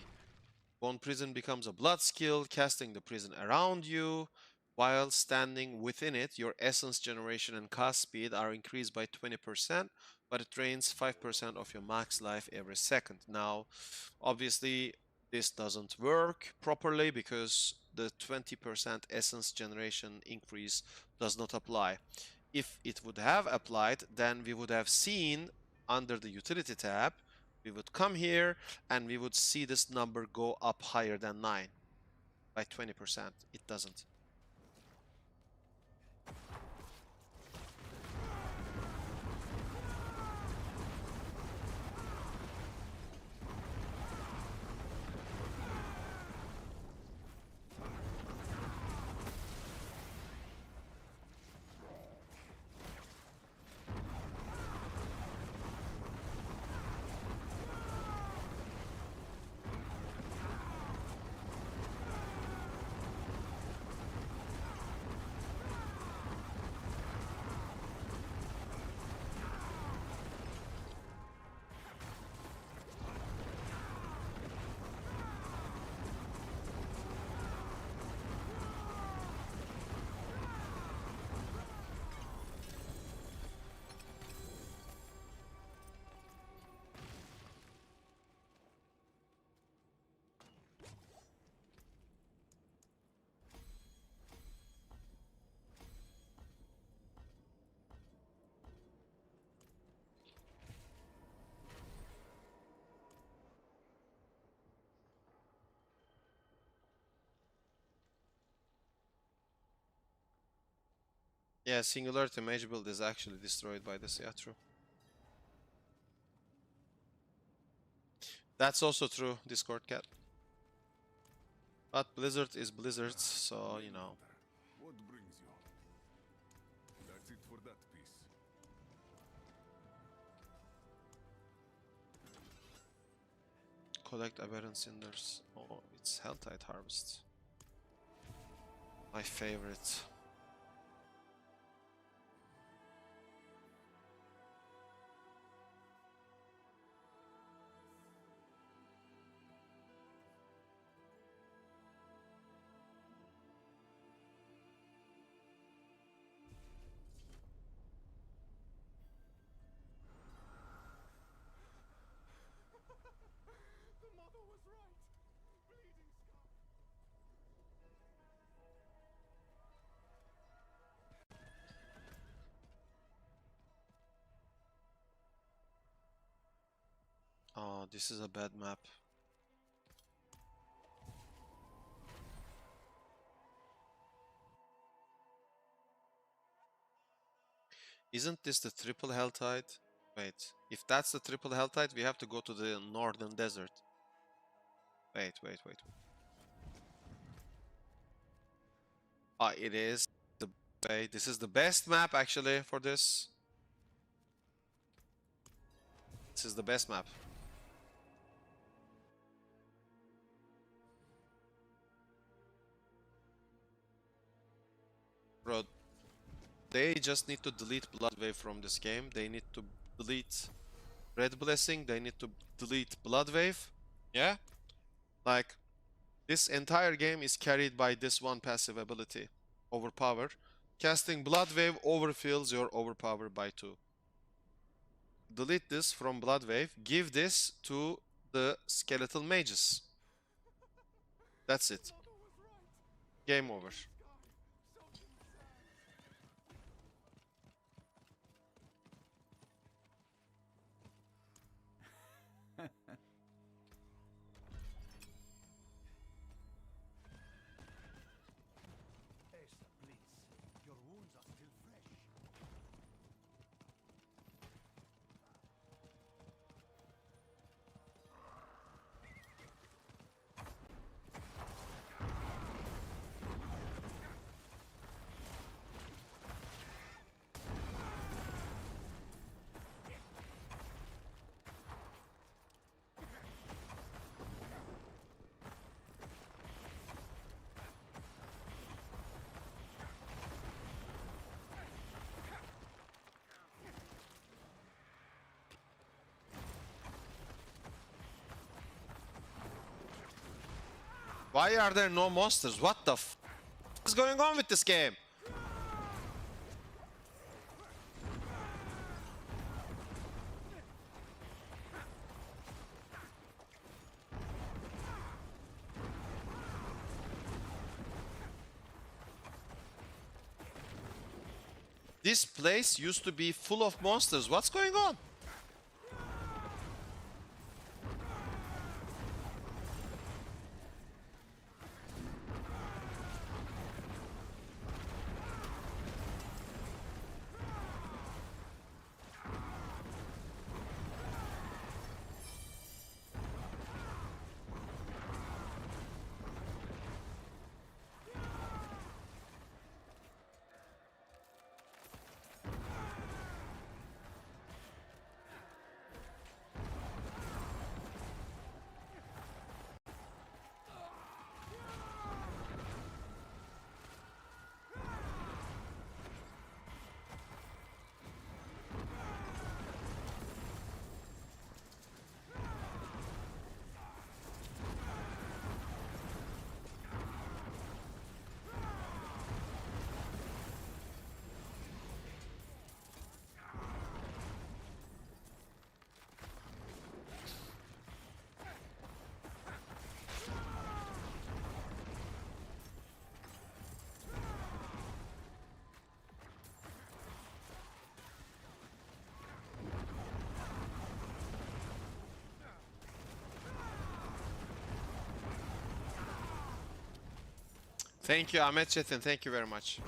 Bone Prison becomes a blood skill, casting the prison around you. While standing within it, your essence generation and cast speed are increased by 20%, but it drains 5% of your max life every second. Now, obviously, this doesn't work properly because the 20% essence generation increase does not apply. If it would have applied, then we would have seen under the utility tab, we would come here and we would see this number go up higher than 9 by 20%. It doesn't. Yeah, Singularity Mage build is actually destroyed by this. Yeah, true. That's also true, Discord Cat. But Blizzard is Blizzard, so, you know. What brings you? That's it for that piece. Collect Aberrant Cinders. Oh, it's Helltide Harvest. My favorite. The mother was right. Bleeding scar. Oh, this is a bad map. Isn't this the triple Helltide? Wait, if that's the triple Helltide, we have to go to the northern desert. Wait. Ah, it is the wait. This is the best map actually for this. This is the best map. Bro, they just need to delete Bloodwave from this game. They need to delete Red Blessing. They need to delete Bloodwave. Yeah? Like, this entire game is carried by this one passive ability. Overpower. Casting Bloodwave overfills your overpower by 2. Delete this from Bloodwave. Give this to the Skeletal Mages. That's it. Game over. Asa, please. Your wounds are still fresh. Why are there no monsters? What the f is going on with this game? This place used to be full of monsters. What's going on? Thank you, Ahmet Çetin. Thank you very much.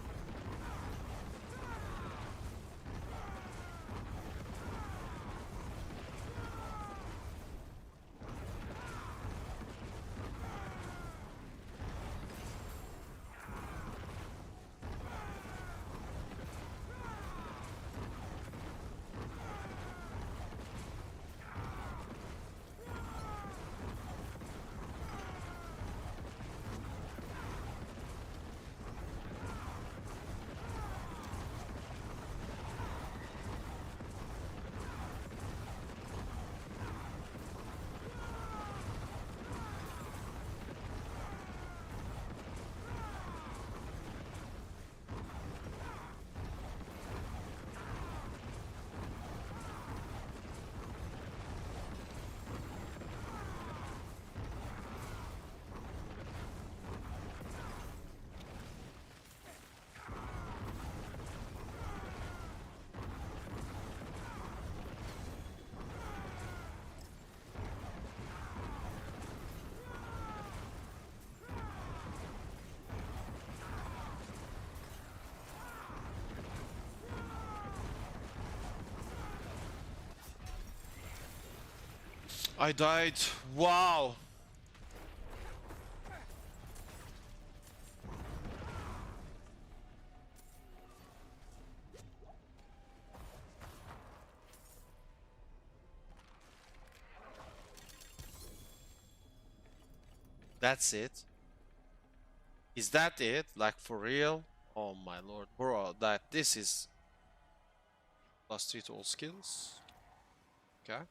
I died. Wow. That's it? Is that it? Like for real? Oh my lord, bro, this is +3 to all skills. Okay.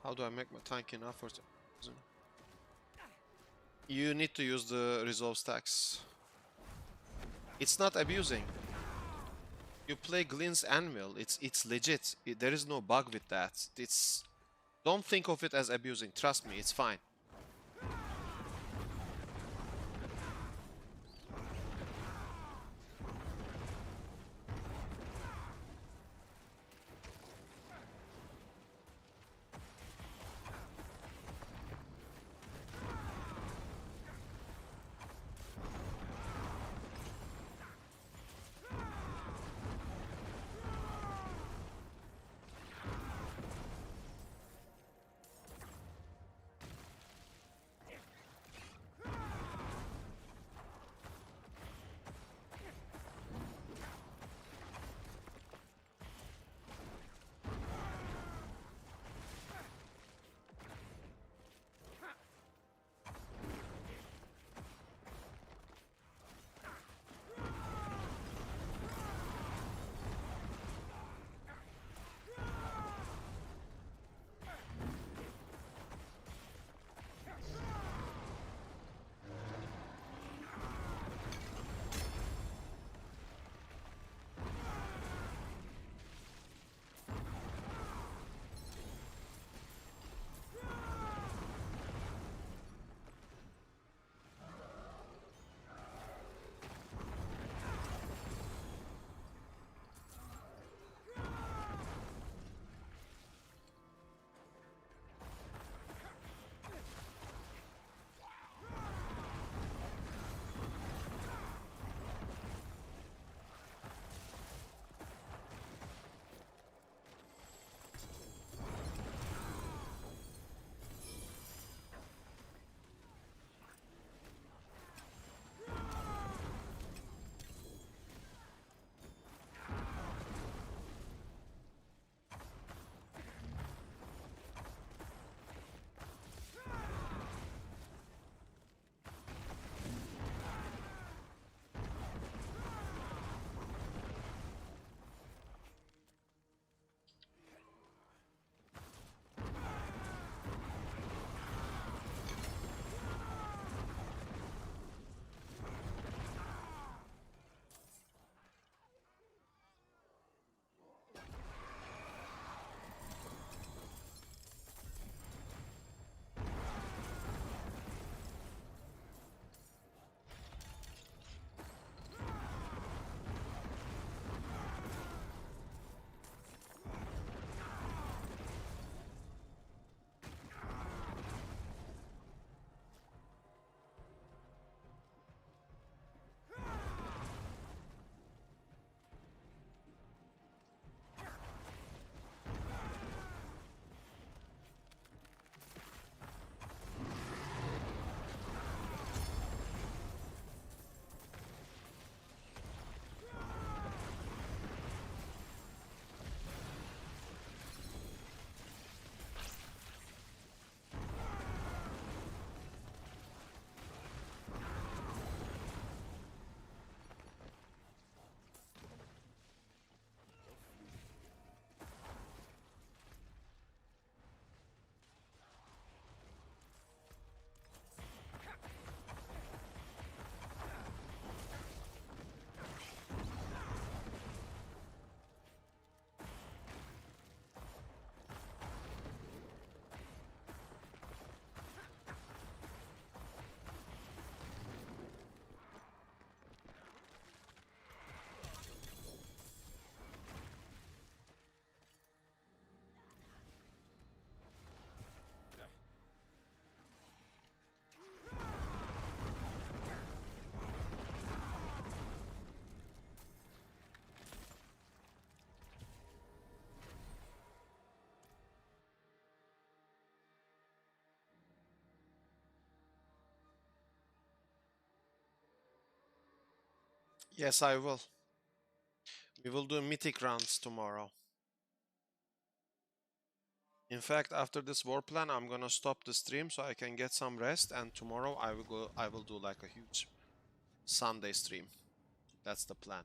How do I make my tank enough for You need to use the resolve stacks. It's not abusing. You play Glynn's Anvil. It's legit. There is no bug with that. Don't think of it as abusing. Trust me, it's fine. Yes, I will. We will do Mythic rounds tomorrow. In fact, after this war plan, I'm gonna stop the stream so I can get some rest, and tomorrow I will do like a huge Sunday stream. That's the plan.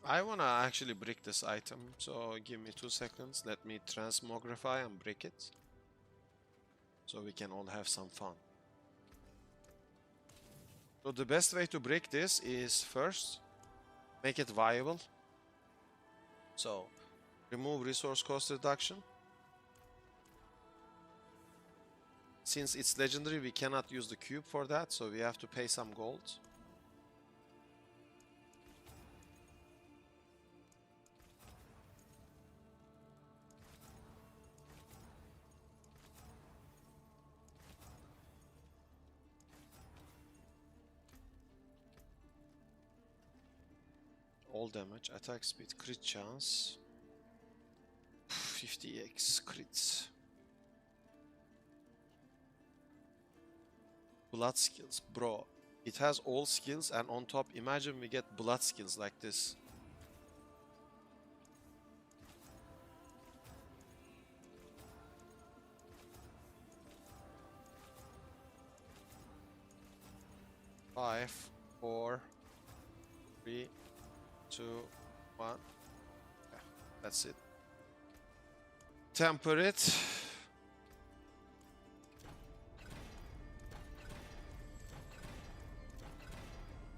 I wanna actually brick this item, so give me 2 seconds. Let me transmogrify and brick it, so we can all have some fun. So the best way to break this is first make it viable. So remove resource cost reduction. Since it's legendary, we cannot use the cube for that, so we have to pay some gold. All damage, attack speed, crit chance. 50x crits. Blood skills, bro. It has all skills, and on top, imagine we get blood skills like this. Five, 4, 3, 2, 1. Yeah, that's it. Temper it.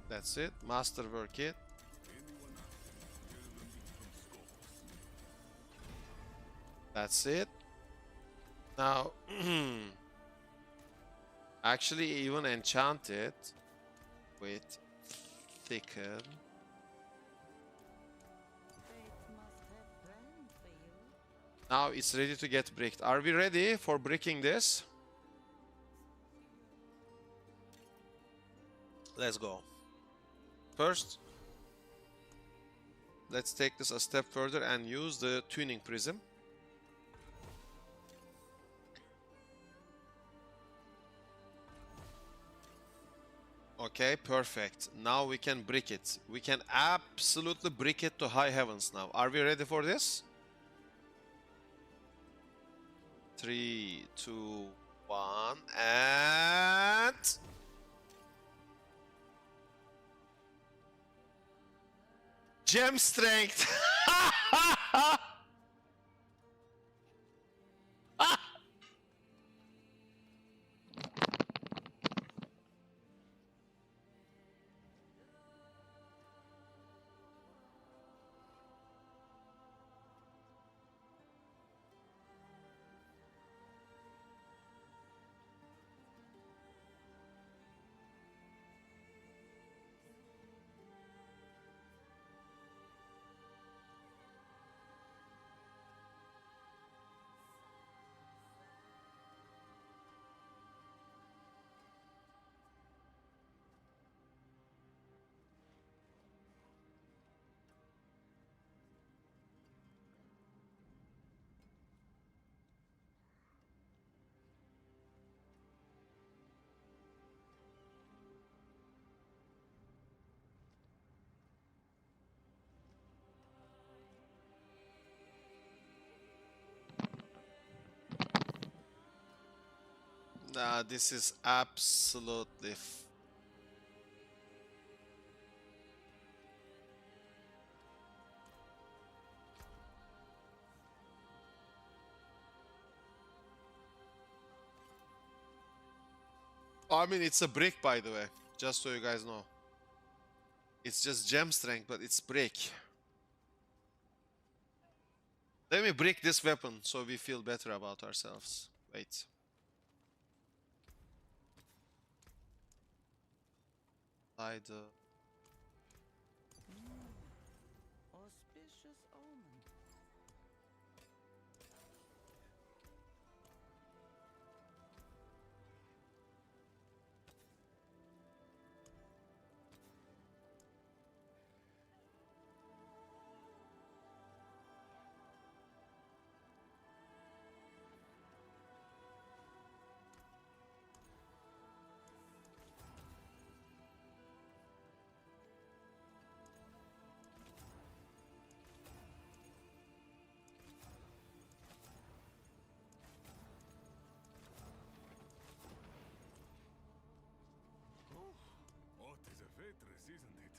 That's it. Masterwork it. That's it. Now, actually, even enchant it with thicken. Fate must have planned for you. Now it's ready to get bricked. Are we ready for bricking this? Let's go. First, let's take this a step further and use the tuning prism. Okay, perfect. Now we can brick it. We can absolutely brick it to high heavens now. Are we ready for this? 3, 2, 1, and... Gem strength! Nah, this is absolutely I mean, it's a brick, by the way, just so you guys know. It's just gem strength, but it's brick. Let me brick this weapon so we feel better about ourselves. Wait. Hide the... Auspicious omen. isn't it?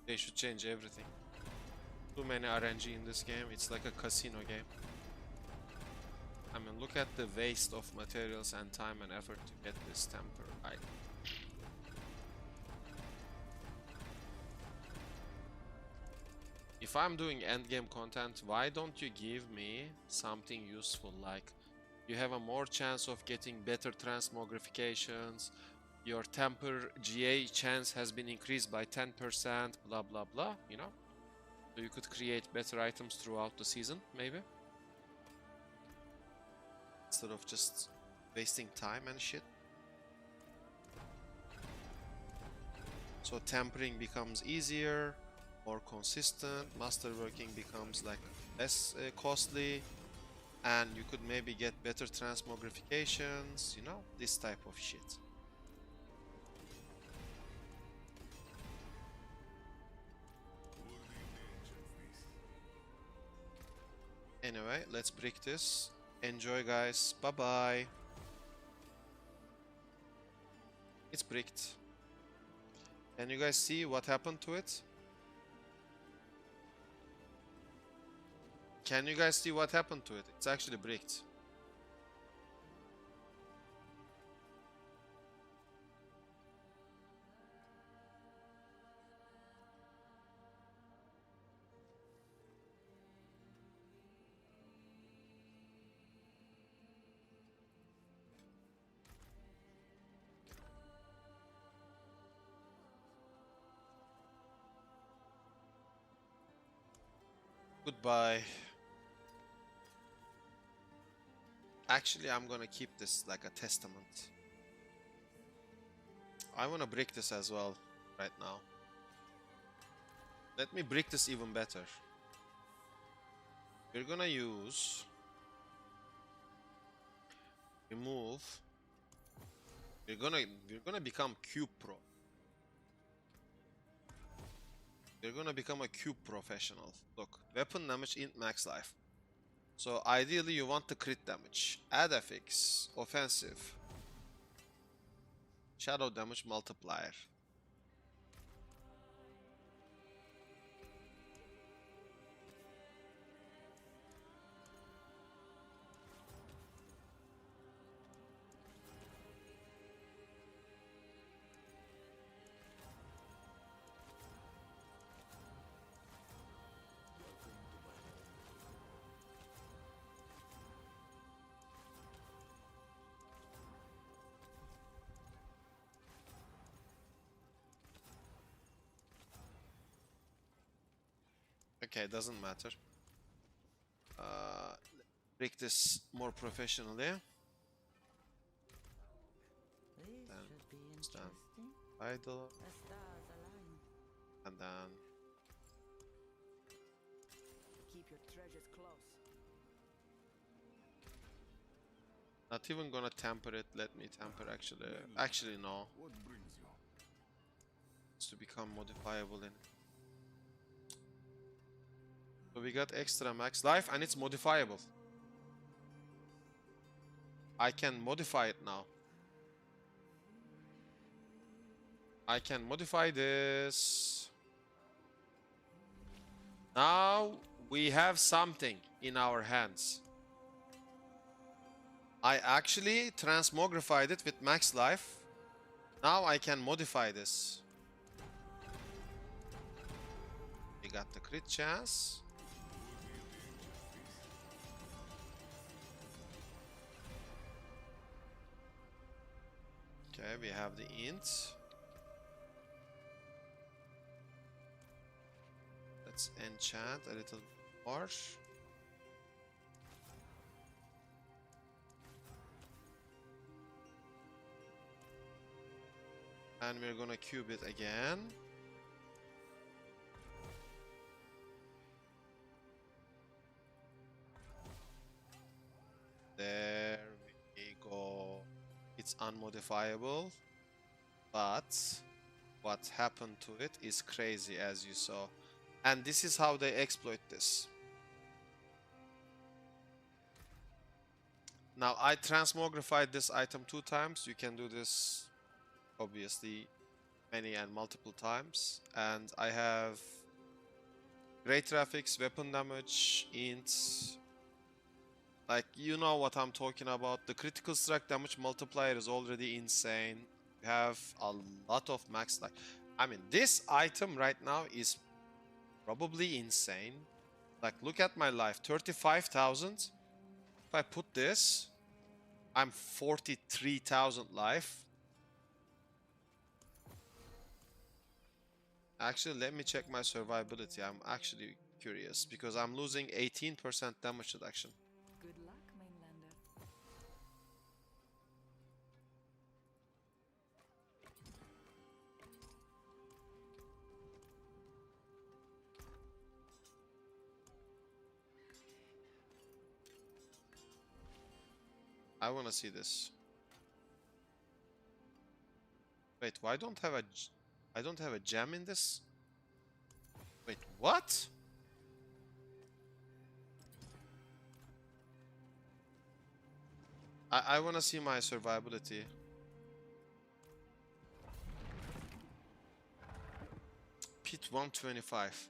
They should change everything. Too many RNG in this game. It's like a casino game. I mean, look at the waste of materials and time and effort to get this temper right. If I'm doing endgame content, why don't you give me something useful? Like, you have a more chance of getting better transmogrifications, your temper GA chance has been increased by 10%, blah blah blah, you know? So you could create better items throughout the season, maybe? Instead of just wasting time and shit. So tempering becomes easier, more consistent, masterworking becomes like less costly, and you could maybe get better transmogrifications, you know, this type of shit. Anyway, let's brick this. Enjoy, guys. Bye bye. It's bricked. Can you guys see what happened to it? Can you guys see what happened to it? It's actually bricked. Goodbye. Actually, I'm gonna keep this like a testament. I wanna brick this as well right now. Let me brick this even better. We're gonna use remove. We're gonna become Cube Pro. We're gonna become a cube professional. Look, weapon damage int max life. So ideally you want the crit damage. Add FX, offensive. Shadow damage multiplier. Okay, doesn't matter. Break this more professionally. This Then should be stand interesting. idle, The stars align. and then Keep your treasures close. not even gonna temper it. Let me temper actually. Actually, no. What brings you? It's to become modifiable in. So we got extra max life and it's modifiable. I can modify it now. I can modify this. Now we have something in our hands. I actually transmogrified it with max life. Now I can modify this. We got the crit chance. Okay, we have the int. Let's enchant a little more. And we're gonna cube it again. There we It's unmodifiable, but what happened to it is crazy, as you saw. And this is how they exploit this. Now, I transmogrified this item 2 times. You can do this, obviously, many and multiple times. And I have great graphics, weapon damage, int. Like, you know what I'm talking about. The critical strike damage multiplier is already insane. You have a lot of max life. I mean, this item right now is probably insane. Like, look at my life, 35,000. If I put this, I'm 43,000 life. Actually, let me check my survivability. I'm actually curious because I'm losing 18% damage reduction. Good luck, Mainlander. I want to see this. Wait, why don't have a I don't have a gem in this? Wait, what? I want to see my survivability. Pit 125.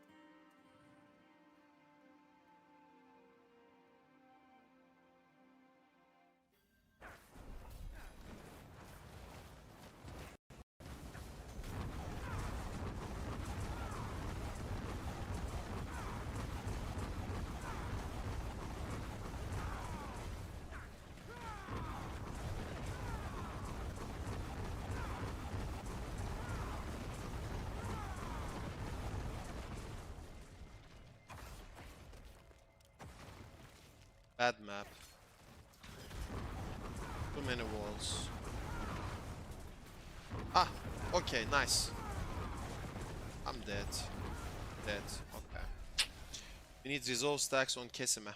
Bad map. Too many walls. Ah, okay, nice. I'm dead. Dead, okay. We need resolve stacks on Kesime.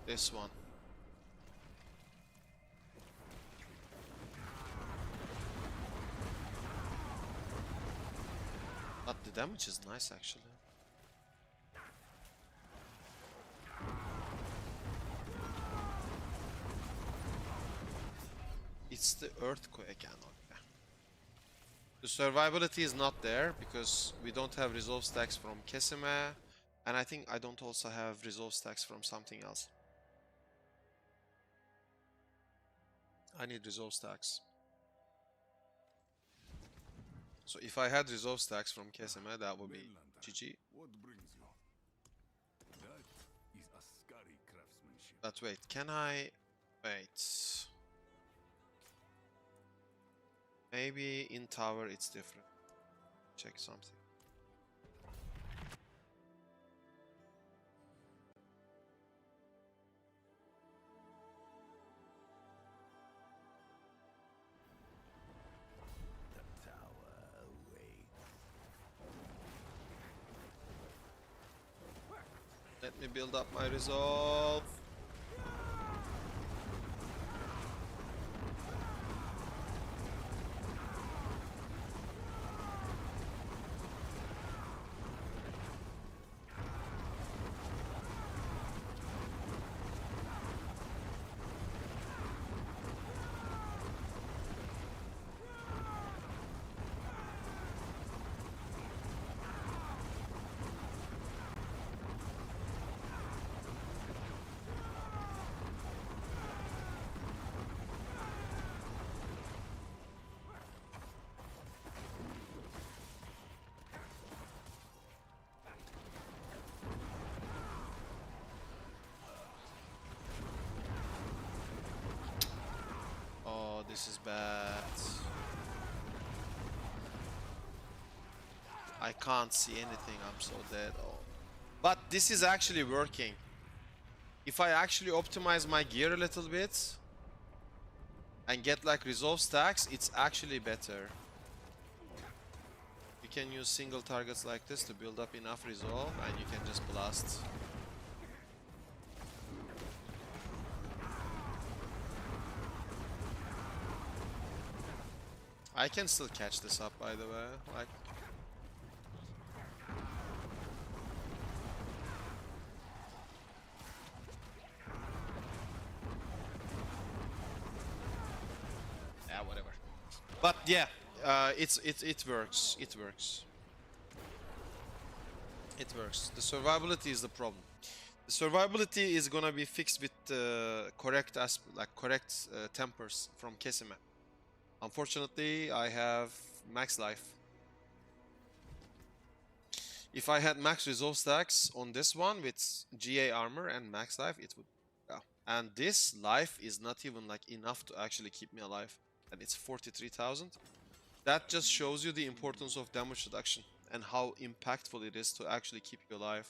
This one. But the damage is nice actually. It's the earthquake and okay. The survivability is not there because we don't have resolve stacks from Kesime, and I think I don't also have resolve stacks from something else. I need resolve stacks. So if I had resolve stacks from Kesime, that would be GG. What brings you? That is a scary craftsmanship. But wait, can I... Wait... Maybe in tower it's different. Check something. The tower awaits. Let me build up my resolve. This is bad. I can't see anything. I'm so dead. Oh. But this is actually working. If I actually optimize my gear a little bit and get like resolve stacks, it's actually better. You can use single targets like this to build up enough resolve and you can just blast. I can still catch this up, by the way. Like, yeah, whatever. But yeah, it works. It works. It works. The survivability is the problem. The survivability is gonna be fixed with correct tempers from Kesime. Unfortunately, I have max life. If I had max resolve stacks on this one with GA armor and max life, it would. Yeah. And this life is not even like enough to actually keep me alive. And it's 43,000. That just shows you the importance of damage reduction and how impactful it is to actually keep you alive.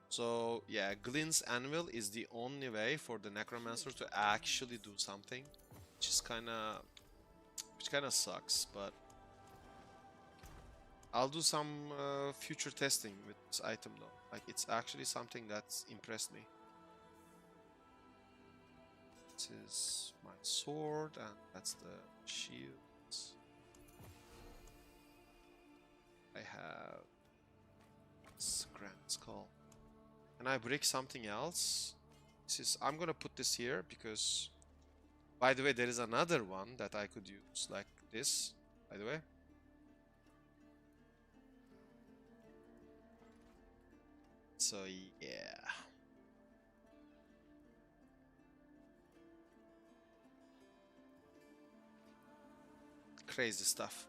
So yeah, Glynn's Anvil is the only way for the Necromancer to actually do something, which is kind of sucks. But I'll do some future testing with this item though. Like, it's actually something that's impressed me. This is my sword, and that's the shields. I have this Grand Skull. Can I break something else? This is. I'm gonna put this here because, by the way, there is another one that I could use, like this. By the way. So yeah. Crazy stuff.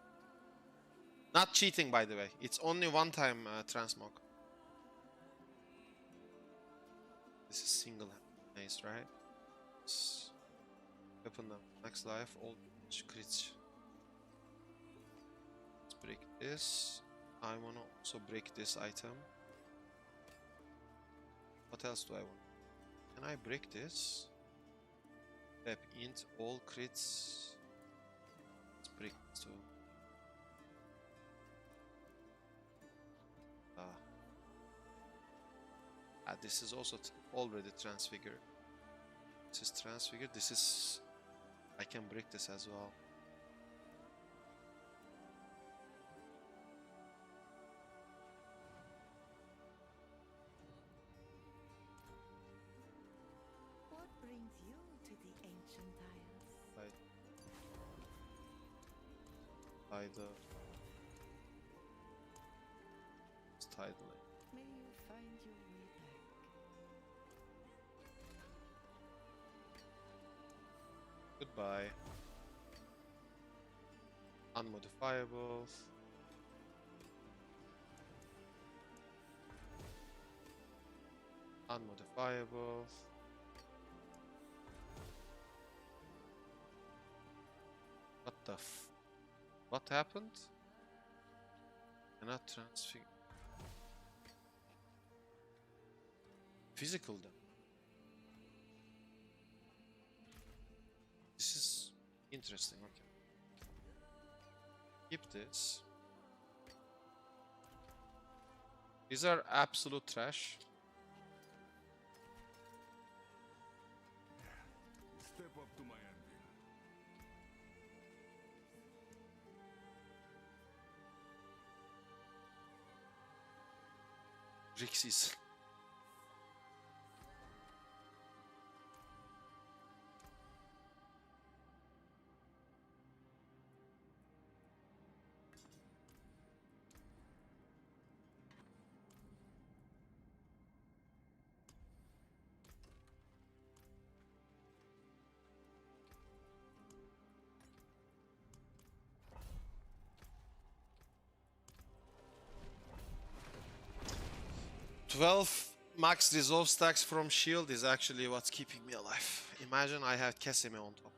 Not cheating, by the way. It's only one time transmog. This is single nice, right? Open up max life, all crits. Let's break this. I wanna also break this item. What else do I want? Can I break this? Pep int all crits. Let's break this too. This is also already transfigured. This is transfigured. This is. I can break this as well. What brings you to the ancient isles? By the tidal. May you find your way back. Goodbye. Unmodifiable. Unmodifiable. What the f... What happened? Cannot transfigure. Physical then. This is interesting, okay. Keep this. These are absolute trash. Step up to my anvil. Rixis. Twelve max resolve stacks from shield is actually what's keeping me alive. Imagine I had Kesime on top.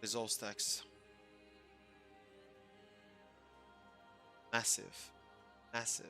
Resolve stacks. Massive. Massive.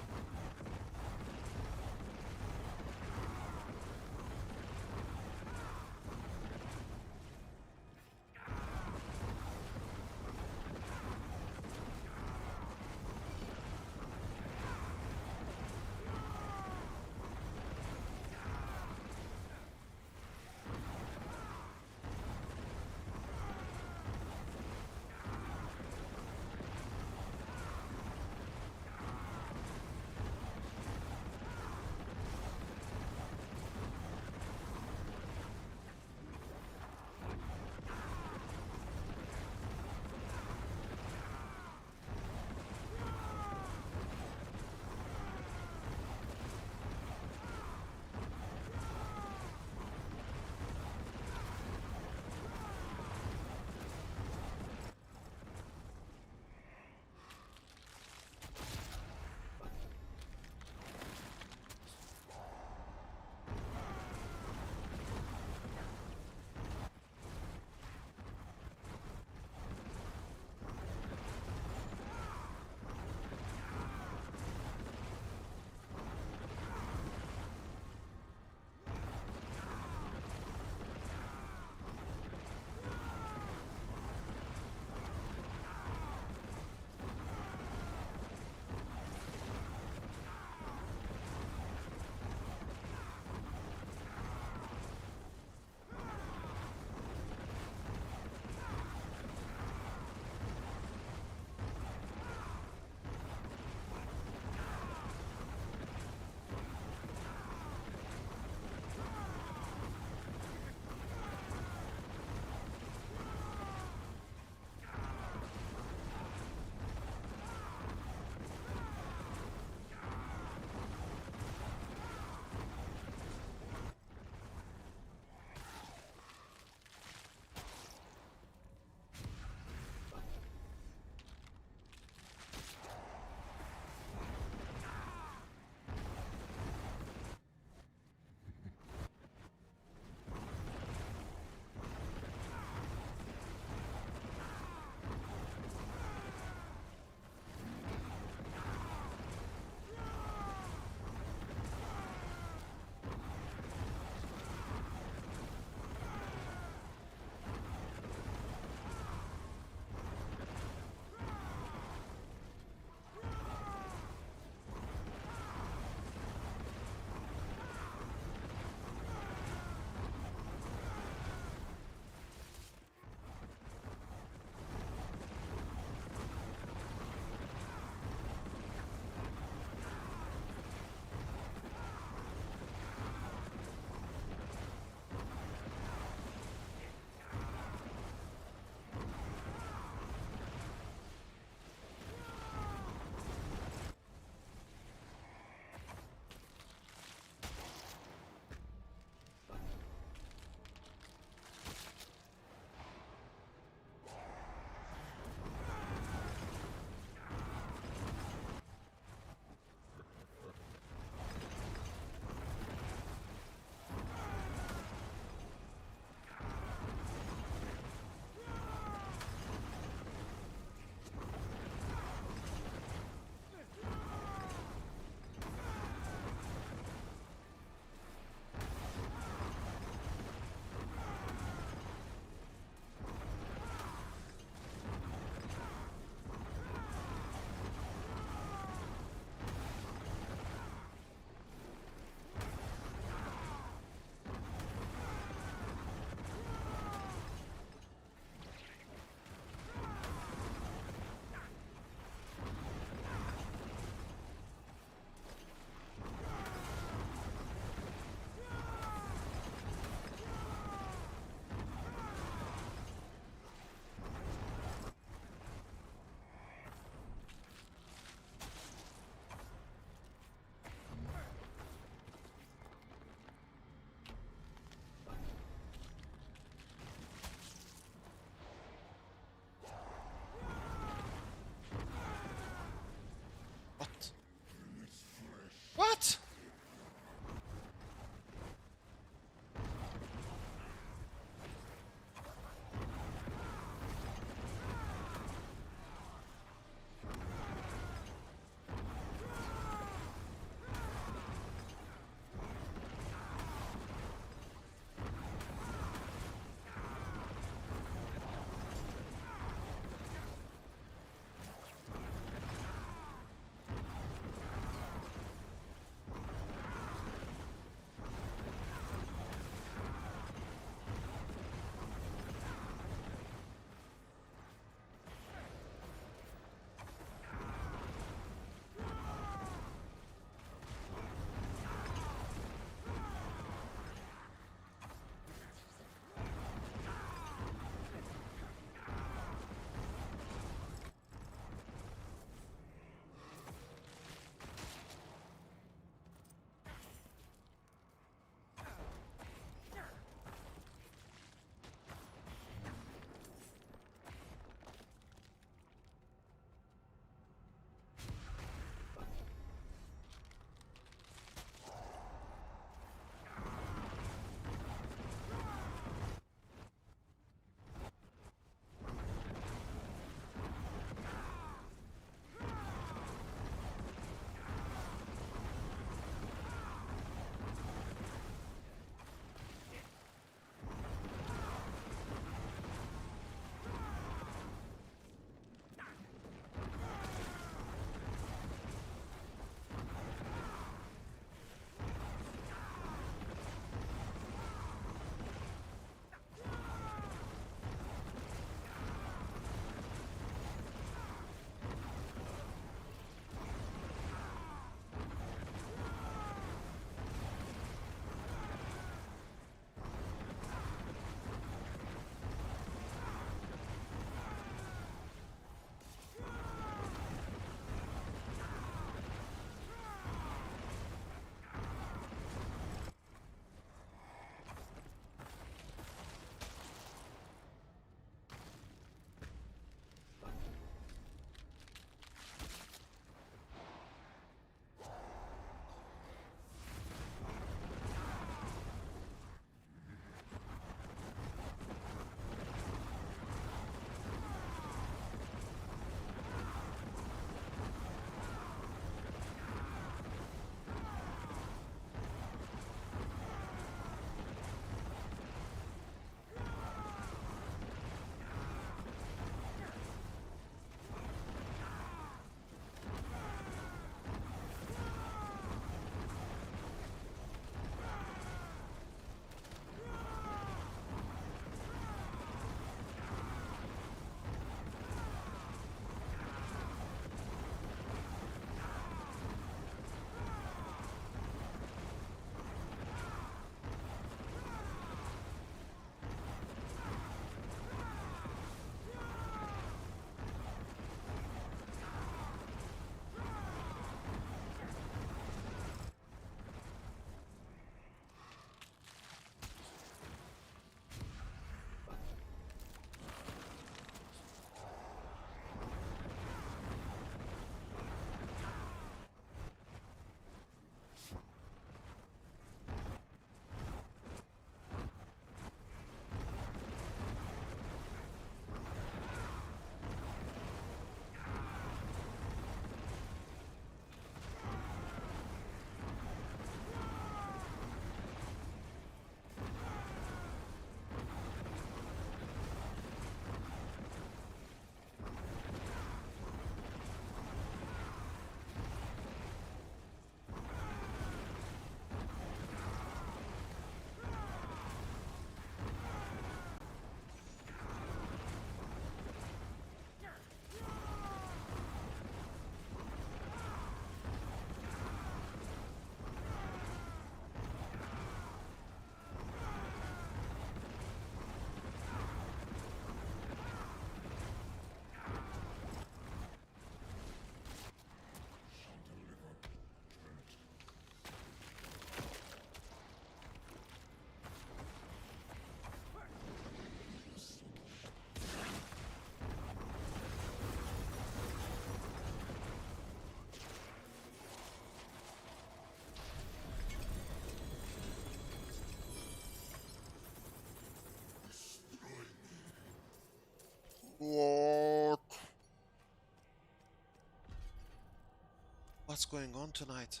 What's going on tonight?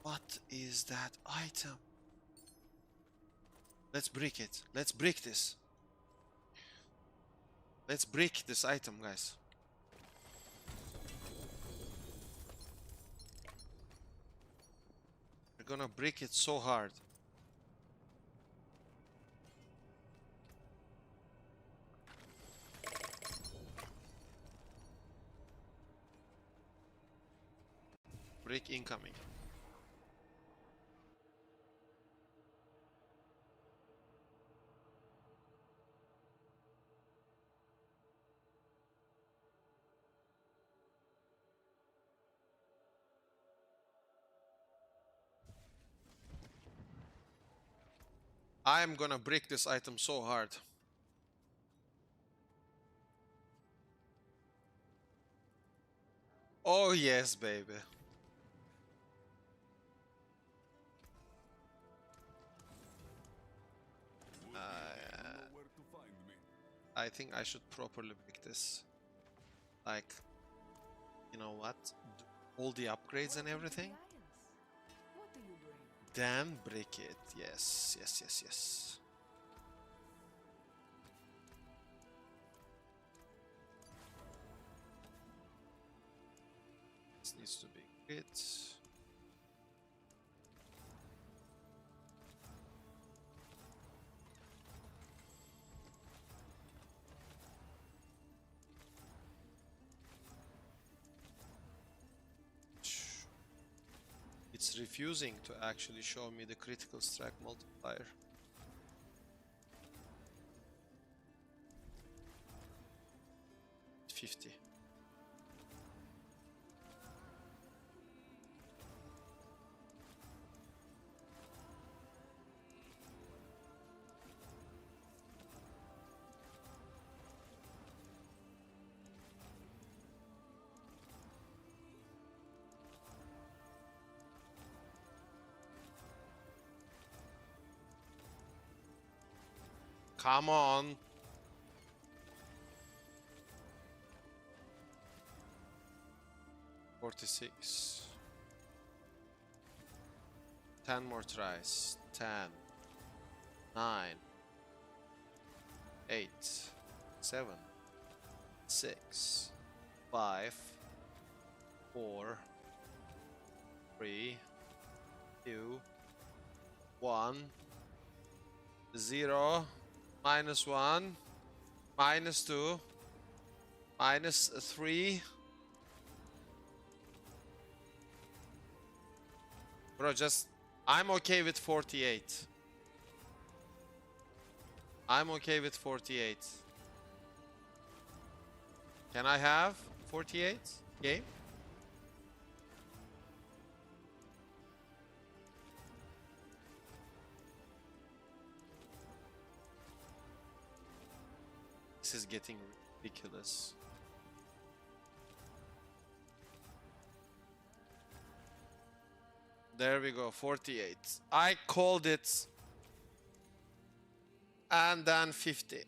What is that item? Let's brick it. Let's brick this. Let's brick this item, guys. We're gonna brick it so hard. Brick incoming. I'm gonna brick this item so hard. Oh yes, baby. Where to find me. I think I should properly brick this. Like, you know what? All the upgrades and everything. What do you bring? Then brick it. Yes, yes, yes, yes. This needs to be grit. It's refusing to actually show me the critical strike multiplier. $50. Come on. $46. 10 more tries. 10, 9, 8, 7, 6, 5, 4, 3, 2, 1, 0. -1, -2, -3. Bro, just... I'm okay with 48. I'm okay with 48. Can I have 48 game? This is getting ridiculous. There we go, 48. I called it. And then 50.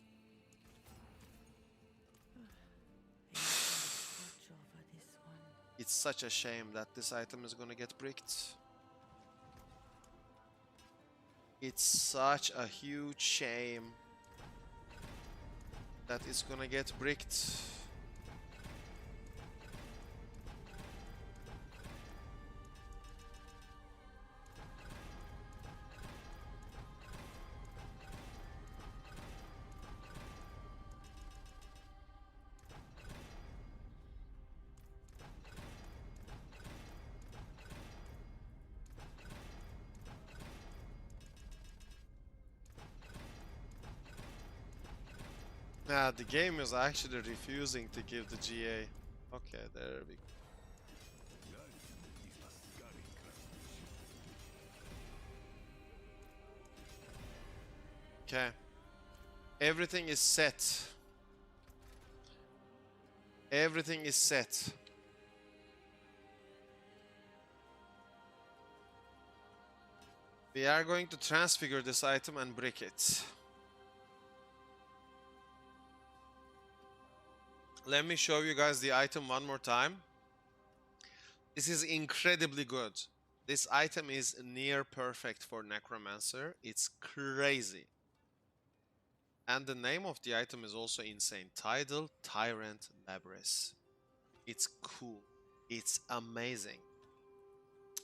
It's such a shame that this item is gonna get bricked. It's such a huge shame that it's gonna get bricked. Nah, the game is actually refusing to give the GA. Okay, there we go. Okay. Everything is set. Everything is set. We are going to transfigure this item and brick it. Let me show you guys the item one more time. This is incredibly good. This item is near perfect for Necromancer. It's crazy. And the name of the item is also insane. Tidal Tyrant Labrys. It's cool. It's amazing.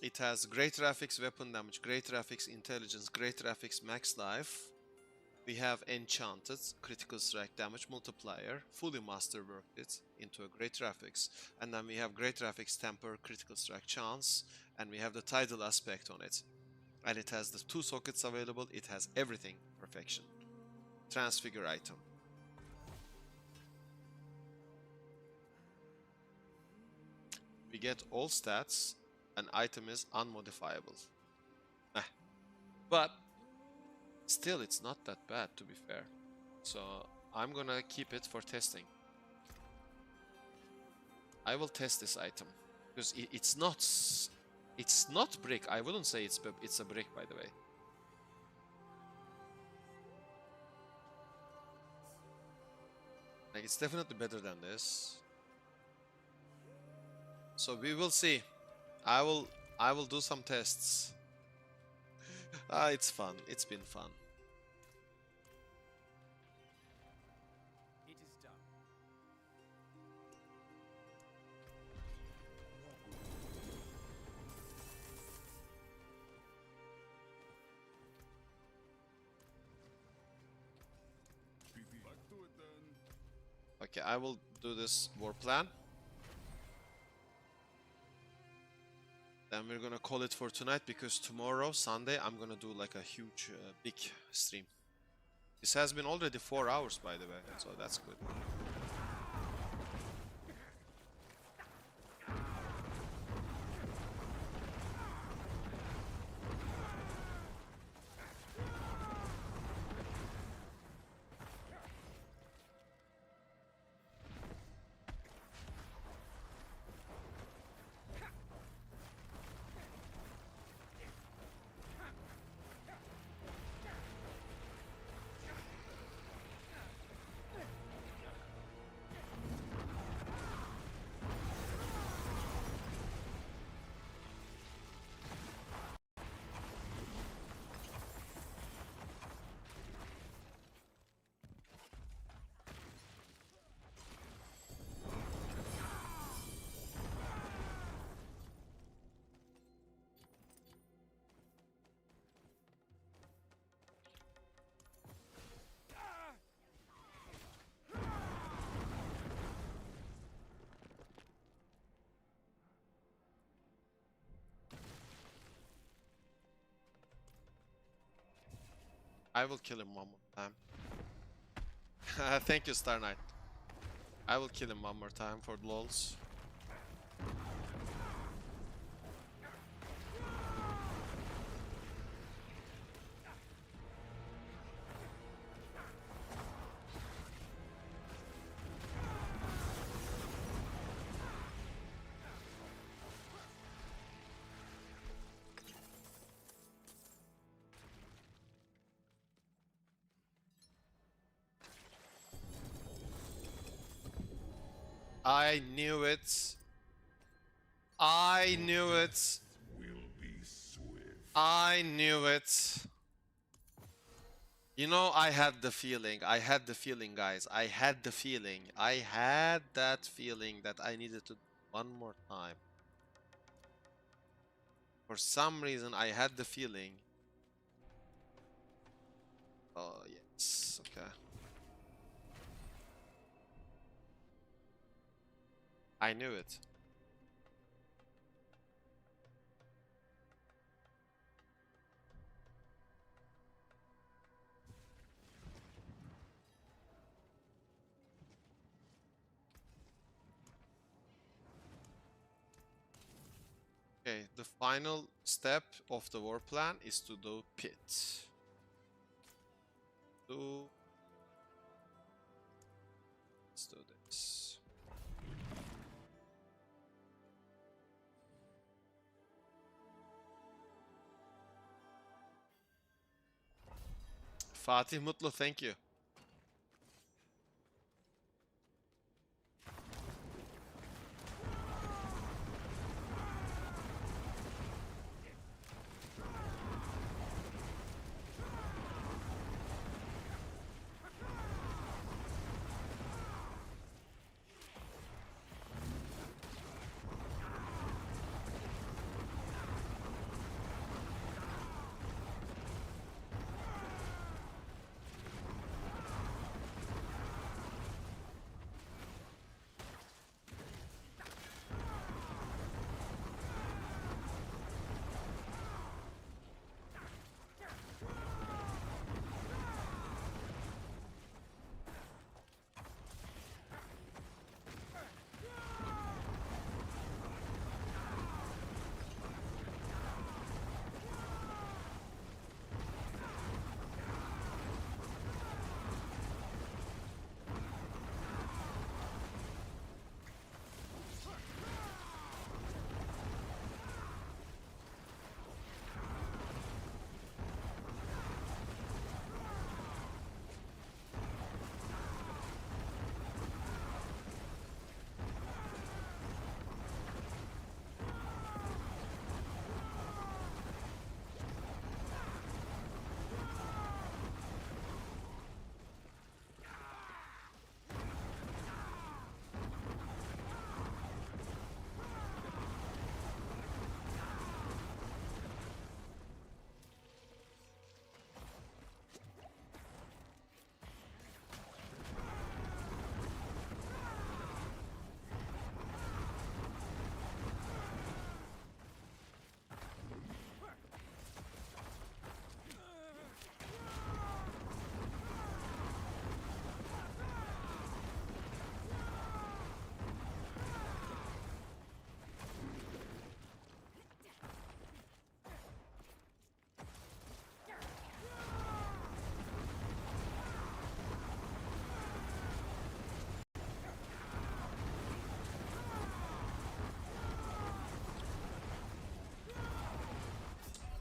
It has great graphics, weapon damage, great graphics, intelligence, great graphics, max life. We have enchanted critical strike damage multiplier, fully masterworked it into a great graphics, and then we have great graphics temper critical strike chance, and we have the tidal aspect on it, and it has the 2 sockets available. It has everything perfection. Transfigure item. We get all stats, and item is unmodifiable. But still, it's not that bad, to be fair. So I'm gonna keep it for testing. I will test this item because it's not brick. I wouldn't say it's a brick, by the way. Like, it's definitely better than this. So we will see. I will do some tests. It's fun. It's been fun. It is done. PT, back to it then. Okay, I will do this war plan. Then we're gonna call it for tonight because tomorrow, Sunday, I'm gonna do like a huge, big stream. This has been already 4 hours, by the way, so that's good. I will kill him one more time. Thank you, Star Knight. I will kill him one more time for lols. I knew it. I knew it. Will be swift. I knew it. You know, I had the feeling. I had the feeling, guys. I had the feeling. I had that feeling that I needed to do one more time. For some reason, I had the feeling. Oh, yes. Okay. I knew it. Okay, the final step of the war plan is to do pit. Let's do this. Fatih Mutlu, thank you.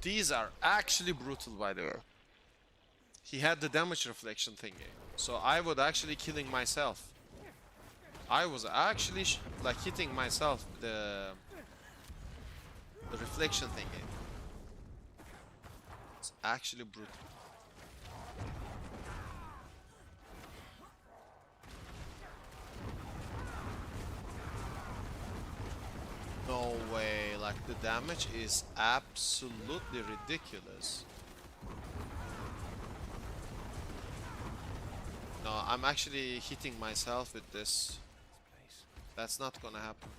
These are actually brutal, by the way. He had the damage reflection thingy, so I would actually killing myself. I was actually like hitting myself with the reflection thingy. It's actually brutal. No way, like the damage is absolutely ridiculous. No, I'm actually hitting myself with this. That's not gonna happen.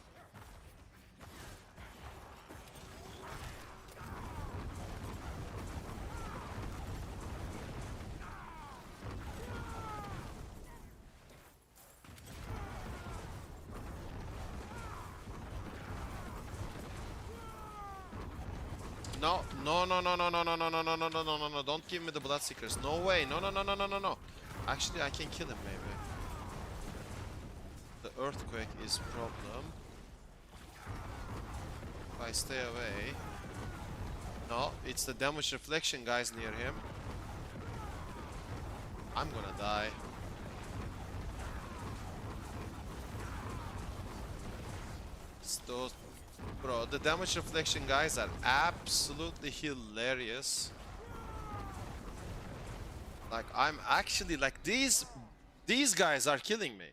No, no, no, no, no, no, no, no, no, no, no, no, no, no, no, don't give me the Bloodseekers. No way, no, no, no, no, no, no, no. Actually, I can kill him, maybe. The Earthquake is problem. If I stay away... No, it's the damage reflection guys near him. I'm gonna die. It's those... Bro, the damage reflection guys are absolutely hilarious. Like, I'm actually like these guys are killing me.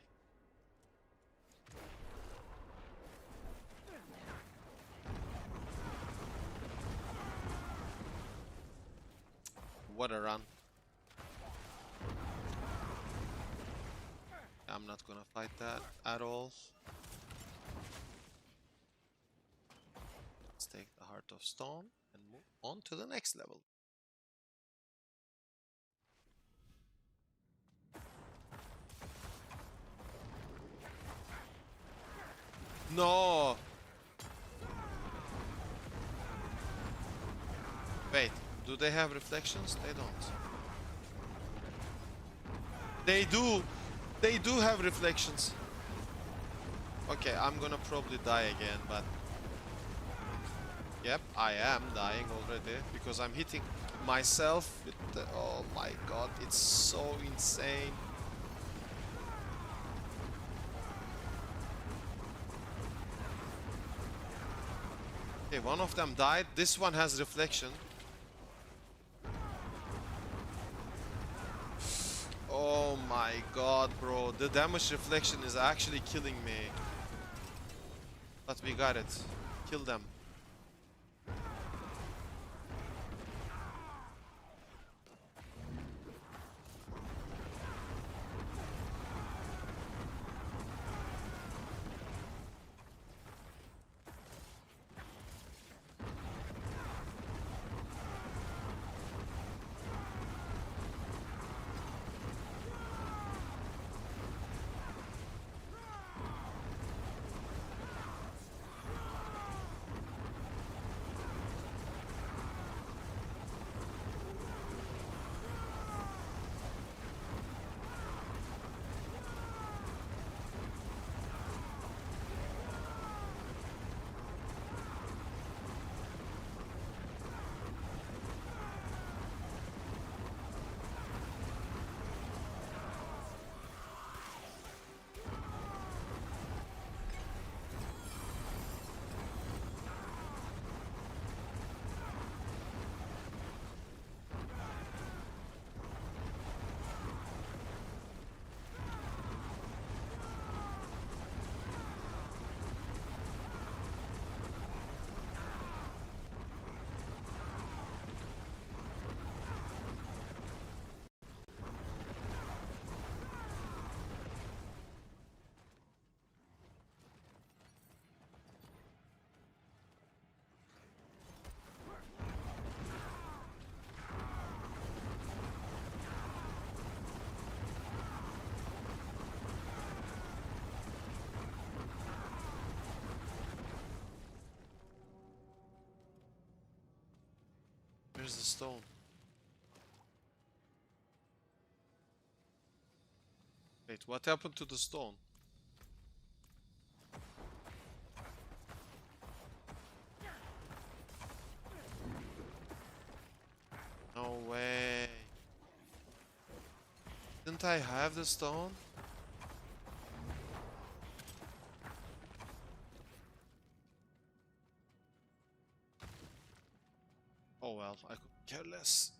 What a run. I'm not gonna fight that at all. Let's take the Heart of Stone and move on to the next level. No! Wait, do they have reflections? They don't. They do! They do have reflections. Okay, I'm gonna probably die again, but... Yep, I am dying already, because I'm hitting myself with the... Oh my god, it's so insane. Okay, one of them died. This one has reflection. Oh my god, bro. The damage reflection is actually killing me. But we got it. Kill them. Where's the stone? Wait, what happened to the stone? way. Didn't I have the stone? Oh well, I could care less.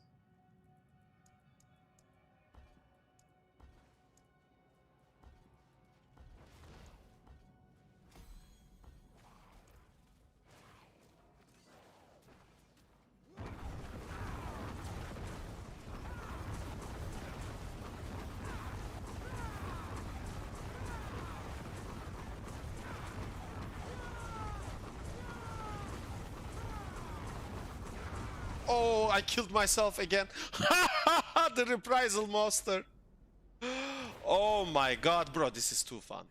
Oh, I killed myself again. The reprisal monster. Oh my god, bro, this is too fun.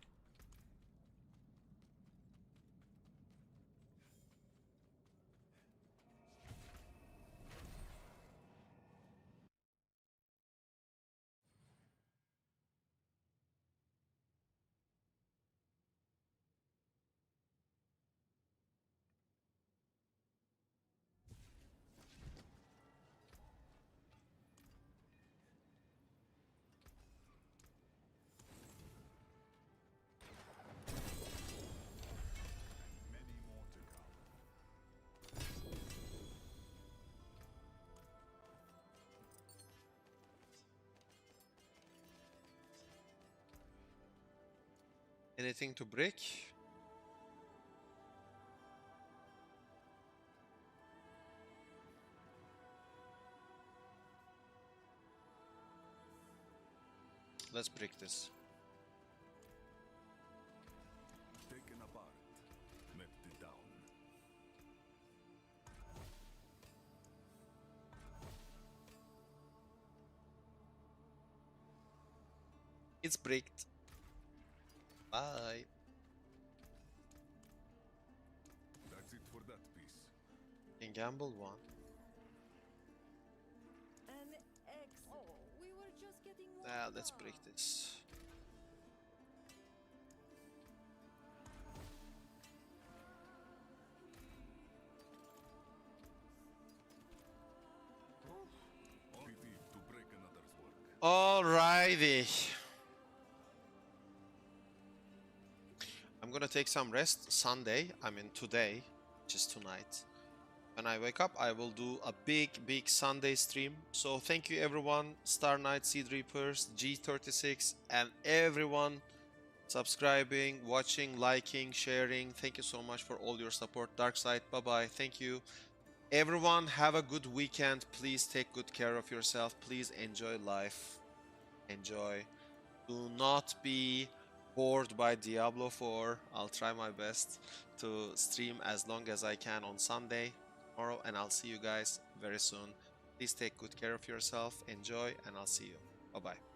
Many more to come. Anything to break? Let's break this. Taken apart. Melted down. It's bricked. Bye. That's it for that piece. And gamble one. An X. Oh, we were just getting Let's break this. Pity to break another's work. Alrighty. I'm gonna take some rest Sunday, I mean today, which is tonight. When I wake up, I will do a big Sunday stream. So thank you everyone, Star Knight, Seed Reapers, G36, and everyone subscribing, watching, liking, sharing. Thank you so much for all your support. Darkside, bye bye. Thank you. Everyone, have a good weekend. Please take good care of yourself. Please enjoy life. Enjoy. Do not be bored by Diablo 4. I'll try my best to stream as long as I can on Sunday, tomorrow, and I'll see you guys very soon. Please take good care of yourself. Enjoy, and I'll see you. Bye bye.